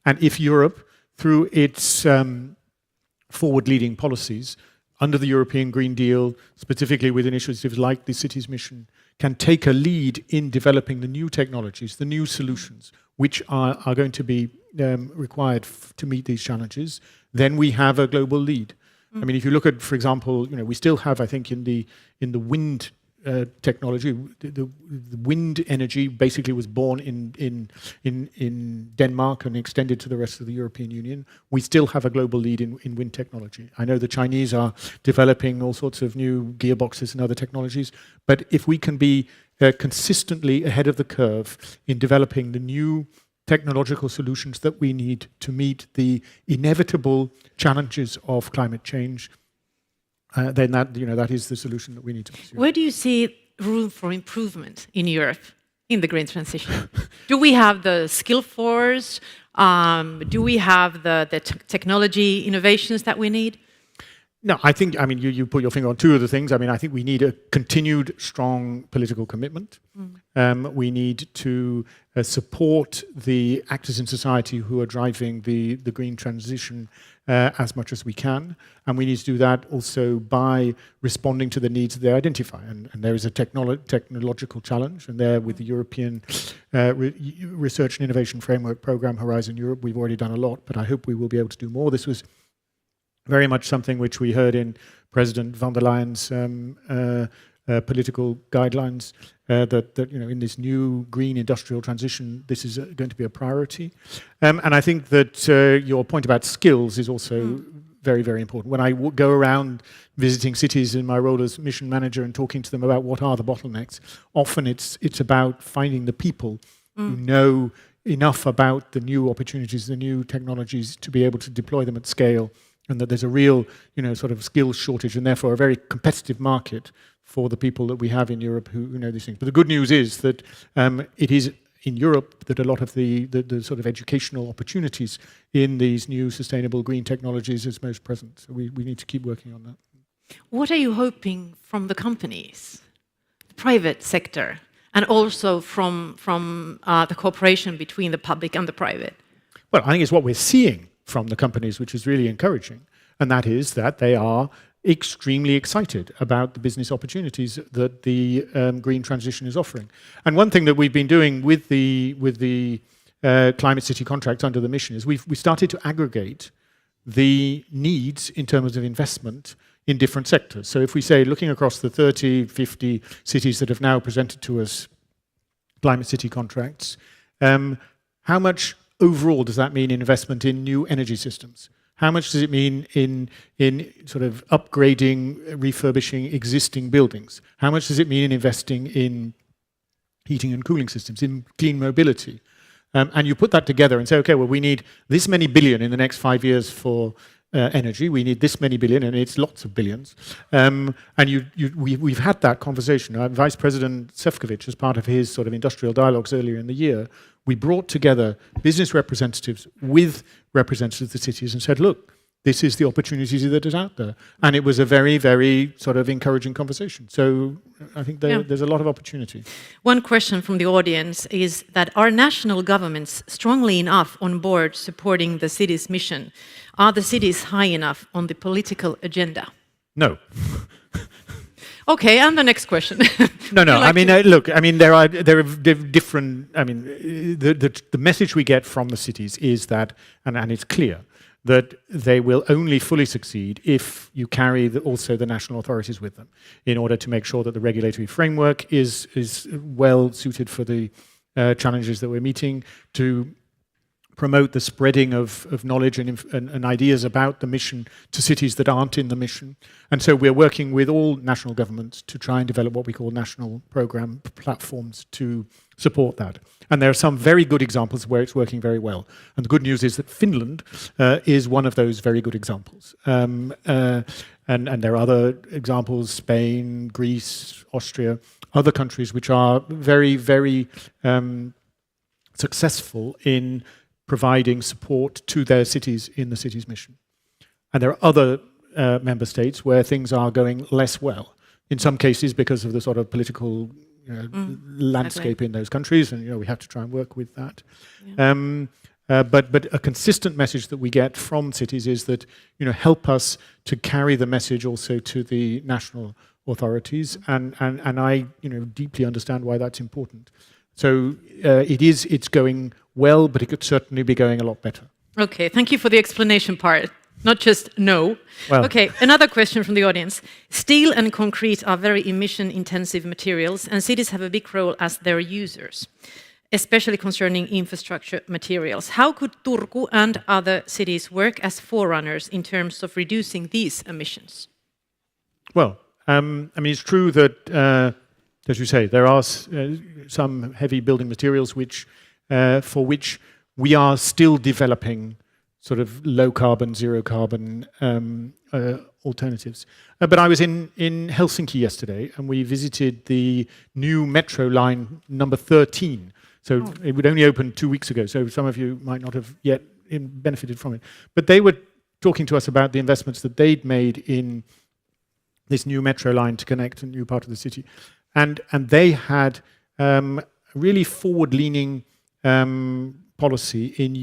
[SPEAKER 11] And if Europe, through its forward-leading policies, under the European Green Deal, specifically with initiatives like the Cities Mission, can take a lead in developing the new technologies, the new solutions, which are going to be required to meet these challenges, then we have a global lead. I mean, if you look at, for example, we still have, I think, in the wind technology, the wind energy basically was born in Denmark and extended to the rest of the European Union. We still have a global lead in wind technology. I know the Chinese are developing all sorts of new gearboxes and other technologies, but if we can be consistently ahead of the curve in developing the new technological solutions that we need to meet the inevitable challenges of climate change, then that is the solution that we need to pursue.
[SPEAKER 19] Where do you see room for improvement in Europe in the green transition? Do we have the skill force? Do we have the technology innovations that we need?
[SPEAKER 11] No, I think, you put your finger on two of the things. I think we need a continued strong political commitment. We need to support the actors in society who are driving the green transition as much as we can. And we need to do that also by responding to the needs that they identify. And there is a technological challenge. And there with the European Research and Innovation Framework Programme, Horizon Europe, we've already done a lot, but I hope we will be able to do more. This was very much something which we heard in President von der Leyen's political guidelines, that in this new green industrial transition, this is going to be a priority. And I think that your point about skills is also very, very important. When I go around visiting cities in my role as mission manager and talking to them about what are the bottlenecks, often it's about finding the people who know enough about the new opportunities, the new technologies to be able to deploy them at scale, and that there's a real, sort of skills shortage, and therefore a very competitive market for the people that we have in Europe who know these things. But the good news is that it is in Europe that a lot of the sort of educational opportunities in these new sustainable green technologies is most present. So we need to keep working on that.
[SPEAKER 19] What are you hoping from the companies, the private sector, and also from the cooperation between the public and the private?
[SPEAKER 11] Well, I think it's what we're seeing from the companies, which is really encouraging, and that is that they are extremely excited about the business opportunities that the green transition is offering. And one thing that we've been doing with the climate city contracts under the mission is we started to aggregate the needs in terms of investment in different sectors. So if we say, looking across the 30, 50 cities that have now presented to us climate city contracts, how much overall does that mean in investment in new energy systems? How much does it mean in sort of upgrading, refurbishing existing buildings? How much does it mean in investing in heating and cooling systems, in clean mobility? And you put that together and say, okay, well, we need this many billion in the next 5 years for energy. We need this many billion, and it's lots of billions. And we've had that conversation. Vice President Šefčovič, as part of his sort of industrial dialogues earlier in the year, we brought together business representatives with representatives of the cities and said, look, this is the opportunity that is out there. And it was a very, very sort of encouraging conversation. So I think there's a lot of opportunity.
[SPEAKER 19] One question from the audience is that are national governments strongly enough on board supporting the city's mission? Are the cities high enough on the political agenda?
[SPEAKER 11] No.
[SPEAKER 19] Okay, and the next question.
[SPEAKER 11] No. I mean, look. I mean, there are different. I mean, the message we get from the cities is that, and it's clear that they will only fully succeed if you carry also the national authorities with them, in order to make sure that the regulatory framework is well suited for the challenges that we're meeting, to promote the spreading of knowledge and ideas about the mission to cities that aren't in the mission. And so we're working with all national governments to try and develop what we call national program platforms to support that. And there are some very good examples where it's working very well. And the good news is that Finland is one of those very good examples. And there are other examples, Spain, Greece, Austria, other countries which are very, very successful in providing support to their cities in the city's mission. And there are other member states where things are going less well, in some cases because of the sort of political landscape in those countries, and we have to try and work with that. Yeah. But a consistent message that we get from cities is that help us to carry the message also to the national authorities, and I deeply understand why that's important. So it's going well, but it could certainly be going a lot better.
[SPEAKER 19] Okay, thank you for the explanation part. Not just no.
[SPEAKER 11] Well.
[SPEAKER 19] Okay, another question from the audience. Steel and concrete are very emission-intensive materials, and cities have a big role as their users, especially concerning infrastructure materials. How could Turku and other cities work as forerunners in terms of reducing these emissions?
[SPEAKER 11] Well, I mean, it's true that, as you say, there are some heavy building materials for which we are still developing sort of low carbon, zero carbon alternatives. But I was in Helsinki yesterday, and we visited the new metro line number 13. So it would only open 2 weeks ago, so some of you might not have yet benefited from it. But they were talking to us about the investments that they'd made in this new metro line to connect a new part of the city. And they had a really forward-leaning policy in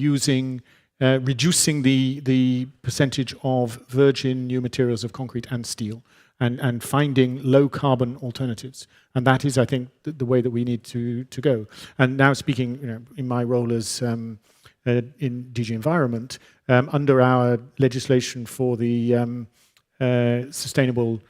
[SPEAKER 11] reducing the percentage of virgin new materials of concrete and steel, and finding low carbon alternatives. And that is, I think, the way that we need to go. And now speaking, in my role as in DG Environment, under our legislation for the sustainable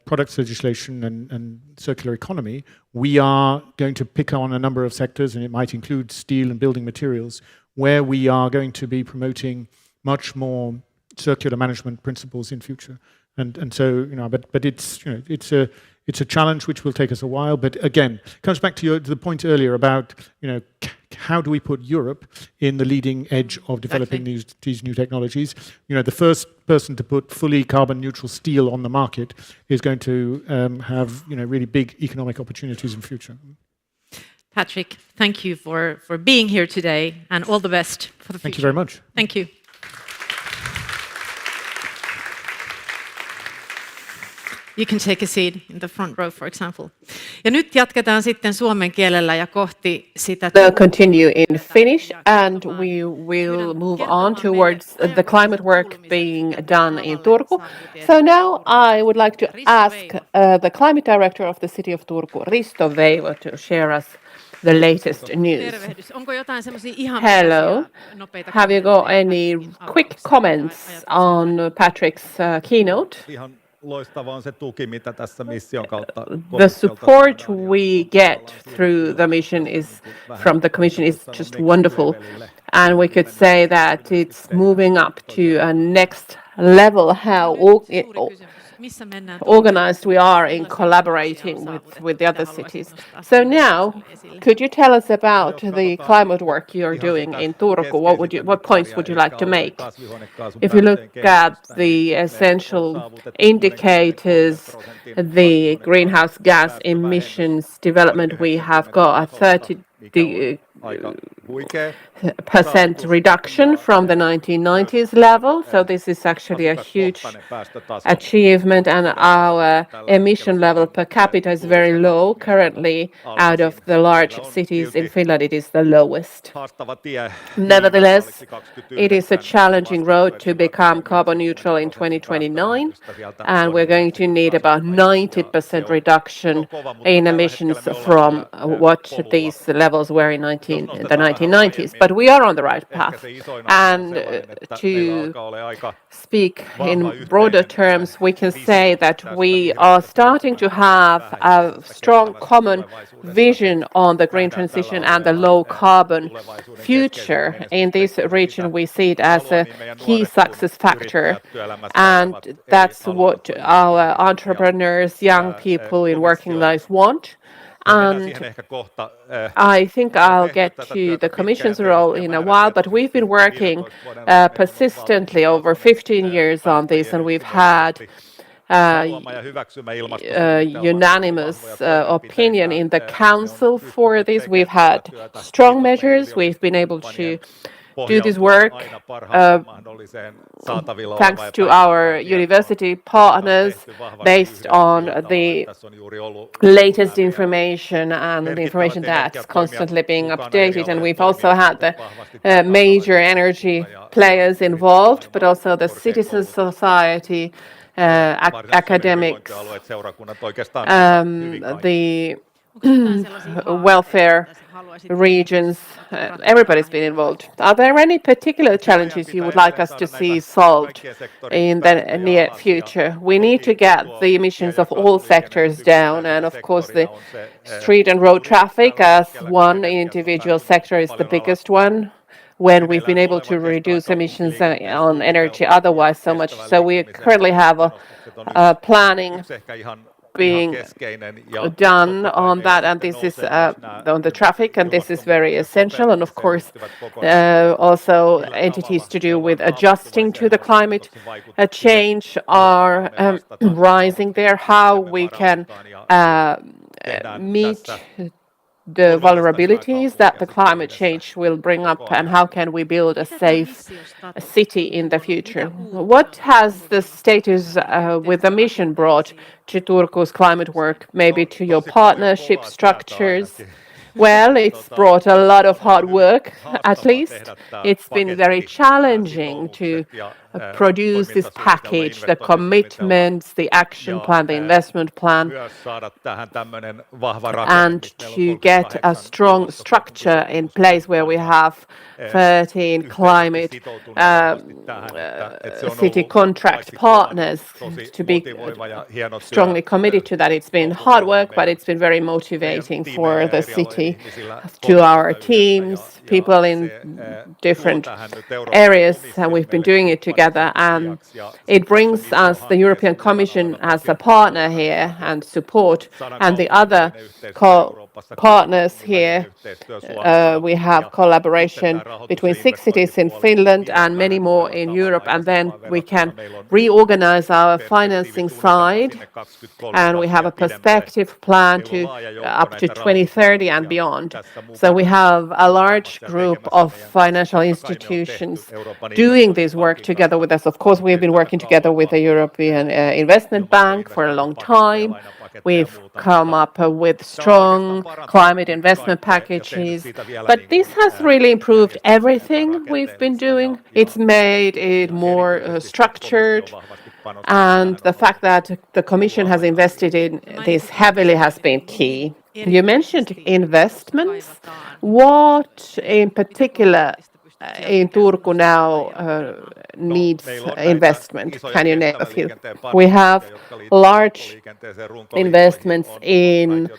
[SPEAKER 11] products legislation and circular economy, we are going to pick on a number of sectors, and it might include steel and building materials, where we are going to be promoting much more circular management principles in future. And so, but it's a challenge which will take us a while. But again, it comes back to the point earlier about, how do we put Europe in the leading edge of developing these new technologies? The first person to put fully carbon neutral steel on the market is going to have, really big economic opportunities in future.
[SPEAKER 19] Patrick, thank you for being here today, and all the best for the future.
[SPEAKER 11] Thank you very much.
[SPEAKER 19] Thank you. You can take a seat in the front row, for example. Ja nyt jatketaan sitten suomen kielellä ja kohti sitä.
[SPEAKER 2] They'll continue in Finnish, and we will move on towards the climate work being done in Turku. So now I would like to ask the climate director of the city of Turku, Risto Veivo, to share us the latest news.
[SPEAKER 19] Tervehdys. Onko jotain semmoisia ihan
[SPEAKER 2] Hello.
[SPEAKER 19] nopeita
[SPEAKER 2] Have you got any quick comments on Patrick's keynote? The support we get through the mission from the Commission is just wonderful. And we could say that it's moving up to a next level, how organized we are in collaborating with the other cities. So now, could you tell us about the climate work you're doing in Turku? What points would you like to make? If you look at the essential indicators, the greenhouse gas emissions development, we have got a 30% reduction from the 1990s level. So this is actually a huge achievement, and our emission level per capita is very low. Currently, out of the large cities in Finland, it is the lowest. Nevertheless, it is a challenging road to become carbon neutral in 2029, and we're going to need about 90% reduction in emissions from what these levels were in the 1990s. But we are on the right path. And to speak in broader terms, we can say that we are starting to have a strong common vision on the green transition and the low carbon future. In this region, we see it as a key success factor. And that's what our entrepreneurs, young people in working life want. And I think I'll get to the Commission's role in a while, but we've been working persistently over 15 years on this, and we've had unanimous opinion in the Council for this. We've had strong measures. We've been able to do this work thanks to our university partners based on the latest information and the information that's constantly being updated. And we've also had the major energy players involved, but also the citizen society, academics, the welfare regions, everybody's been involved. Are there any particular challenges you would like us to see solved in the near future? We need to get the emissions of all sectors down, and of course the street and road traffic as one individual sector is the biggest one, when we've been able to reduce emissions on energy otherwise so much. So we currently have a planning being done on that, and this is on the traffic, and this is very essential. And of course, also entities to do with adjusting to the climate change are rising there. How we can meet the vulnerabilities that the climate change will bring up, and how can we build a safe city in the future? What has the status with the mission brought to Turku's climate work, maybe to your partnership structures? Well, it's brought a lot of hard work, at least. It's been very challenging to produce this package, the commitments, the action plan, the investment plan, and to get a strong structure in place where we have 13 climate city contract partners to be strongly committed to that. It's been hard work, but it's been very motivating for the city, to our teams, people in different areas, and we've been doing it together. And it brings us the European Commission as a partner here and support, and the other partners here. We have collaboration between 6 cities in Finland and many more in Europe, and then we can reorganize our financing side, and we have a perspective plan to up to 2030 and beyond. So we have a large group of financial institutions doing this work together with us. Of course, we've been working together with the European Investment Bank for a long time. We've come up with strong climate investment packages, but this has really improved everything we've been doing. It's made it more structured, and the fact that the Commission has invested in this heavily has been key. You mentioned investments. What in particular in Turku now needs investment? Can you name a few? We have large investments in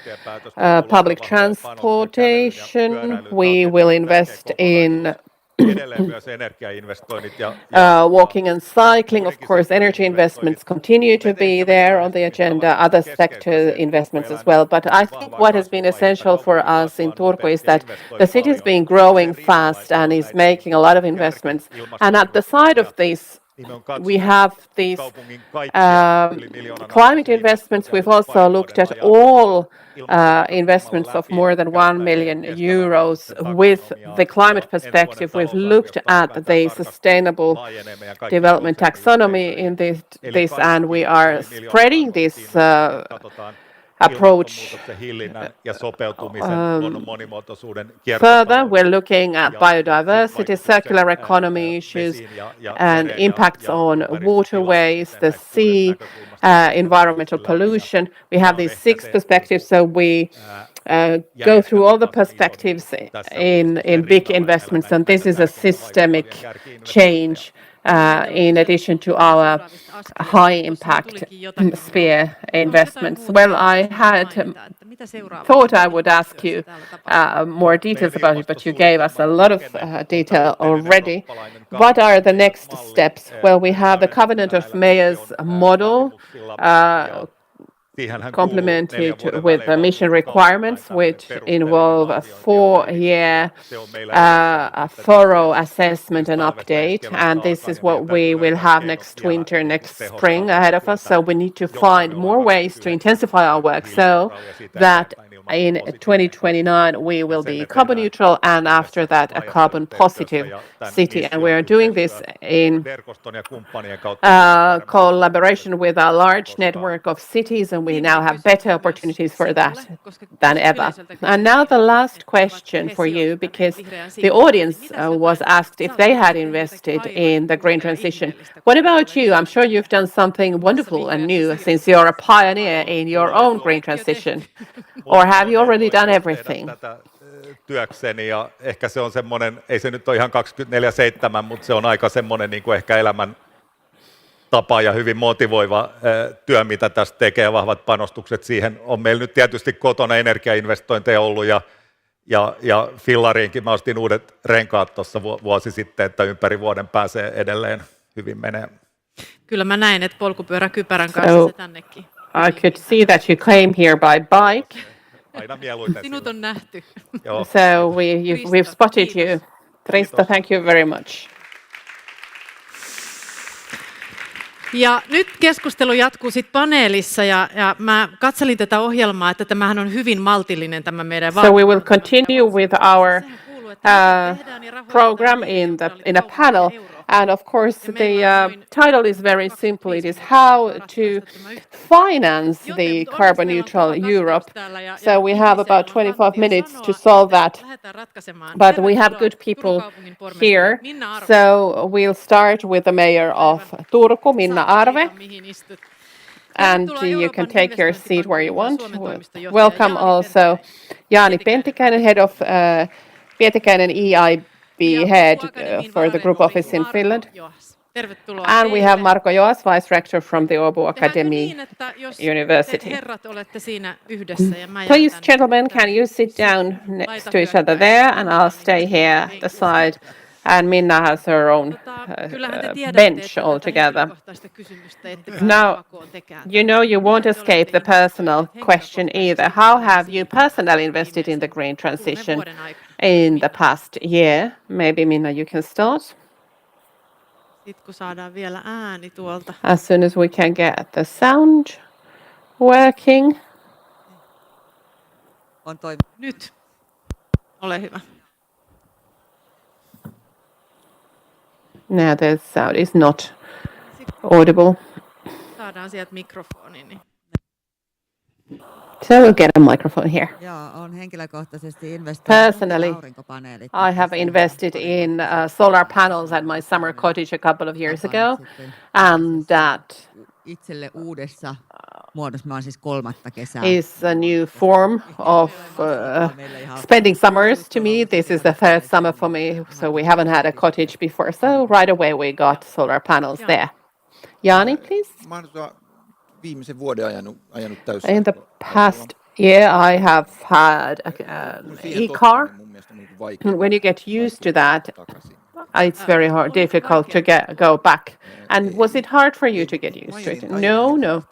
[SPEAKER 2] public transportation. We will invest in walking and cycling. Of course, energy investments continue to be there on the agenda, other sector investments as well. But I think what has been essential for us in Turku is that the city has been growing fast and is making a lot of investments. And at the side of this, we have these climate investments. We've also looked at all investments of more than 1 million euros with the climate perspective. We've looked at the sustainable development taxonomy in this and we are spreading this approach further. We're looking at biodiversity, circular economy issues, and impacts on waterways, the sea, environmental pollution. We have these 6 perspectives, so we go through all the perspectives in big investments, and this is a systemic change in addition to our high impact sphere investments. Well, I had thought I would ask you more details about it, but you gave us a lot of detail already. What are the next steps? Well, we have the Covenant of Mayors model complemented with the mission requirements, which involve a 4-year thorough assessment and update. And this is what we will have next winter, next spring ahead of us. So we need to find more ways to intensify our work so that in 2029 we will be carbon neutral and after that a carbon positive city. And we are doing this in collaboration with a large network of cities, and we now have better opportunities for that than ever. And now the last question for you, because the audience was asked if they had invested in the green transition. What about you? I'm sure you've done something wonderful and new since you're a pioneer in your own green transition. Or have you already done everything?
[SPEAKER 20] Työkseni ja ehkä se on semmoinen, ei se nyt ole ihan 24/7, mutta se on aika semmoinen niin kuin ehkä elämän tapa ja hyvin motivoiva työ, mitä tässä tekee, vahvat panostukset siihen. On meillä nyt tietysti kotona energiainvestointeja ollut ja Fillariinkin mä ostin uudet renkaat tuossa vuosi sitten, että ympäri vuoden pääsee edelleen hyvin menee.
[SPEAKER 19] Kyllä mä näin, että polkupyöräkypärän kanssa se tännekin.
[SPEAKER 2] I could see that you came here by bike.
[SPEAKER 19] Sinut on nähty.
[SPEAKER 2] So we've spotted you. Trista, thank you very much.
[SPEAKER 19] Ja nyt keskustelu jatkuu sitten paneelissa ja mä katselin tätä ohjelmaa, että tämähän on hyvin maltillinen tämä meidän
[SPEAKER 2] So we will continue with our program in a panel. And of course, the title is very simple. It is how to finance the carbon neutral Europe. So we have about 25 minutes to solve that. But we have good people here. So we'll start with the mayor of Turku, Minna Arve. And you can take your seat where you want. Welcome also Jaani Pentikäinen, head of Pietikäinen EIB head for the group office in Finland. And we have Marko Joas, vice rector from the Åbo Academy University. Please, gentlemen, can you sit down next to each other there, and I'll stay here at the side. And Minna has her own bench altogether. Now, you know you won't escape the personal question either. How have you personally invested in the green transition in the past year? Maybe Minna, you can start. As soon as we can get the sound working.
[SPEAKER 19] Nyt. Ole hyvä.
[SPEAKER 2] No, the sound is not audible.
[SPEAKER 19] Saadaan sieltä mikrofoni.
[SPEAKER 2] So we'll get a microphone here. Personally, I have invested in solar panels at my summer cottage a couple of years ago, and that
[SPEAKER 17] itselle uudessa muodossa. Mä oon siis 3. kesää.
[SPEAKER 2] Is a new form of spending summers to me. This is the 3rd summer for me, so we haven't had a cottage before. So right away we got solar panels there. Jani, please.
[SPEAKER 21] Viimeisen vuoden ajanut
[SPEAKER 2] In the past year, I have had an e-car. When you get used to that, it's very difficult to go back. And was it hard for you to get used to it? No.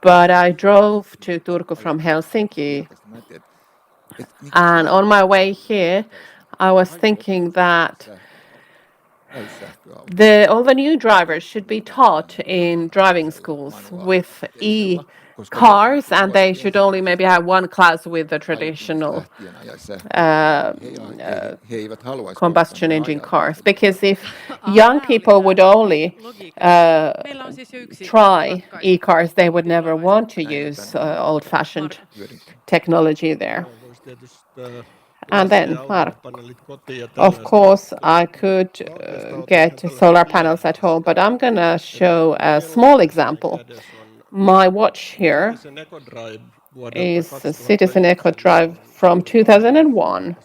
[SPEAKER 2] But I drove to Turku from Helsinki. And on my way here, I was thinking that all the new drivers should be taught in driving schools with e-cars, and they should only maybe have one class with the traditional combustion engine cars. Because if young people would only try e-cars, they would never want to use old-fashioned technology there. And then, Mark, of course, I could get solar panels at home, but I'm going to show a small example. My watch here is a Citizen Eco Drive from 2001.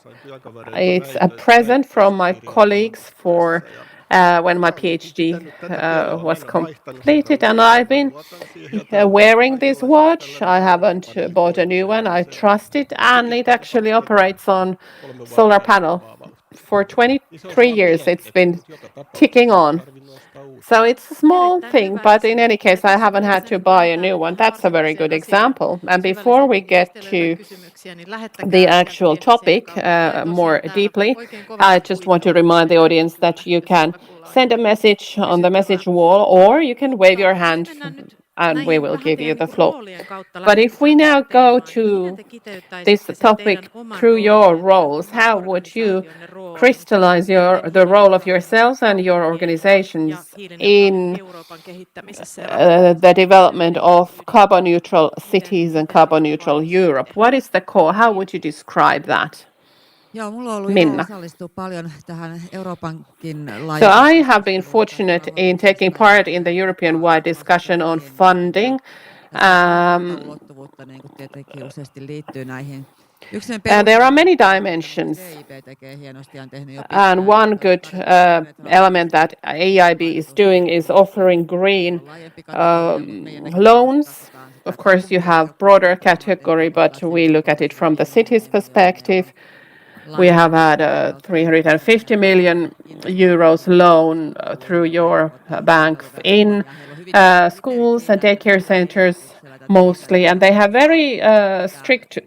[SPEAKER 2] It's a present from my colleagues for when my PhD was completed, and I've been wearing this watch. I haven't bought a new one. I trust it, and it actually operates on solar panel. For 23 years, it's been ticking on. So it's a small thing, but in any case, I haven't had to buy a new one. That's a very good example. And before we get to the actual topic more deeply, I just want to remind the audience that you can send a message on the message wall, or you can wave your hand and we will give you the floor. But if we now go to this topic through your roles, how would you crystallize the role of yourselves and your organizations in the development of carbon neutral cities and carbon neutral Europe? What is the core? How would you describe that? Minna. So I have been fortunate in taking part in the European-wide discussion on funding. There are many dimensions, and one good element that EIB is doing is offering green loans. Of course, you have broader category, but we look at it from the city's perspective. We have had a 350 million euros loan through your bank in schools and daycare centers mostly, and they have very strict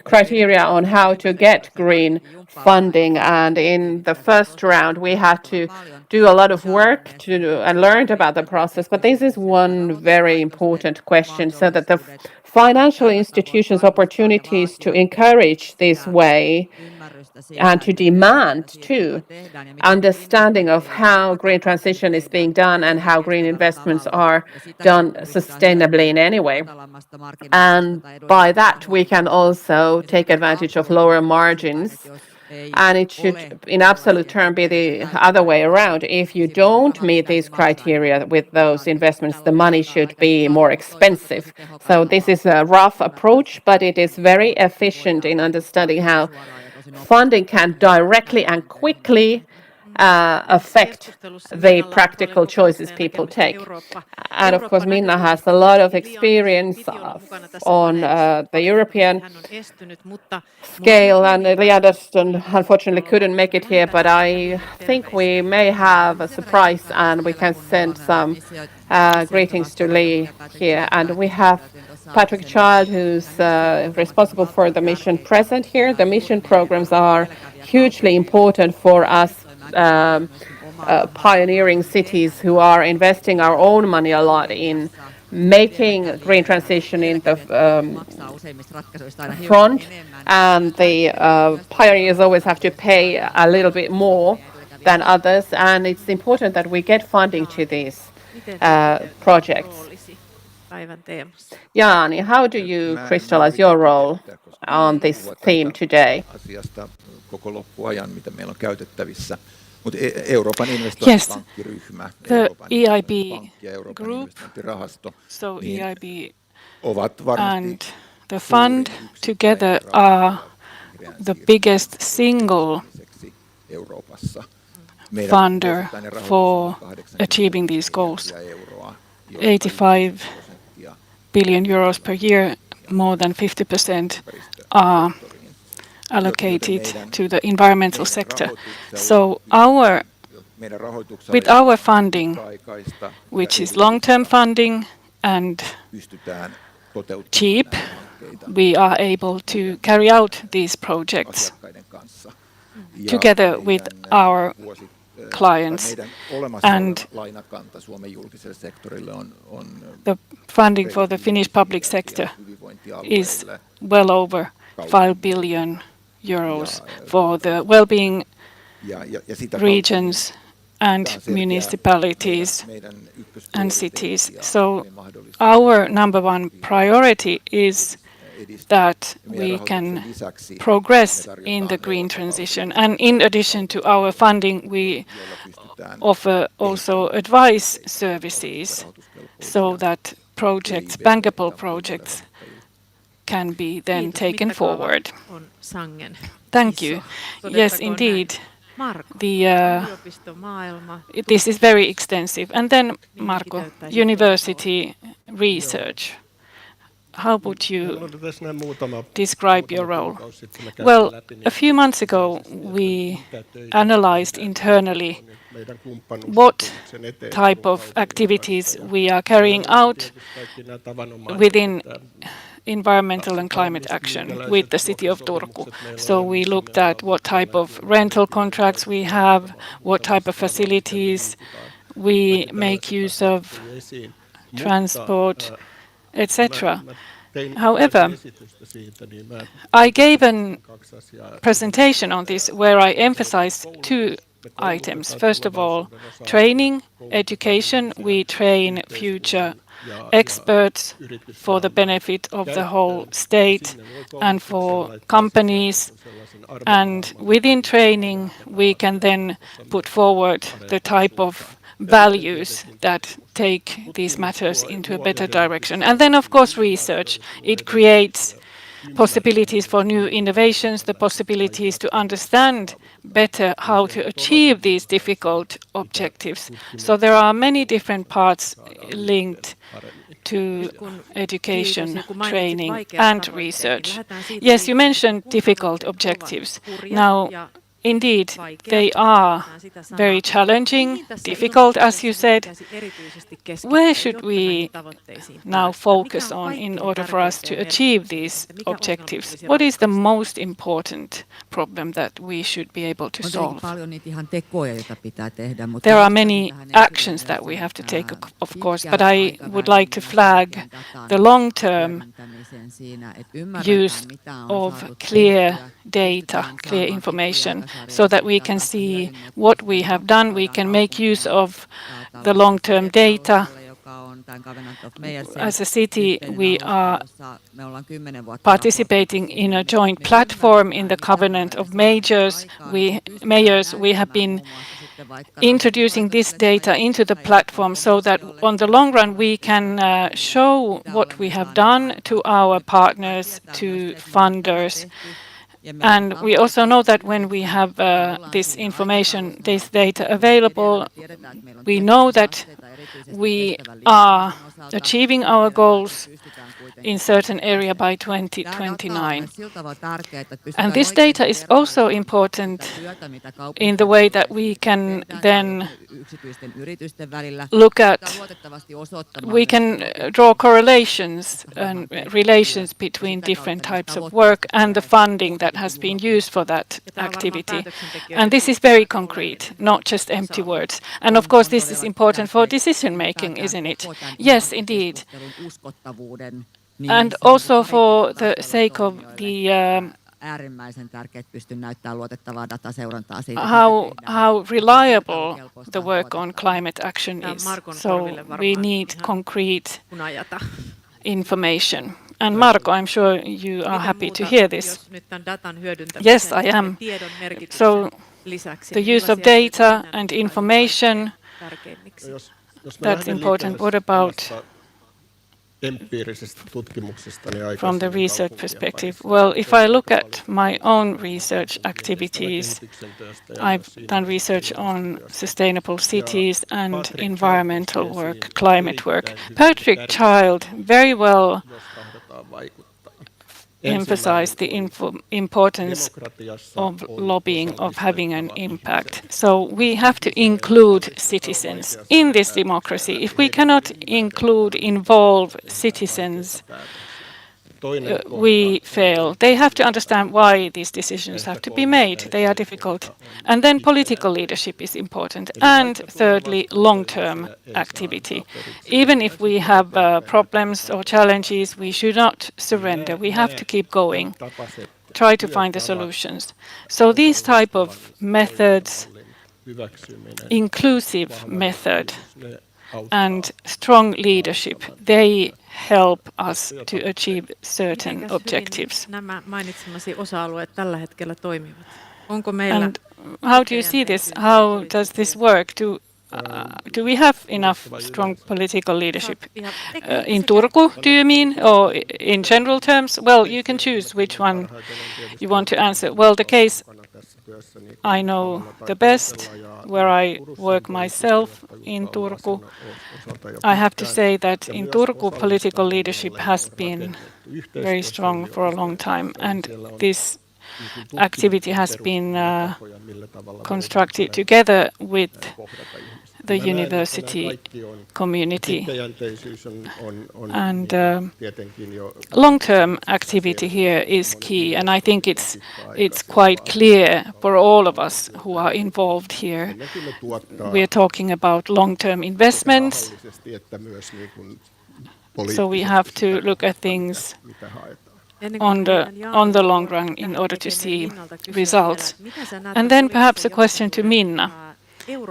[SPEAKER 2] criteria on how to get green funding. And in the first round, we had to do a lot of work and learned about the process. But this is one very important question, so that the financial institutions' opportunities to encourage this way and to demand too understanding of how green transition is being done and how green investments are done sustainably in any way. And by that, we can also take advantage of lower margins. And it should, in absolute terms, be the other way around. If you don't meet these criteria with those investments, the money should be more expensive. So this is a rough approach, but it is very efficient in understanding how funding can directly and quickly affect the practical choices people take. And of course, Minna has a lot of experience on the European scale, and Liadaston unfortunately couldn't make it here, but I think we may have a surprise and we can send some greetings to Lee here. And we have Patrick Child, who's responsible for the mission, present here. The mission programs are hugely important for us pioneering cities who are investing our own money a lot in making green transition in the front, and the pioneers always have to pay a little bit more than others, and it's important that we get funding to these projects. Jani, how do you crystallize your role on this theme today?
[SPEAKER 21] Koko loppuajan, mitä meillä on käytettävissä. Mutta Euroopan investointipankkiryhmä, Euroopan pankki ja Euroopan investointirahasto,
[SPEAKER 6] so
[SPEAKER 21] niin
[SPEAKER 6] EIB
[SPEAKER 21] ovat varmasti
[SPEAKER 6] and the fund together are the biggest single funder for achieving these goals. 85 billion euros per year, more than 50% are allocated to the environmental sector. So with our funding, which is long-term funding and cheap, we are able to carry out these projects together with our clients. And the funding for the Finnish public sector is well over 5 billion euros for the well-being regions and municipalities and cities. So our number one priority is that we can progress in the green transition. And in addition to our funding, we offer also advice services so that projects, bankable projects, can be then taken forward. Thank you. Yes, indeed. This is very extensive. And then, Marko, university research. How would you describe your role? Well, a few months ago, we analyzed internally what type of activities we are carrying out within environmental and climate action with the city of Turku. So we looked at what type of rental contracts we have, what type of facilities we make use of, transport, etc. However, I gave a presentation on this where I emphasized two items. First of all, training, education. We train future experts for the benefit of the whole state and for companies. And within training, we can then put forward the type of values that take these matters into a better direction. And then, of course, research. It creates possibilities for new innovations, the possibilities to understand better how to achieve these difficult objectives. So there are many different parts linked to education, training, and research. Yes, you mentioned difficult objectives. Now, indeed, they are very challenging, difficult, as you said. Where should we now focus on in order for us to achieve these objectives? What is the most important problem that we should be able to solve? There are many actions that we have to take, of course, but I would like to flag the long-term use of clear data, clear information, so that we can see what we have done. We can make use of the long-term data. As a city, we are participating in a joint platform in the Covenant of Mayors. We have been introducing this data into the platform so that on the long run we can show what we have done to our partners, to funders. And we also know that when we have this information, this data available, we know that we are achieving our goals in certain area by 2029. And this data is also important in the way that we can then look at, we can draw correlations and relations between different types of work and the funding that has been used for that activity. And this is very concrete, not just empty words. And of course, this is important for decision making, isn't it? Yes, indeed. And also for the sake of the how reliable the work on climate action is. So we need concrete information. And Marko, I'm sure you are happy to hear this. Yes, I am. So
[SPEAKER 19] lisäksi.
[SPEAKER 6] The use of data and information, that's important. What about from the research perspective? Well, if I look at my own research activities, I've done research on sustainable cities and environmental work, climate work. Patrick Child very well emphasized the importance of lobbying, of having an impact. So we have to include citizens in this democracy. If we cannot involve citizens, we fail. They have to understand why these decisions have to be made. They are difficult. And then political leadership is important. And thirdly, long-term activity. Even if we have problems or challenges, we should not surrender. We have to keep going, try to find the solutions. So these type of methods, inclusive method, and strong leadership, they help us to achieve certain objectives.
[SPEAKER 19] Nämä mainitsemasi osa-alueet tällä hetkellä toimivat. Onko meillä
[SPEAKER 6] And how do you see this? How does this work? Do we have enough strong political leadership? In Turku, do you mean? Or in general terms? Well, you can choose which one you want to answer. Well, the case I know the best, where I work myself in Turku, I have to say that in Turku, political leadership has been very strong for a long time, and this activity has been constructed together with the university community. And long-term activity here is key, and I think it's quite clear for all of us who are involved here. We are talking about long-term investments, so we have to look at things on the long run in order to see results. And then perhaps a question to Minna.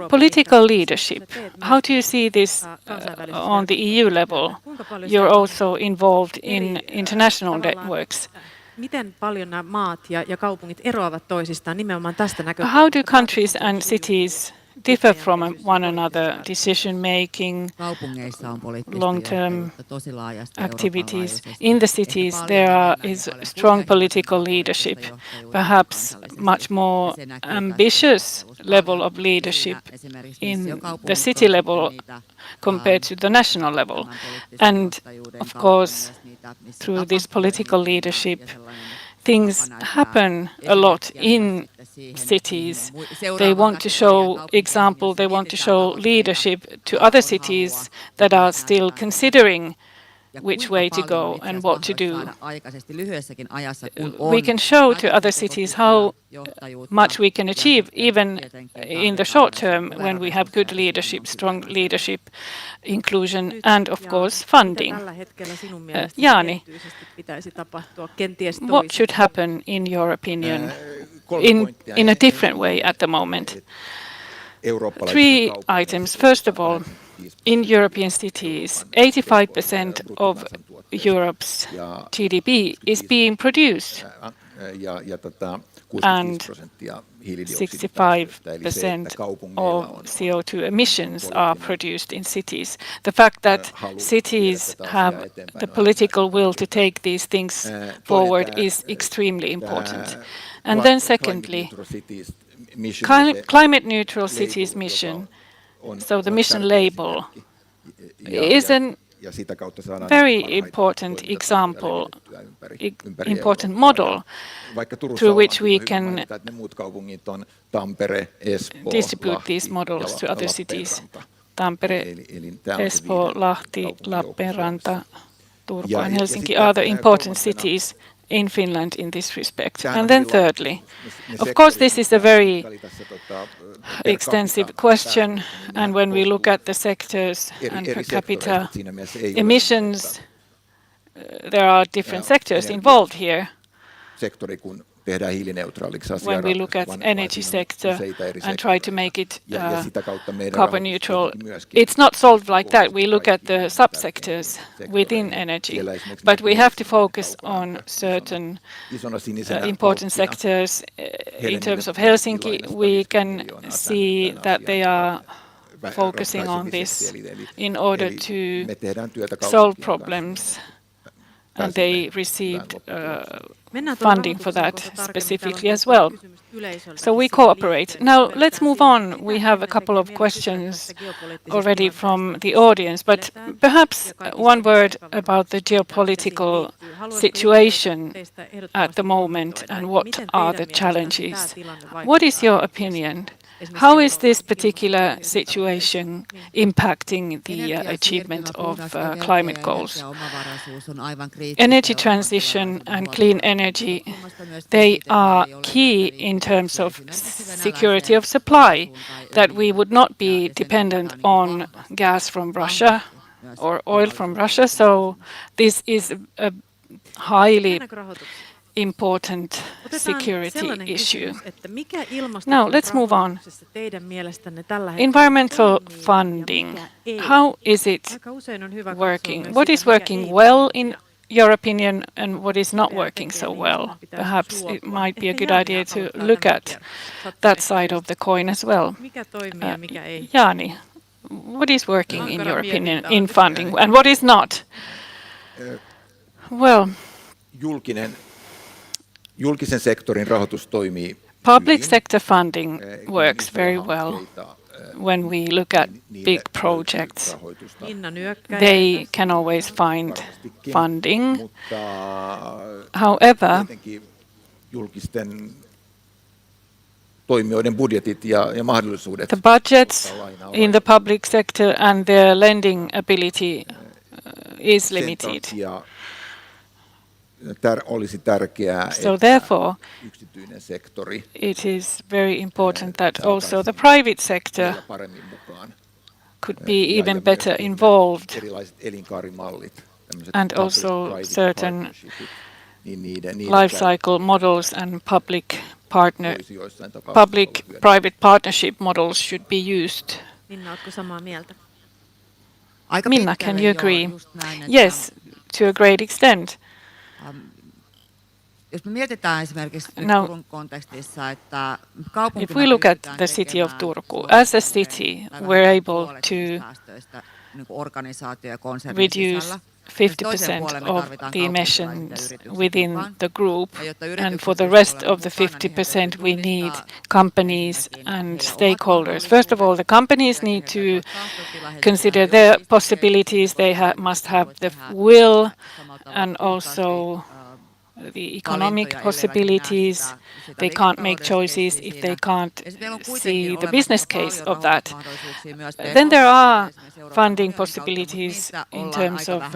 [SPEAKER 6] Political leadership, how do you see this on the EU level? You're also involved in international networks.
[SPEAKER 19] Miten paljon nämä maat ja kaupungit eroavat toisistaan nimenomaan tästä näkökulmasta?
[SPEAKER 6] How do countries and cities differ from one another, decision making, long-term activities? In the cities there is strong political leadership, perhaps much more ambitious level of leadership in the city level compared to the national level. And of course, through this political leadership, things happen a lot in cities. They want to show example, they want to show leadership to other cities that are still considering which way to go and what to do. We can show to other cities how much we can achieve even in the short term when we have good leadership, strong leadership, inclusion and of course funding. Jani, what should happen in your opinion in a different way at the moment? 3 items. First of all, in European cities, 85% of Europe's GDP is being produced, and 65% of CO2 emissions are produced in cities. The fact that cities have the political will to take these things forward is extremely important. And then secondly, climate neutral cities mission, so the mission label, is a very important example, important model through which we can distribute these models to other cities. Tampere, Espoo, Lahti, Lappeenranta, Turku and Helsinki are the important cities in Finland in this respect. And then thirdly, of course this is a very extensive question, and when we look at the sectors and per capita emissions, there are different sectors involved here.
[SPEAKER 21] tehdään hiilineutraaliksi
[SPEAKER 6] when we look at energy sector and try to make it carbon neutral. It's not solved like that. We look at the subsectors within energy, but we have to focus on certain important sectors. In terms of Helsinki, we can see that they are focusing on this in order to solve problems, and they received funding for that specifically as well. So we cooperate. Now let's move on. We have a couple of questions already from the audience, but perhaps one word about the geopolitical situation at the moment and what are the challenges. What is your opinion? How is this particular situation impacting the achievement of climate goals? Energy transition and clean energy, they are key in terms of security of supply, that we would not be dependent on gas from Russia or oil from Russia. So this is a highly important security issue. Now let's move on. Environmental funding. How is it working? What is working well in your opinion and what is not working so well? Perhaps it might be a good idea to look at that side of the coin as well. Jani, what is working in your opinion in funding and what is not? Well,
[SPEAKER 21] julkisen sektorin rahoitus toimii.
[SPEAKER 6] Public sector funding works very well when we look at big projects. They can always find funding. However,
[SPEAKER 21] julkisten toimijoiden budjetit ja mahdollisuudet.
[SPEAKER 6] The budgets in the public sector and their lending ability is limited.
[SPEAKER 21] Olisi tärkeää,
[SPEAKER 6] so therefore,
[SPEAKER 21] yksityinen sektori
[SPEAKER 6] it is very important that also the private sector could be even better involved, and also certain life cycle models and public-private partnership models should be used. Minna, can you agree? Yes, to a great extent. Now, if we look at the city of Turku, as a city, we're able to reduce 50% of the emissions within the group, and for the rest of the 50% we need companies and stakeholders. First of all, the companies need to consider their possibilities. They must have the will and also the economic possibilities. They can't make choices if they can't see the business case of that. Then there are funding possibilities in terms of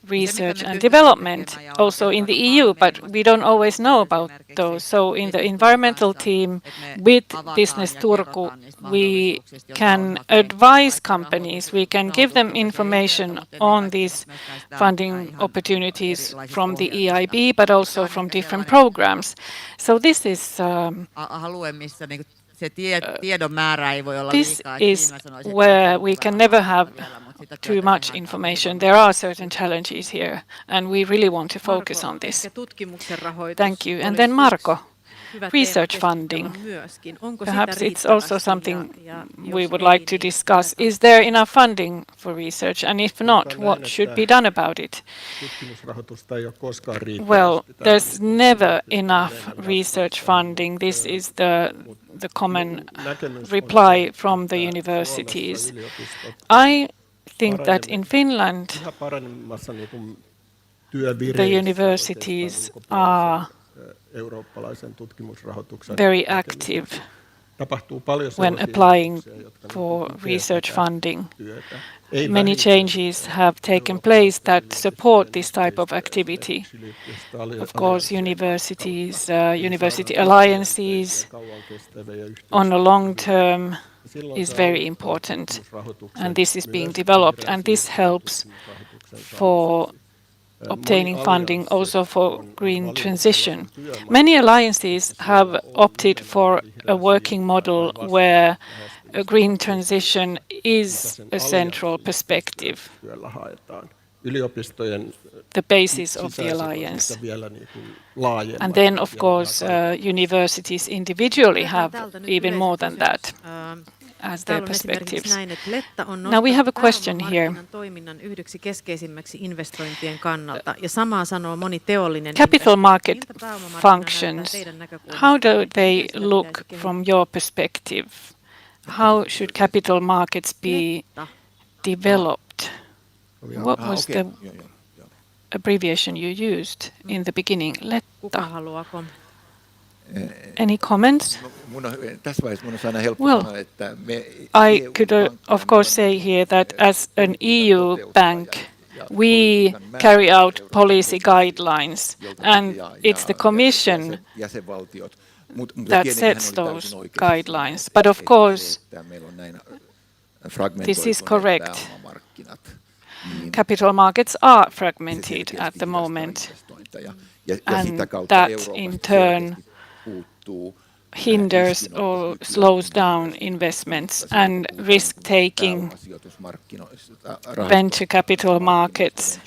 [SPEAKER 6] research and development, also in the EU, but we don't always know about those. So in the environmental team with Business Turku, we can advise companies, we can give them information on these funding opportunities from the EIB, but also from different programs. So this is where we can never have too much information. There are certain challenges here, and we really want to focus on this. Thank you. And then Marko, research funding. Perhaps it's also something we would like to discuss. Is there enough funding for research? And if not, what should be done about it? Well, there's never enough research funding. This is the common reply from the universities. I think that in Finland, the universities are very active when applying for research funding. Many changes have taken place that support this type of activity. Of course, universities, university alliances on a long term is very important, and this is being developed, and this helps for obtaining funding also for green transition. Many alliances have opted for a working model where a green transition is a central perspective, the basis of the alliance. And then, of course, universities individually have even more than that as their perspectives. Now we have a question here. Capital market functions, how do they look from your perspective? How should capital markets be developed? What was the abbreviation you used in the beginning? Letta. Any comments? Well, I could of course say here that as an EU bank, we carry out policy guidelines, and it's the Commission that sets those guidelines. But of course, this is correct. Capital markets are fragmented at the moment, and that in turn hinders or slows down investments, and risk-taking venture capital markets,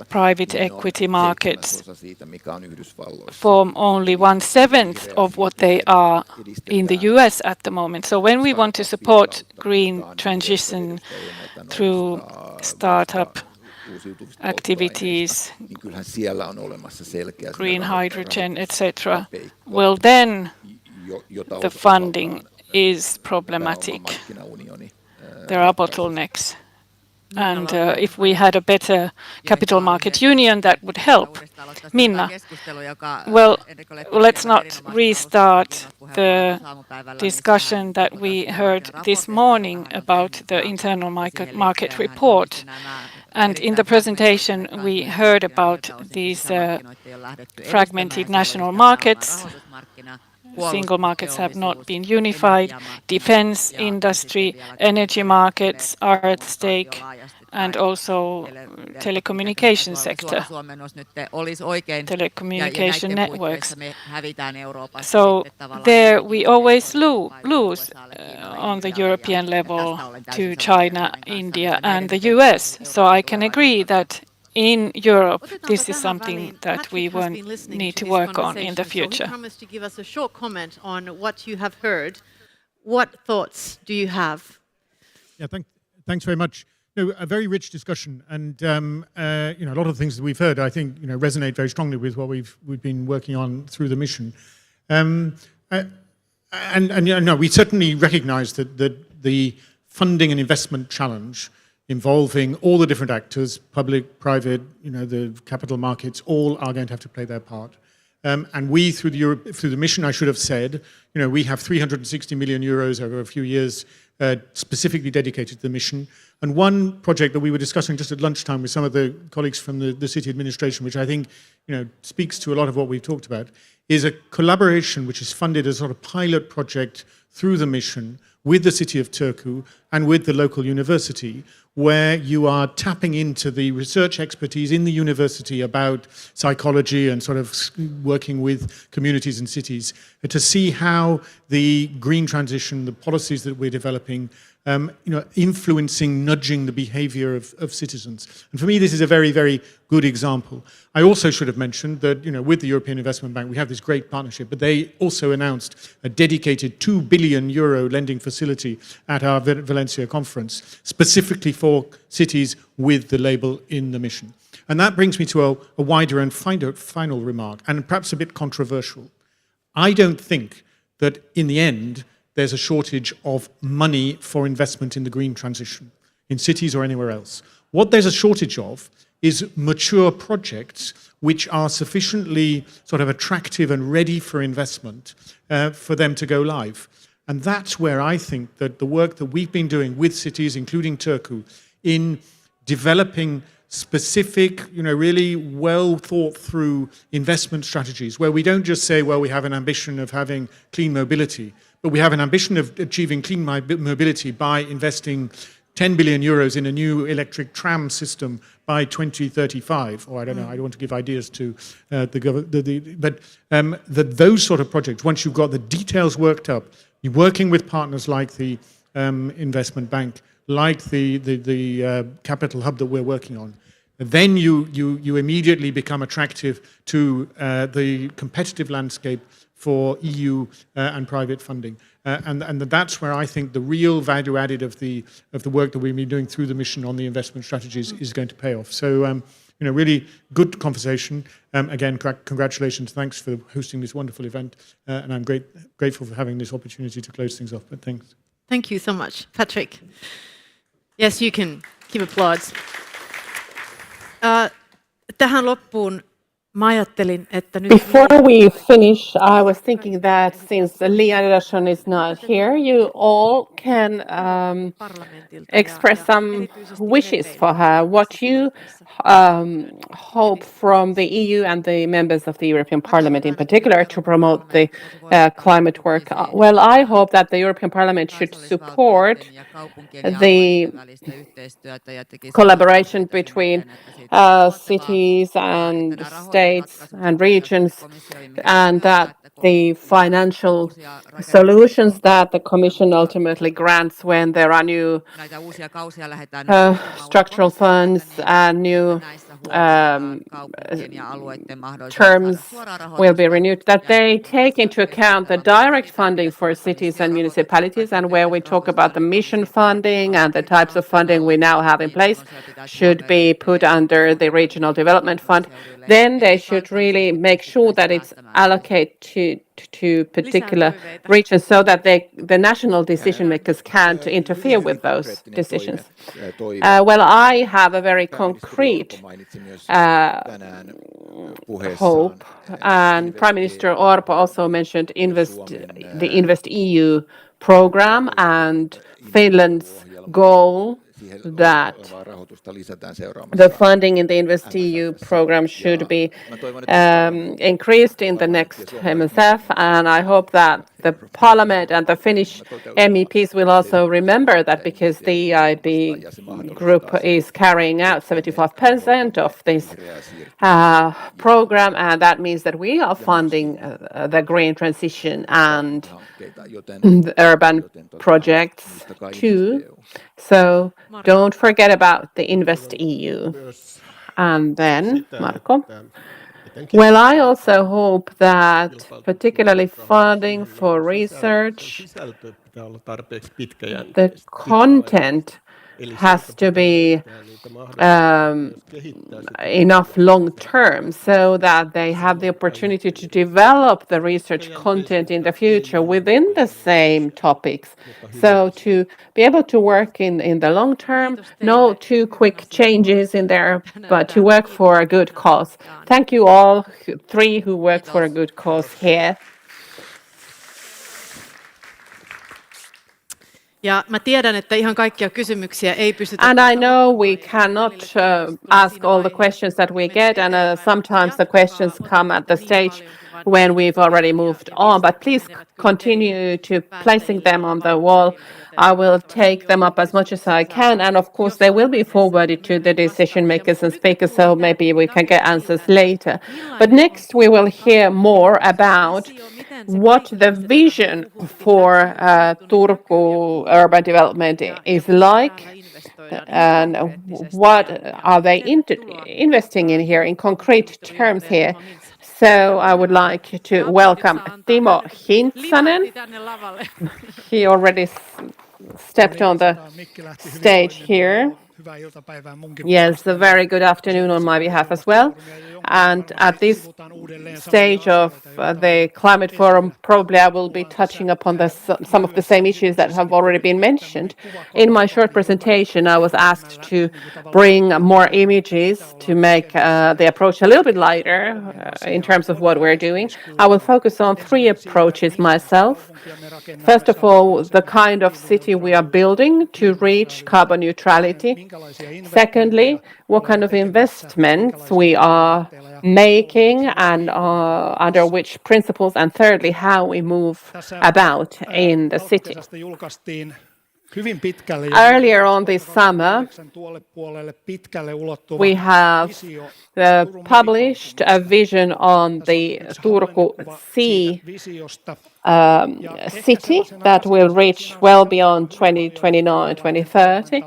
[SPEAKER 6] private equity markets form only 1/7 of what they are in the US at the moment. So when we want to support green transition through startup activities, green hydrogen, etc., well then the funding is problematic. There are bottlenecks. And if we had a better capital market union, that would help. Minna, well, let's not restart the discussion that we heard this morning about the internal market report. And in the presentation, we heard about these fragmented national markets. Single markets have not been unified. Defense industry, energy markets are at stake, and also telecommunication sector, telecommunication networks. So there we always lose on the European level to China, India, and the US. So I can agree that in Europe, this is something that we will need to work on in the future.
[SPEAKER 19] So he promised to give us a short comment on what you have heard. What thoughts do you have?
[SPEAKER 11] Yeah, thanks very much. No, a very rich discussion, and a lot of things that we've heard, I think, resonate very strongly with what we've been working on through the mission. We certainly recognise that the funding and investment challenge involving all the different actors, public, private, the capital markets, all are going to have to play their part. And we, through the mission, I should have said, we have 360 million euros over a few years specifically dedicated to the mission. And one project that we were discussing just at lunchtime with some of the colleagues from the city administration, which I think speaks to a lot of what we've talked about, is a collaboration which is funded as a sort of pilot project through the mission with the city of Turku and with the local university, where you are tapping into the research expertise in the university about psychology and sort of working with communities and cities to see how the green transition, the policies that we're developing, influencing, nudging the behavior of citizens. And for me, this is a very, very good example. I also should have mentioned that, with the European Investment Bank, we have this great partnership, but they also announced a dedicated 2 billion euro lending facility at our Valencia conference, specifically for cities with the label in the mission. And that brings me to a wider and final remark, and perhaps a bit controversial. I don't think that in the end, there's a shortage of money for investment in the green transition, in cities or anywhere else. What there's a shortage of is mature projects which are sufficiently sort of attractive and ready for investment for them to go live. And that's where I think that the work that we've been doing with cities, including Turku, in developing specific, really well thought through investment strategies, where we don't just say, well, we have an ambition of having clean mobility, but we have an ambition of achieving clean mobility by investing 10 billion euros in a new electric tram system by 2035, or I don't know, I don't want to give ideas to the government, but those sort of projects, once you've got the details worked up, you're working with partners like the investment bank, like the capital hub that we're working on, then you immediately become attractive to the competitive landscape for EU and private funding. And that's where I think the real value added of the work that we've been doing through the mission on the investment strategies is going to pay off. So, really good conversation. Again, congratulations. Thanks for hosting this wonderful event. And I'm grateful for having this opportunity to close things off. But thanks.
[SPEAKER 19] Thank you so much, Patrick. Yes, you can give applause. Tähän loppuun mä ajattelin, että nyt...
[SPEAKER 2] Before we finish, I was thinking that since Li Andersson is not here, you all can express some wishes for her. What you hope from the EU and the members of the European Parliament in particular to promote the climate work. Well, I hope that the European Parliament should support the collaboration between cities and states and regions, and that the financial solutions that the Commission ultimately grants when there are new structural funds and new terms will be renewed, that they take into account the direct funding for cities and municipalities, and where we talk about the mission funding and the types of funding we now have in place should be put under the Regional Development Fund. Then they should really make sure that it's allocated to particular regions so that the national decision makers can't interfere with those decisions. Well, I have a very concrete hope, and Prime Minister Orpo also mentioned the InvestEU program and Finland's goal that the funding in the InvestEU program should be increased in the next MSF, and I hope that the Parliament and the Finnish MEPs will also remember that, because the EIB group is carrying out 75% of this program, and that means that we are funding the green transition and the urban projects too. So don't forget about the InvestEU. And then, Marco. Well, I also hope that particularly funding for research, the content has to be enough long term, so that they have the opportunity to develop the research content in the future within the same topics. So to be able to work in the long term, no too quick changes in there, but to work for a good cause. Thank you all three who work for a good cause here.
[SPEAKER 19] Ja mä tiedän, että ihan kaikkia kysymyksiä ei pystytä...
[SPEAKER 2] And I know we cannot ask all the questions that we get, and sometimes the questions come at the stage when we've already moved on, but please continue to placing them on the wall. I will take them up as much as I can, and of course they will be forwarded to the decision makers and speakers, so maybe we can get answers later. But next we will hear more about what the vision for Turku urban development is like, and what are they investing in here in concrete terms here. So I would like to welcome Timo Hintsanen. He already stepped on the stage here. Yes, a very good afternoon on my behalf as well. And at this stage of the Climate Forum, probably I will be touching upon some of the same issues that have already been mentioned. In my short presentation, I was asked to bring more images to make the approach a little bit lighter in terms of what we're doing. I will focus on three approaches myself. First of all, the kind of city we are building to reach carbon neutrality. Secondly, what kind of investments we are making and under which principles. And thirdly, how we move about in the city. Earlier on this summer, we have published a vision on the Turku Sea city that will reach well beyond 2029, 2030.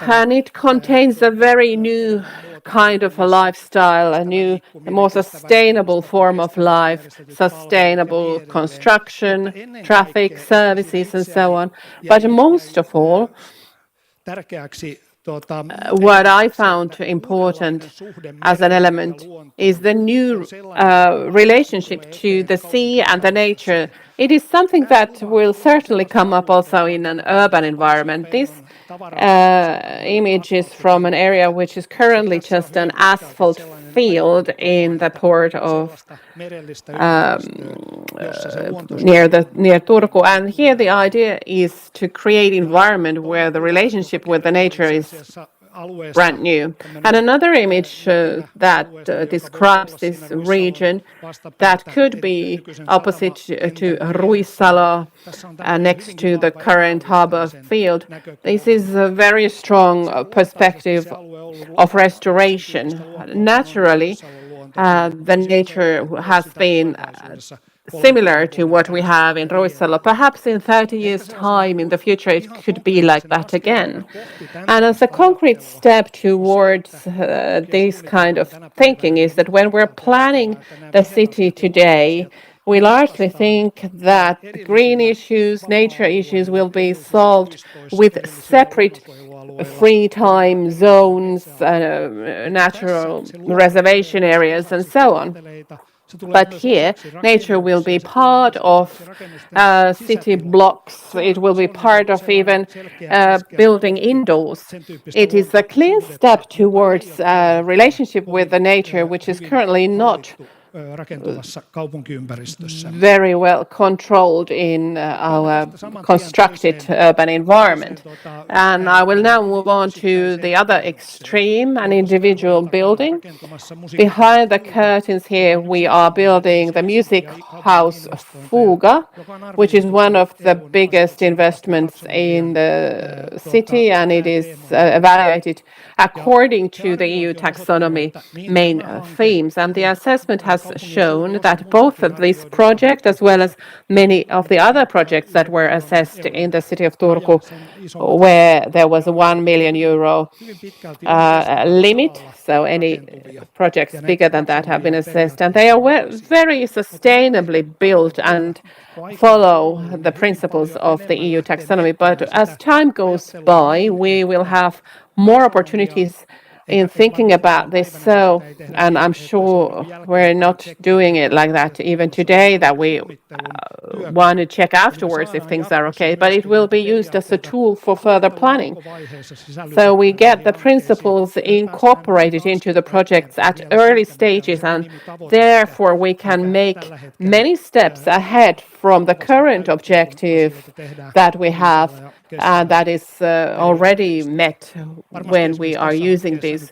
[SPEAKER 2] And it contains a very new kind of a lifestyle, a new, more sustainable form of life, sustainable construction, traffic, services, and so on. But most of all, what I found important as an element is the new relationship to the sea and the nature. It is something that will certainly come up also in an urban environment. This image is from an area which is currently just an asphalt field in the port of near Turku, and here the idea is to create environment where the relationship with the nature is brand new. And another image that describes this region that could be opposite to Ruissalo, next to the current harbour field. This is a very strong perspective of restoration. Naturally, the nature has been similar to what we have in Ruissalo. Perhaps in 30 years' time in the future it could be like that again. And as a concrete step towards this kind of thinking is that when we're planning the city today, we largely think that green issues, nature issues will be solved with separate free time zones, natural reservation areas, and so on. But here, nature will be part of city blocks. It will be part of even building indoors. It is a clear step towards a relationship with the nature, which is currently not very well controlled in our constructed urban environment. And I will now move on to the other extreme, an individual building. Behind the curtains here, we are building the music house Fuga, which is one of the biggest investments in the city, and it is evaluated according to the EU taxonomy main themes. And the assessment has shown that both of these projects, as well as many of the other projects that were assessed in the city of Turku, where there was a €1 million limit, so any projects bigger than that have been assessed, and they are very sustainably built and follow the principles of the EU taxonomy. But as time goes by, we will have more opportunities in thinking about this. So, and I'm sure we're not doing it like that even today, that we want to check afterwards if things are okay, but it will be used as a tool for further planning. So we get the principles incorporated into the projects at early stages, and therefore we can make many steps ahead from the current objective that we have, that is already met when we are using these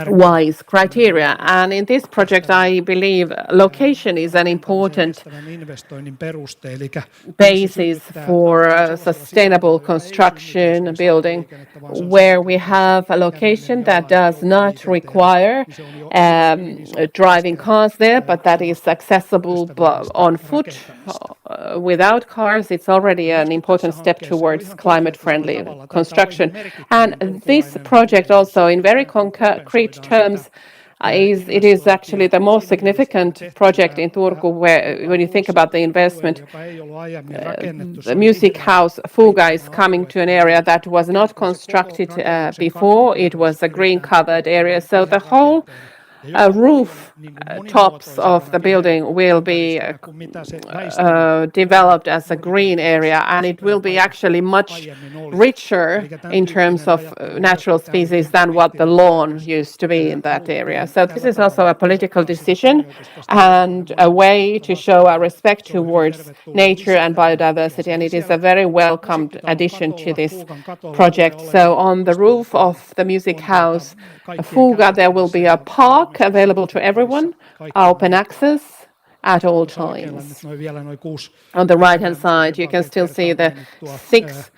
[SPEAKER 2] wise criteria. And in this project, I believe location is an important basis for sustainable construction building, where we have a location that does not require driving cars there, but that is accessible on foot without cars. It's already an important step towards climate-friendly construction. And this project also, in very concrete terms, it is actually the most significant project in Turku, where, when you think about the investment, the music house Fuga is coming to an area that was not constructed before. It was a green-covered area, so the whole roof tops of the building will be developed as a green area, and it will be actually much richer in terms of natural species than what the lawn used to be in that area. So this is also a political decision and a way to show our respect towards nature and biodiversity, and it is a very welcomed addition to this project. So on the roof of the music house Fuga, there will be a park available to everyone, open access, at all times. On the right-hand side, you can still see the 6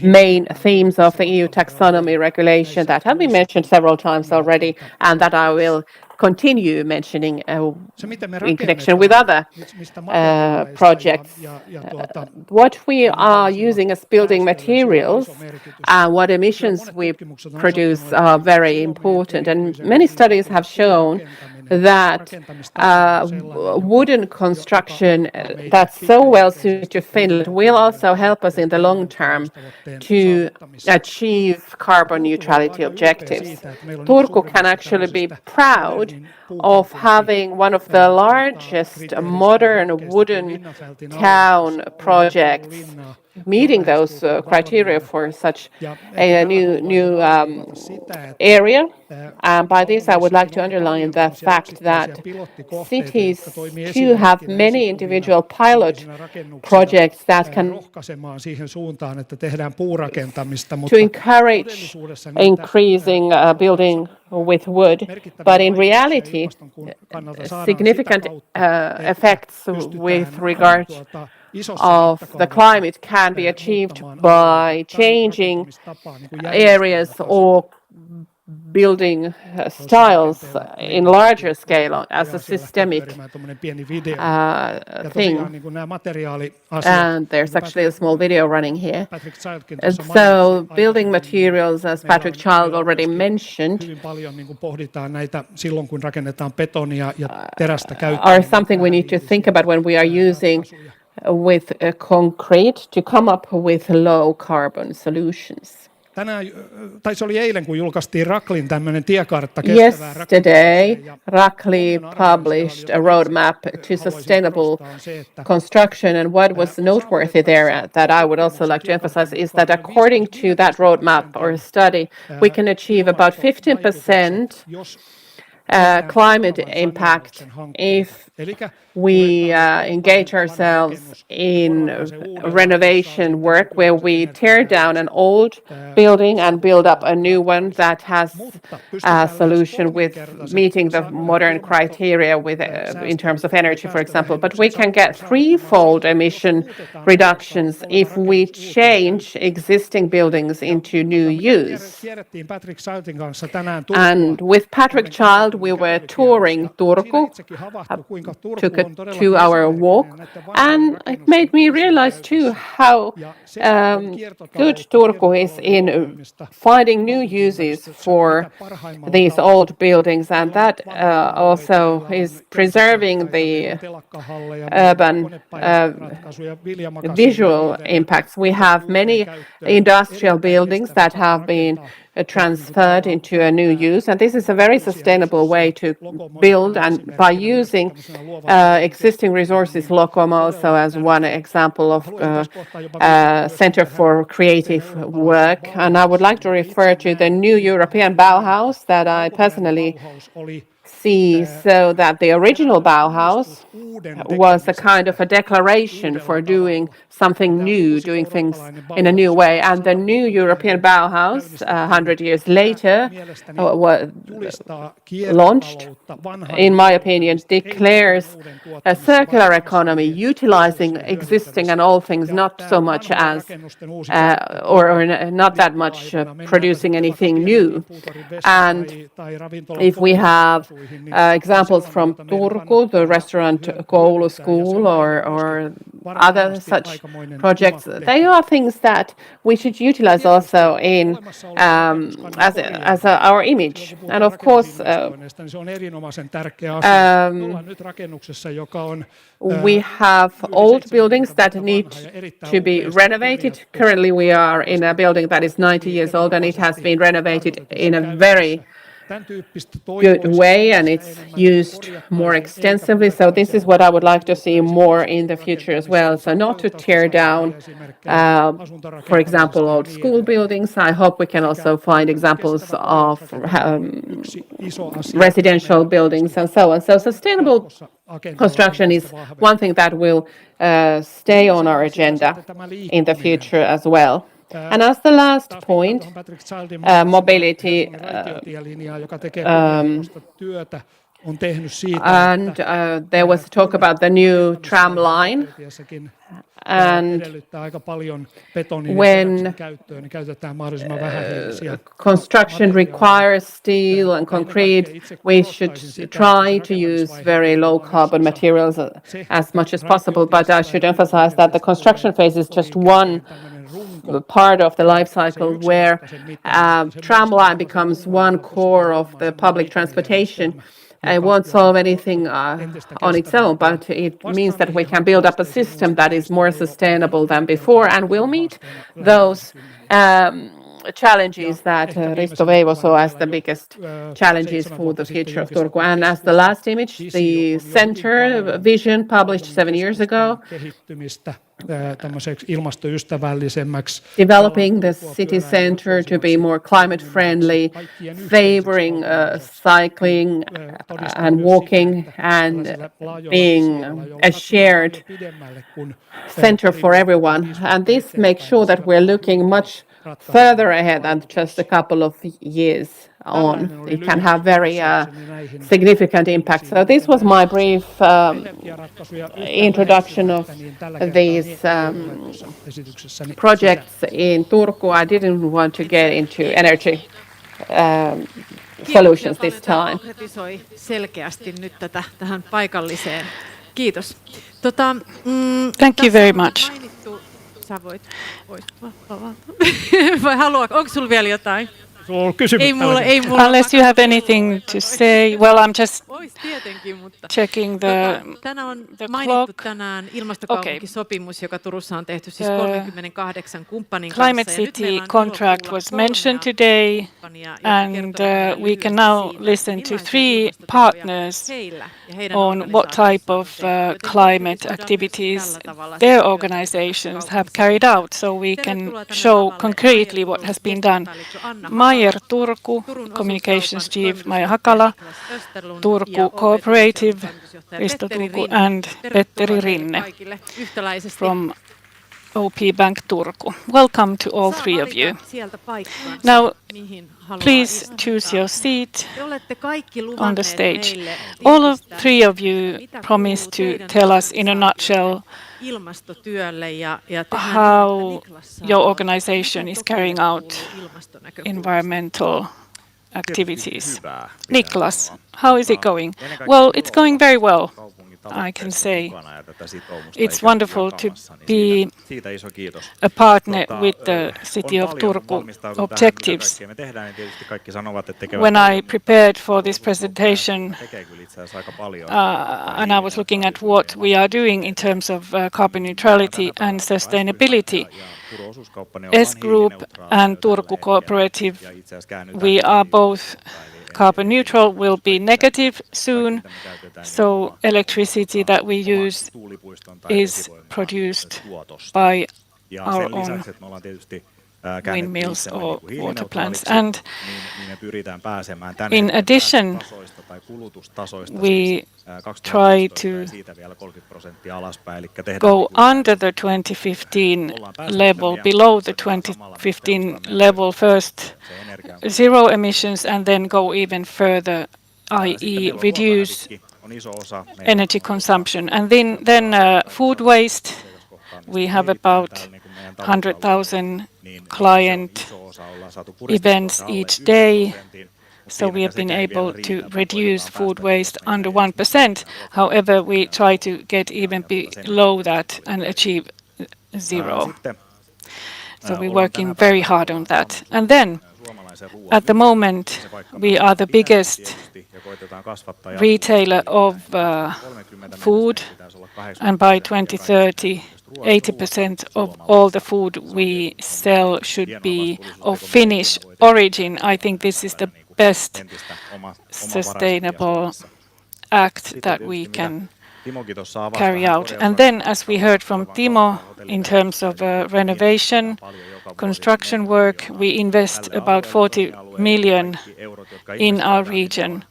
[SPEAKER 2] main themes of the EU taxonomy regulation that have been mentioned several times already, and that I will continue mentioning in connection with other projects. What we are using as building materials and what emissions we produce are very important. And many studies have shown that wooden construction that's so well suited to Finland will also help us in the long term to achieve carbon neutrality objectives. Turku can actually be proud of having one of the largest modern wooden town projects meeting those criteria for such a new area. And by this, I would like to underline the fact that cities too have many individual pilot projects that can to encourage increasing building with wood, but in reality, significant effects with regard of the climate can be achieved by changing areas or building styles in larger scale as a systemic thing. And there's actually a small video running here. And so building materials, as Patrick Child already mentioned, are something we need to think about when we are using with concrete to come up with low carbon solutions. Yesterday, Rakli published a roadmap to sustainable construction, and what was noteworthy there that I would also like to emphasize is that according to that roadmap or study, we can achieve about 15% climate impact if we engage ourselves in renovation work where we tear down an old building and build up a new one that has a solution with meeting the modern criteria with in terms of energy, for example. But we can get threefold emission reductions if we change existing buildings into new use. And with Patrick Child, we were touring Turku, took a 2-hour walk, and it made me realize too how good Turku is in finding new uses for these old buildings, and that also is preserving the urban visual impacts. We have many industrial buildings that have been transferred into a new use, and this is a very sustainable way to build, and by using existing resources, Locom also as one example of Center for Creative Work. And I would like to refer to the new European Bauhaus that I personally see, so that the original Bauhaus was a kind of a declaration for doing something new, doing things in a new way. And the new European Bauhaus, 100 years later, launched, in my opinion, declares a circular economy, utilizing existing and old things, not so much as, or not that much producing anything new. And if we have examples from Turku, the restaurant Koulu School, or other such projects, they are things that we should utilize also in as our image. And of course, we have old buildings that need to be renovated. Currently, we are in a building that is 90 years old, and it has been renovated in a very good way, and it's used more extensively. So this is what I would like to see more in the future as well. So not to tear down, for example, old school buildings. I hope we can also find examples of residential buildings and so on. So sustainable construction is one thing that will stay on our agenda in the future as well. And as the last point, mobility, and there was talk about the new tram line. And when construction requires steel and concrete, we should try to use very low carbon materials as much as possible. But I should emphasize that the construction phase is just one part of the life cycle where tram line becomes one core of the public transportation. It won't solve anything on its own, but it means that we can build up a system that is more sustainable than before and will meet those challenges that Risto Veivo saw as the biggest challenges for the future of Turku. And as the last image, the center vision published 7 years ago, developing the city center to be more climate friendly, favoring cycling and walking and being a shared center for everyone. And this makes sure that we're looking much further ahead than just a couple of years on. It can have very significant impact. So this was my brief introduction of these projects in Turku. I didn't want to get into energy solutions this time.
[SPEAKER 19] Selkeästi nyt tähän paikalliseen. Kiitos.
[SPEAKER 6] Thank you very much.
[SPEAKER 19] Sä voit vai onko sulla vielä jotain? Ei mulla.
[SPEAKER 6] Unless you have anything to say. Well, I'm just checking the
[SPEAKER 19] Tänään on mainittu tänään ilmastokaupunkisopimus, joka Turussa on tehty siis 38 kumppanin kanssa.
[SPEAKER 6] Climate City contract was mentioned today, and we can now listen to 3 partners on what type of climate activities their organizations have carried out, so we can show concretely what has been done. Meyer Turku, Communications Chief Maija Hakala, Turku Cooperative, Risto Turku, and Petteri Rinne from OP Bank Turku. Welcome to all 3 of you. Now, please choose your seat on the stage. All of 3 of you promised to tell us in a nutshell how your organization is carrying out environmental activities. Niklas, how is it going? Well, it's going very well, I can say. It's wonderful to be a partner with the City of Turku objectives. When I prepared for this presentation, and I was looking at what we are doing in terms of carbon neutrality and sustainability, S Group and Turku Cooperative, we are both carbon neutral, will be negative soon, so electricity that we use is produced by our own windmills or water plants. And in addition, we try to go under the 2015 level, below the 2015 level first, 0 emissions, and then go even further, i.e. reduce energy consumption. And then food waste, we have about 100,000 client events each day. So we have been able to reduce food waste under 1%. However, we try to get even below that and achieve 0. So we're working very hard on that. And then, at the moment, we are the biggest retailer of food, and by 2030, 80% of all the food we sell should be of Finnish origin. I think this is the best sustainable act that we can carry out. And then, as we heard from Timo, in terms of renovation, construction work, we invest about 40 million in our region.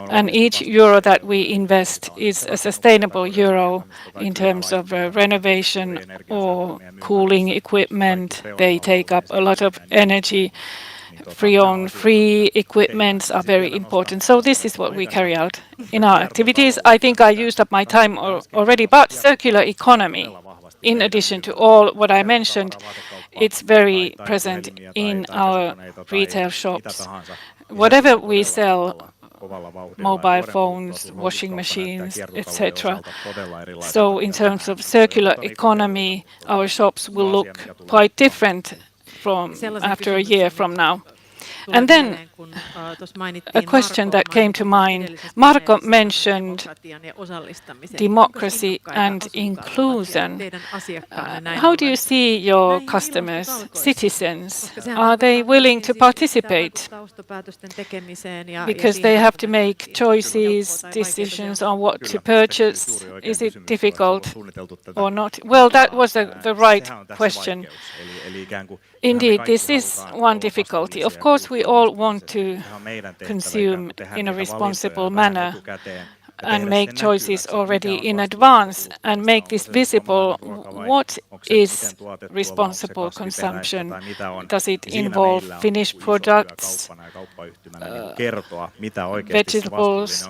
[SPEAKER 6] And each euro that we invest is a sustainable euro in terms of renovation or cooling equipment. They take up a lot of energy. Free equipments are very important. So this is what we carry out in our activities. I think I used up my time already, but circular economy, in addition to all what I mentioned, it's very present in our retail shops. Whatever we sell, mobile phones, washing machines, etc. So in terms of circular economy, our shops will look quite different from after a year from now. And then a question that came to mind, Marko mentioned democracy and inclusion. How do you see your customers, citizens? Are they willing to participate? Because they have to make choices, decisions on what to purchase. Is it difficult or not? Well, that was the right question. Indeed, this is one difficulty. Of course, we all want to consume in a responsible manner and make choices already in advance and make this visible. What is responsible consumption? Does it involve finished products, vegetables?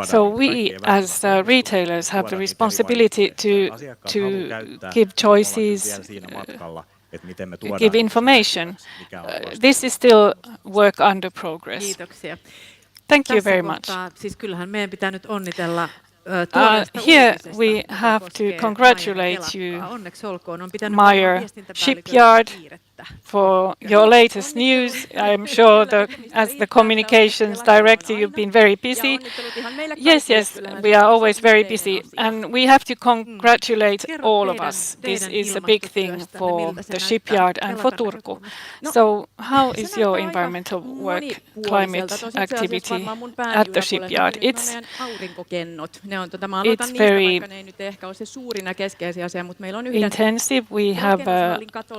[SPEAKER 6] So we as retailers have the responsibility to give choices, give information. This is still work under progress. Thank you very much. Here we have to congratulate you, Meyer Shipyard, for your latest news. I'm sure that as the communications director, you've been very busy. Yes, we are always very busy, and we have to congratulate all of us. This is a big thing for the shipyard and for Turku. So how is your environmental work, climate activity at the shipyard? It's very intensive. We have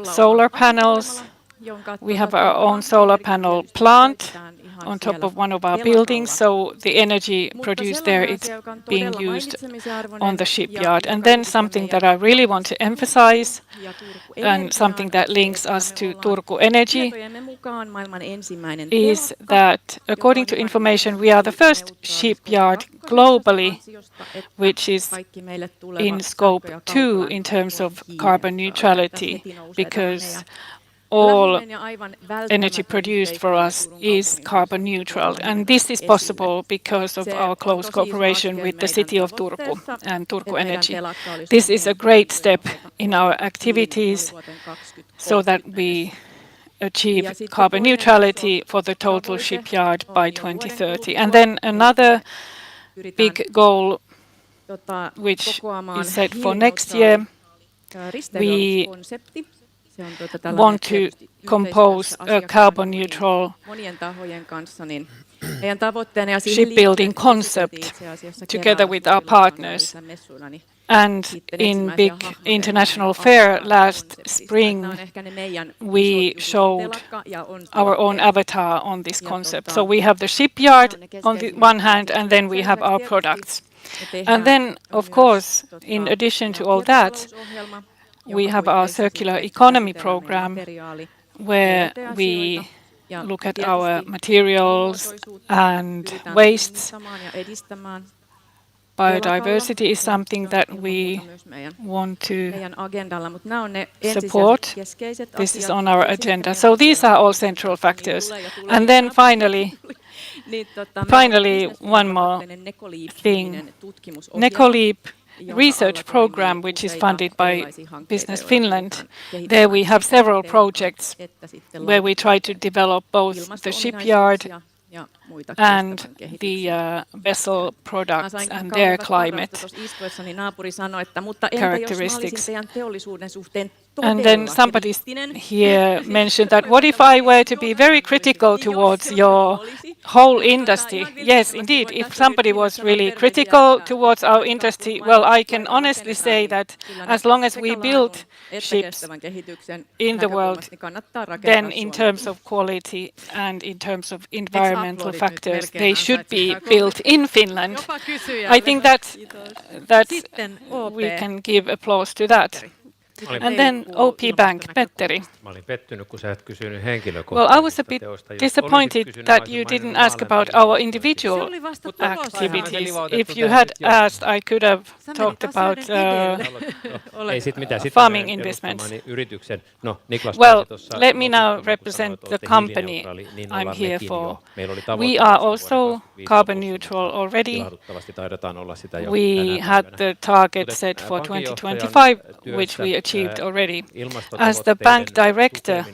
[SPEAKER 6] solar panels. We have our own solar panel plant on top of one of our buildings, so the energy produced there is being used on the shipyard. And then something that I really want to emphasize, and something that links us to Turku Energy, is that according to information, we are the first shipyard globally which is in scope 2 in terms of carbon neutrality, because all energy produced for us is carbon neutral. And this is possible because of our close cooperation with the city of Turku and Turku Energy. This is a great step in our activities so that we achieve carbon neutrality for the total shipyard by 2030. And then another big goal, which is set for next year, we want to compose a carbon neutral shipbuilding concept together with our partners. And in big international fair last spring, we showed our own avatar on this concept. So we have the shipyard on the one hand, and then we have our products. And then, of course, in addition to all that, we have our circular economy program, where we look at our materials and wastes. Biodiversity is something that we want to support. This is on our agenda. So these are all central factors. And then finally, one more thing. Necoleap research program, which is funded by Business Finland. There we have several projects where we try to develop both the shipyard and the vessel products and their climate characteristics. And then somebody here mentioned that, what if I were to be very critical towards your whole industry, yes, indeed, if somebody was really critical towards our industry, well, I can honestly say that as long as we build ships in the world, then in terms of quality and in terms of environmental factors, they should be built in Finland. I think that we can give applause to that. And then OP Bank, Petteri. Well, I was a bit disappointed that you didn't ask about our individual activities. If you had asked, I could have talked about farming investments. Well, let me now represent the company I'm here for. We are also carbon neutral already. We had the target set for 2025, which we achieved already. As the bank director,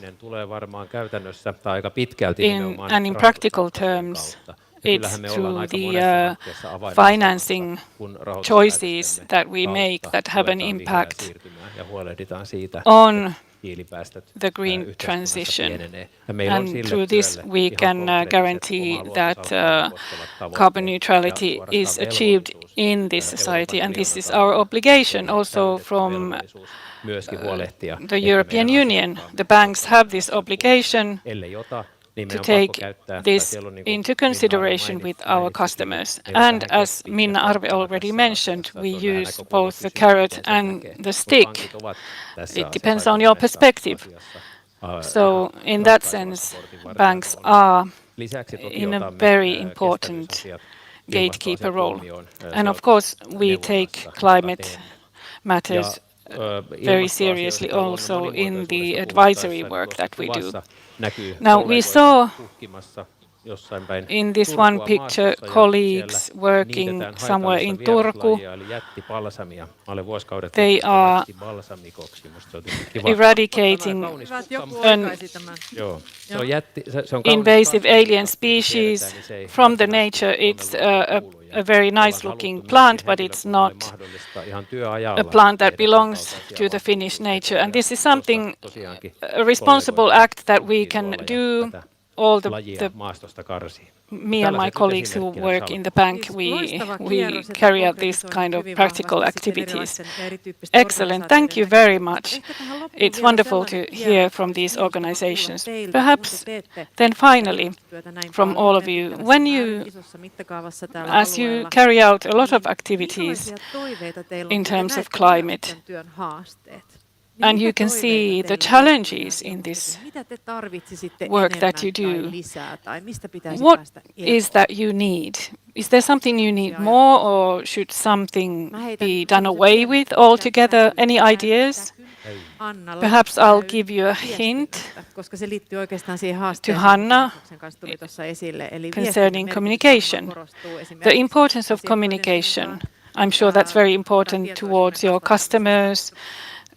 [SPEAKER 6] in practical terms, it's through the financing choices that we make that have an impact on the green transition. And through this, we can guarantee that carbon neutrality is achieved in this society. And this is our obligation also from the European Union. The banks have this obligation to take this into consideration with our customers. And as Minna Arve already mentioned, we use both the carrot and the stick. It depends on your perspective. So in that sense, banks are in a very important gatekeeper role. And of course, we take climate matters very seriously also in the advisory work that we do. Now, we saw in this one picture colleagues working somewhere in Turku. They are eradicating an invasive alien species from the nature. It's a very nice looking plant, but it's not a plant that belongs to the Finnish nature. And this is something, a responsible act that we can do. All me and my colleagues who work in the bank, we carry out these kind of practical activities. Excellent, thank you very much. It's wonderful to hear from these organizations. Perhaps then finally, from all of you, as you carry out a lot of activities in terms of climate, and you can see the challenges in this work that you do. What is that you need? Is there something you need more, or should something be done away with altogether? Any ideas? Perhaps I'll give you a hint to Hanna concerning communication. The importance of communication. I'm sure that's very important towards your customers.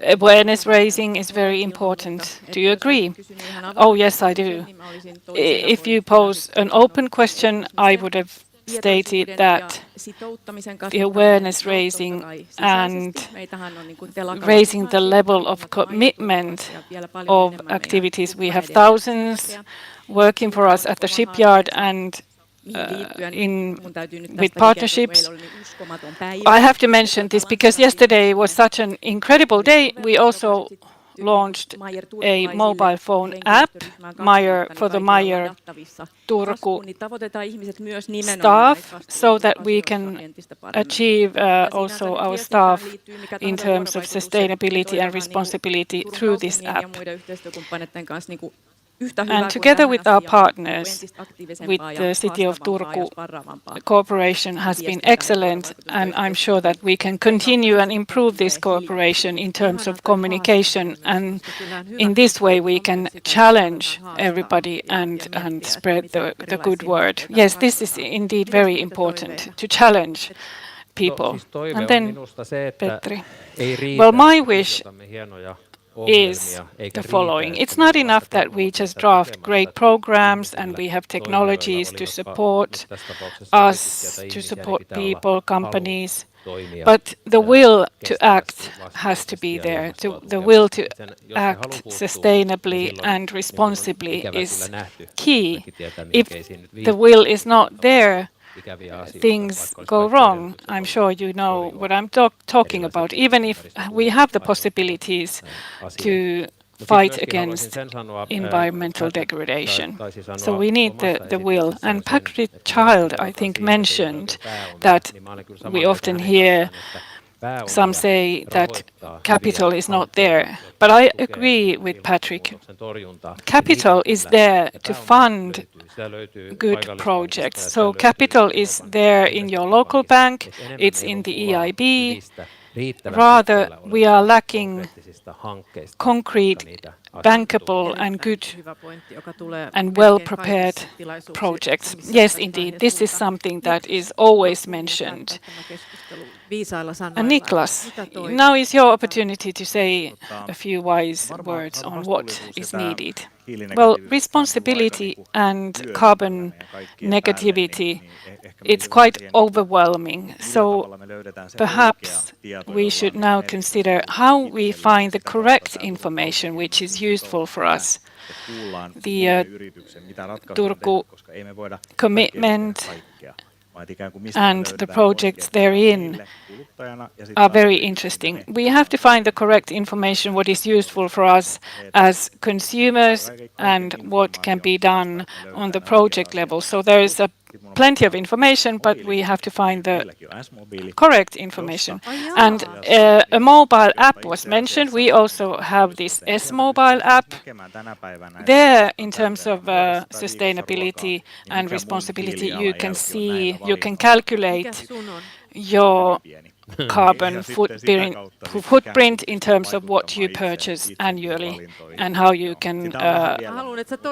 [SPEAKER 6] Awareness raising is very important. Do you agree? Oh, yes, I do. If you pose an open question, I would have stated that the awareness raising and raising the level of commitment of activities. We have thousands working for us at the shipyard and with partnerships. I have to mention this because yesterday was such an incredible day. We also launched a mobile phone app for the Meyer Turku staff, so that we can achieve also our staff in terms of sustainability and responsibility through this app. And together with our partners, with the City of Turku, cooperation has been excellent, and I'm sure that we can continue and improve this cooperation in terms of communication, and in this way we can challenge everybody and spread the good word. Yes, this is indeed very important, to challenge people. And then, Petri. Well, my wish is the following. It's not enough that we just draft great programs and we have technologies to support us, to support people, companies.
[SPEAKER 2] But the will to act has to be there. The will to act sustainably and responsibly is key. If the will is not there, things go wrong. I'm sure you know what I'm talking about. Even if we have the possibilities to fight against environmental degradation. So we need the will. And Patrick Child, I think, mentioned that we often hear some say that capital is not there. But I agree with Patrick. Capital is there to fund good projects. So capital is there in your local bank, it's in the EIB. Rather, we are lacking concrete, bankable and good and well-prepared projects. Yes, indeed, this is something that is always mentioned. And Niklas, now is your opportunity to say a few wise words on what is needed. Well, responsibility and carbon negativity, it's quite overwhelming. So perhaps we should now consider how we find the correct information which is useful for us. The Turku commitment and the projects therein are very interesting. We have to find the correct information, what is useful for us as consumers and what can be done on the project level. So there is plenty of information, but we have to find the correct information. And a mobile app was mentioned. We also have this S-Mobile app. There, in terms of sustainability and responsibility, you can see, you can calculate your carbon footprint in terms of what you purchase annually and how you can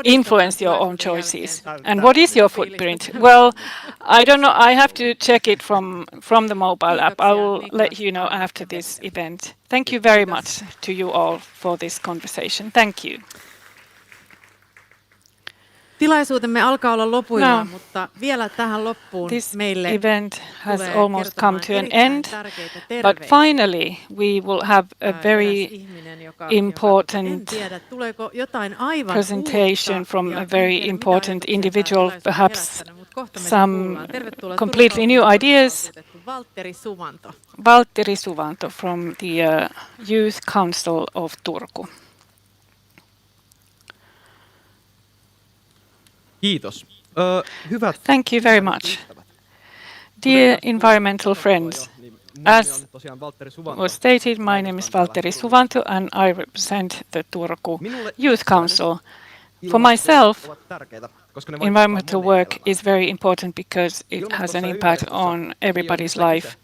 [SPEAKER 2] influence your own choices. And what is your footprint? Well, I don't know. I have to check it from the mobile app. I will let you know after this event. Thank you very much to you all for this conversation. Thank you.
[SPEAKER 19] Tilaisuutemme alkaa olla lopuillaan, mutta vielä tähän loppuun meille
[SPEAKER 2] this event has almost come to an end, but finally we will have a very important presentation from a very important individual, perhaps some completely new ideas. Valtteri Suvanto from the Youth Council of Turku. Thank you very much. Dear environmental friends, as was stated, my name is Valtteri Suvanto and I represent the Turku Youth Council. For myself, environmental work is very important because it has an impact on everybody's life.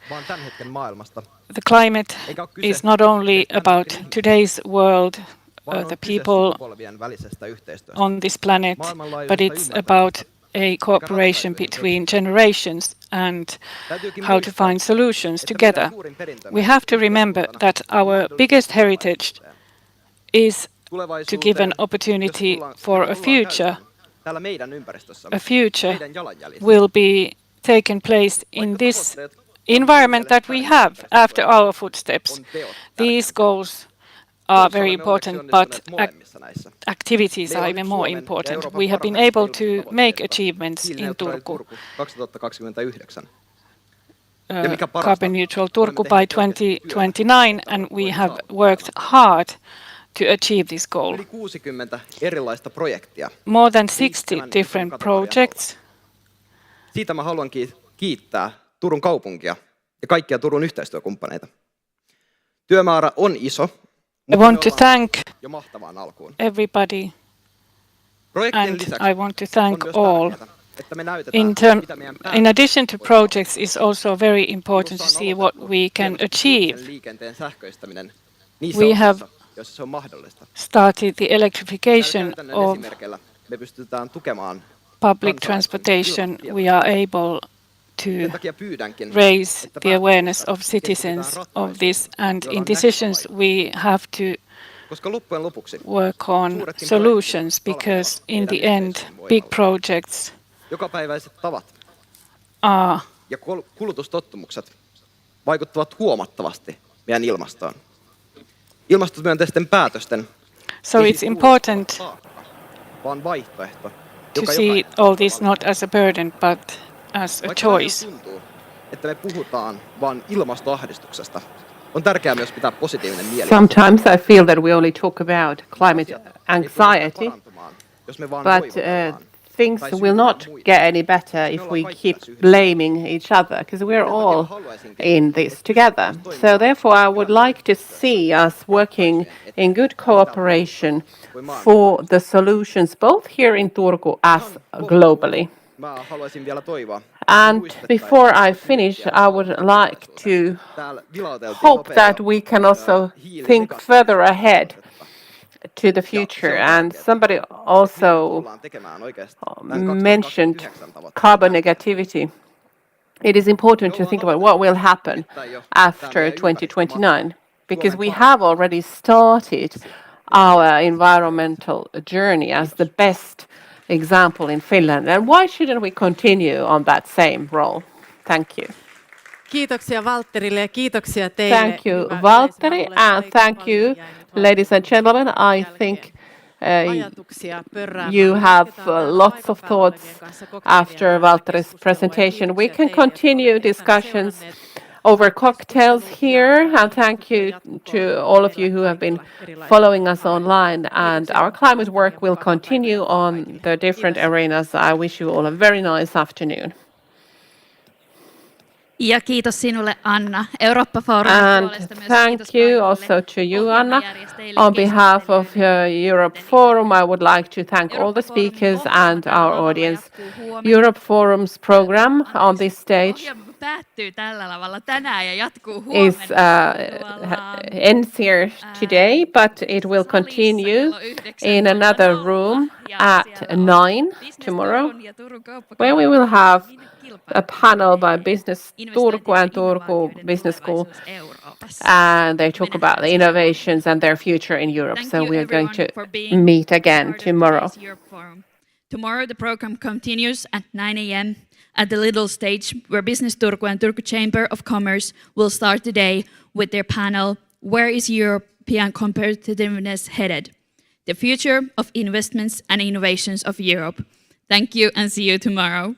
[SPEAKER 2] The climate is not only about today's world, the people on this planet, but it's about a cooperation between generations and how to find solutions together. We have to remember that our biggest heritage is to give an opportunity for a future. A future will be taken place in this environment that we have after our footsteps. These goals are very important, but activities are even more important. We have been able to make achievements in Turku. Carbon neutral Turku by 2029, and we have worked hard to achieve this goal. More than 60 different projects.
[SPEAKER 1] Siitä mä haluan kiittää Turun kaupunkia ja kaikkia Turun yhteistyökumppaneita. Työmäärä on iso.
[SPEAKER 2] I want to thank everybody and I want to thank all. In addition to projects, it's also very important to see what we can achieve. We have started the electrification of public transportation. We are able to raise the awareness of citizens of this, and in decisions we have to work on solutions, because in the end big projects are
[SPEAKER 1] vaikuttavat huomattavasti meidän ilmastoon. Ilmastomyönteisten päätösten
[SPEAKER 6] So it's important
[SPEAKER 1] vaan vaihtoehto,
[SPEAKER 6] to see all this not as a burden but as a choice.
[SPEAKER 1] Tuntuu, että me puhutaan vain ilmastoahdistuksesta. On tärkeää myös pitää positiivinen mieli.
[SPEAKER 2] Sometimes I feel that we only talk about climate anxiety, but things will not get any better if we keep blaming each other, because we're all in this together. So therefore I would like to see us working in good cooperation for the solutions both here in Turku as globally. And before I finish, I would like to hope that we can also think further ahead to the future. And somebody also mentioned carbon negativity. It is important to think about what will happen after 2029, because we have already started our environmental journey as the best example in Finland. And why shouldn't we continue on that same role? Thank you.
[SPEAKER 19] Kiitoksia Valtterille ja kiitoksia teille.
[SPEAKER 2] Thank you, Valtteri, and thank you, ladies and gentlemen. I think you have lots of thoughts after Valtteri's presentation. We can continue discussions over cocktails here, and thank you to all of you who have been following us online. And our climate work will continue on the different arenas. I wish you all a very nice afternoon.
[SPEAKER 9] Ja kiitos sinulle, Anna, Eurooppa-foorumin puolesta myös.
[SPEAKER 2] Thank you also to you, Anna. On behalf of Europe Forum, I would like to thank all the speakers and our audience. Europe Forum's program on this stage
[SPEAKER 9] päättyy tällä lavalla tänään ja jatkuu huomenna.
[SPEAKER 2] Ends here today, but it will continue in another room at 9 tomorrow, where we will have a panel by Business Turku and Turku Business School, and they talk about the innovations and their future in Europe. So we are going to meet again tomorrow.
[SPEAKER 9] Tomorrow the program continues at 9 a.m. at the Little Stage, where Business Turku and Turku Chamber of Commerce will start the day with their panel, Where is European Competitiveness Headed? The Future of Investments and Innovations of Europe. Thank you and see you tomorrow.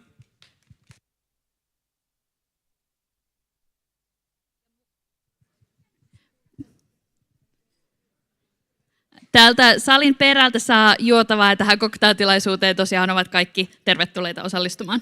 [SPEAKER 9] Täältä salin perältä saa juotavaa ja tähän cocktailtilaisuuteen tosiaan ovat kaikki tervetulleita osallistumaan.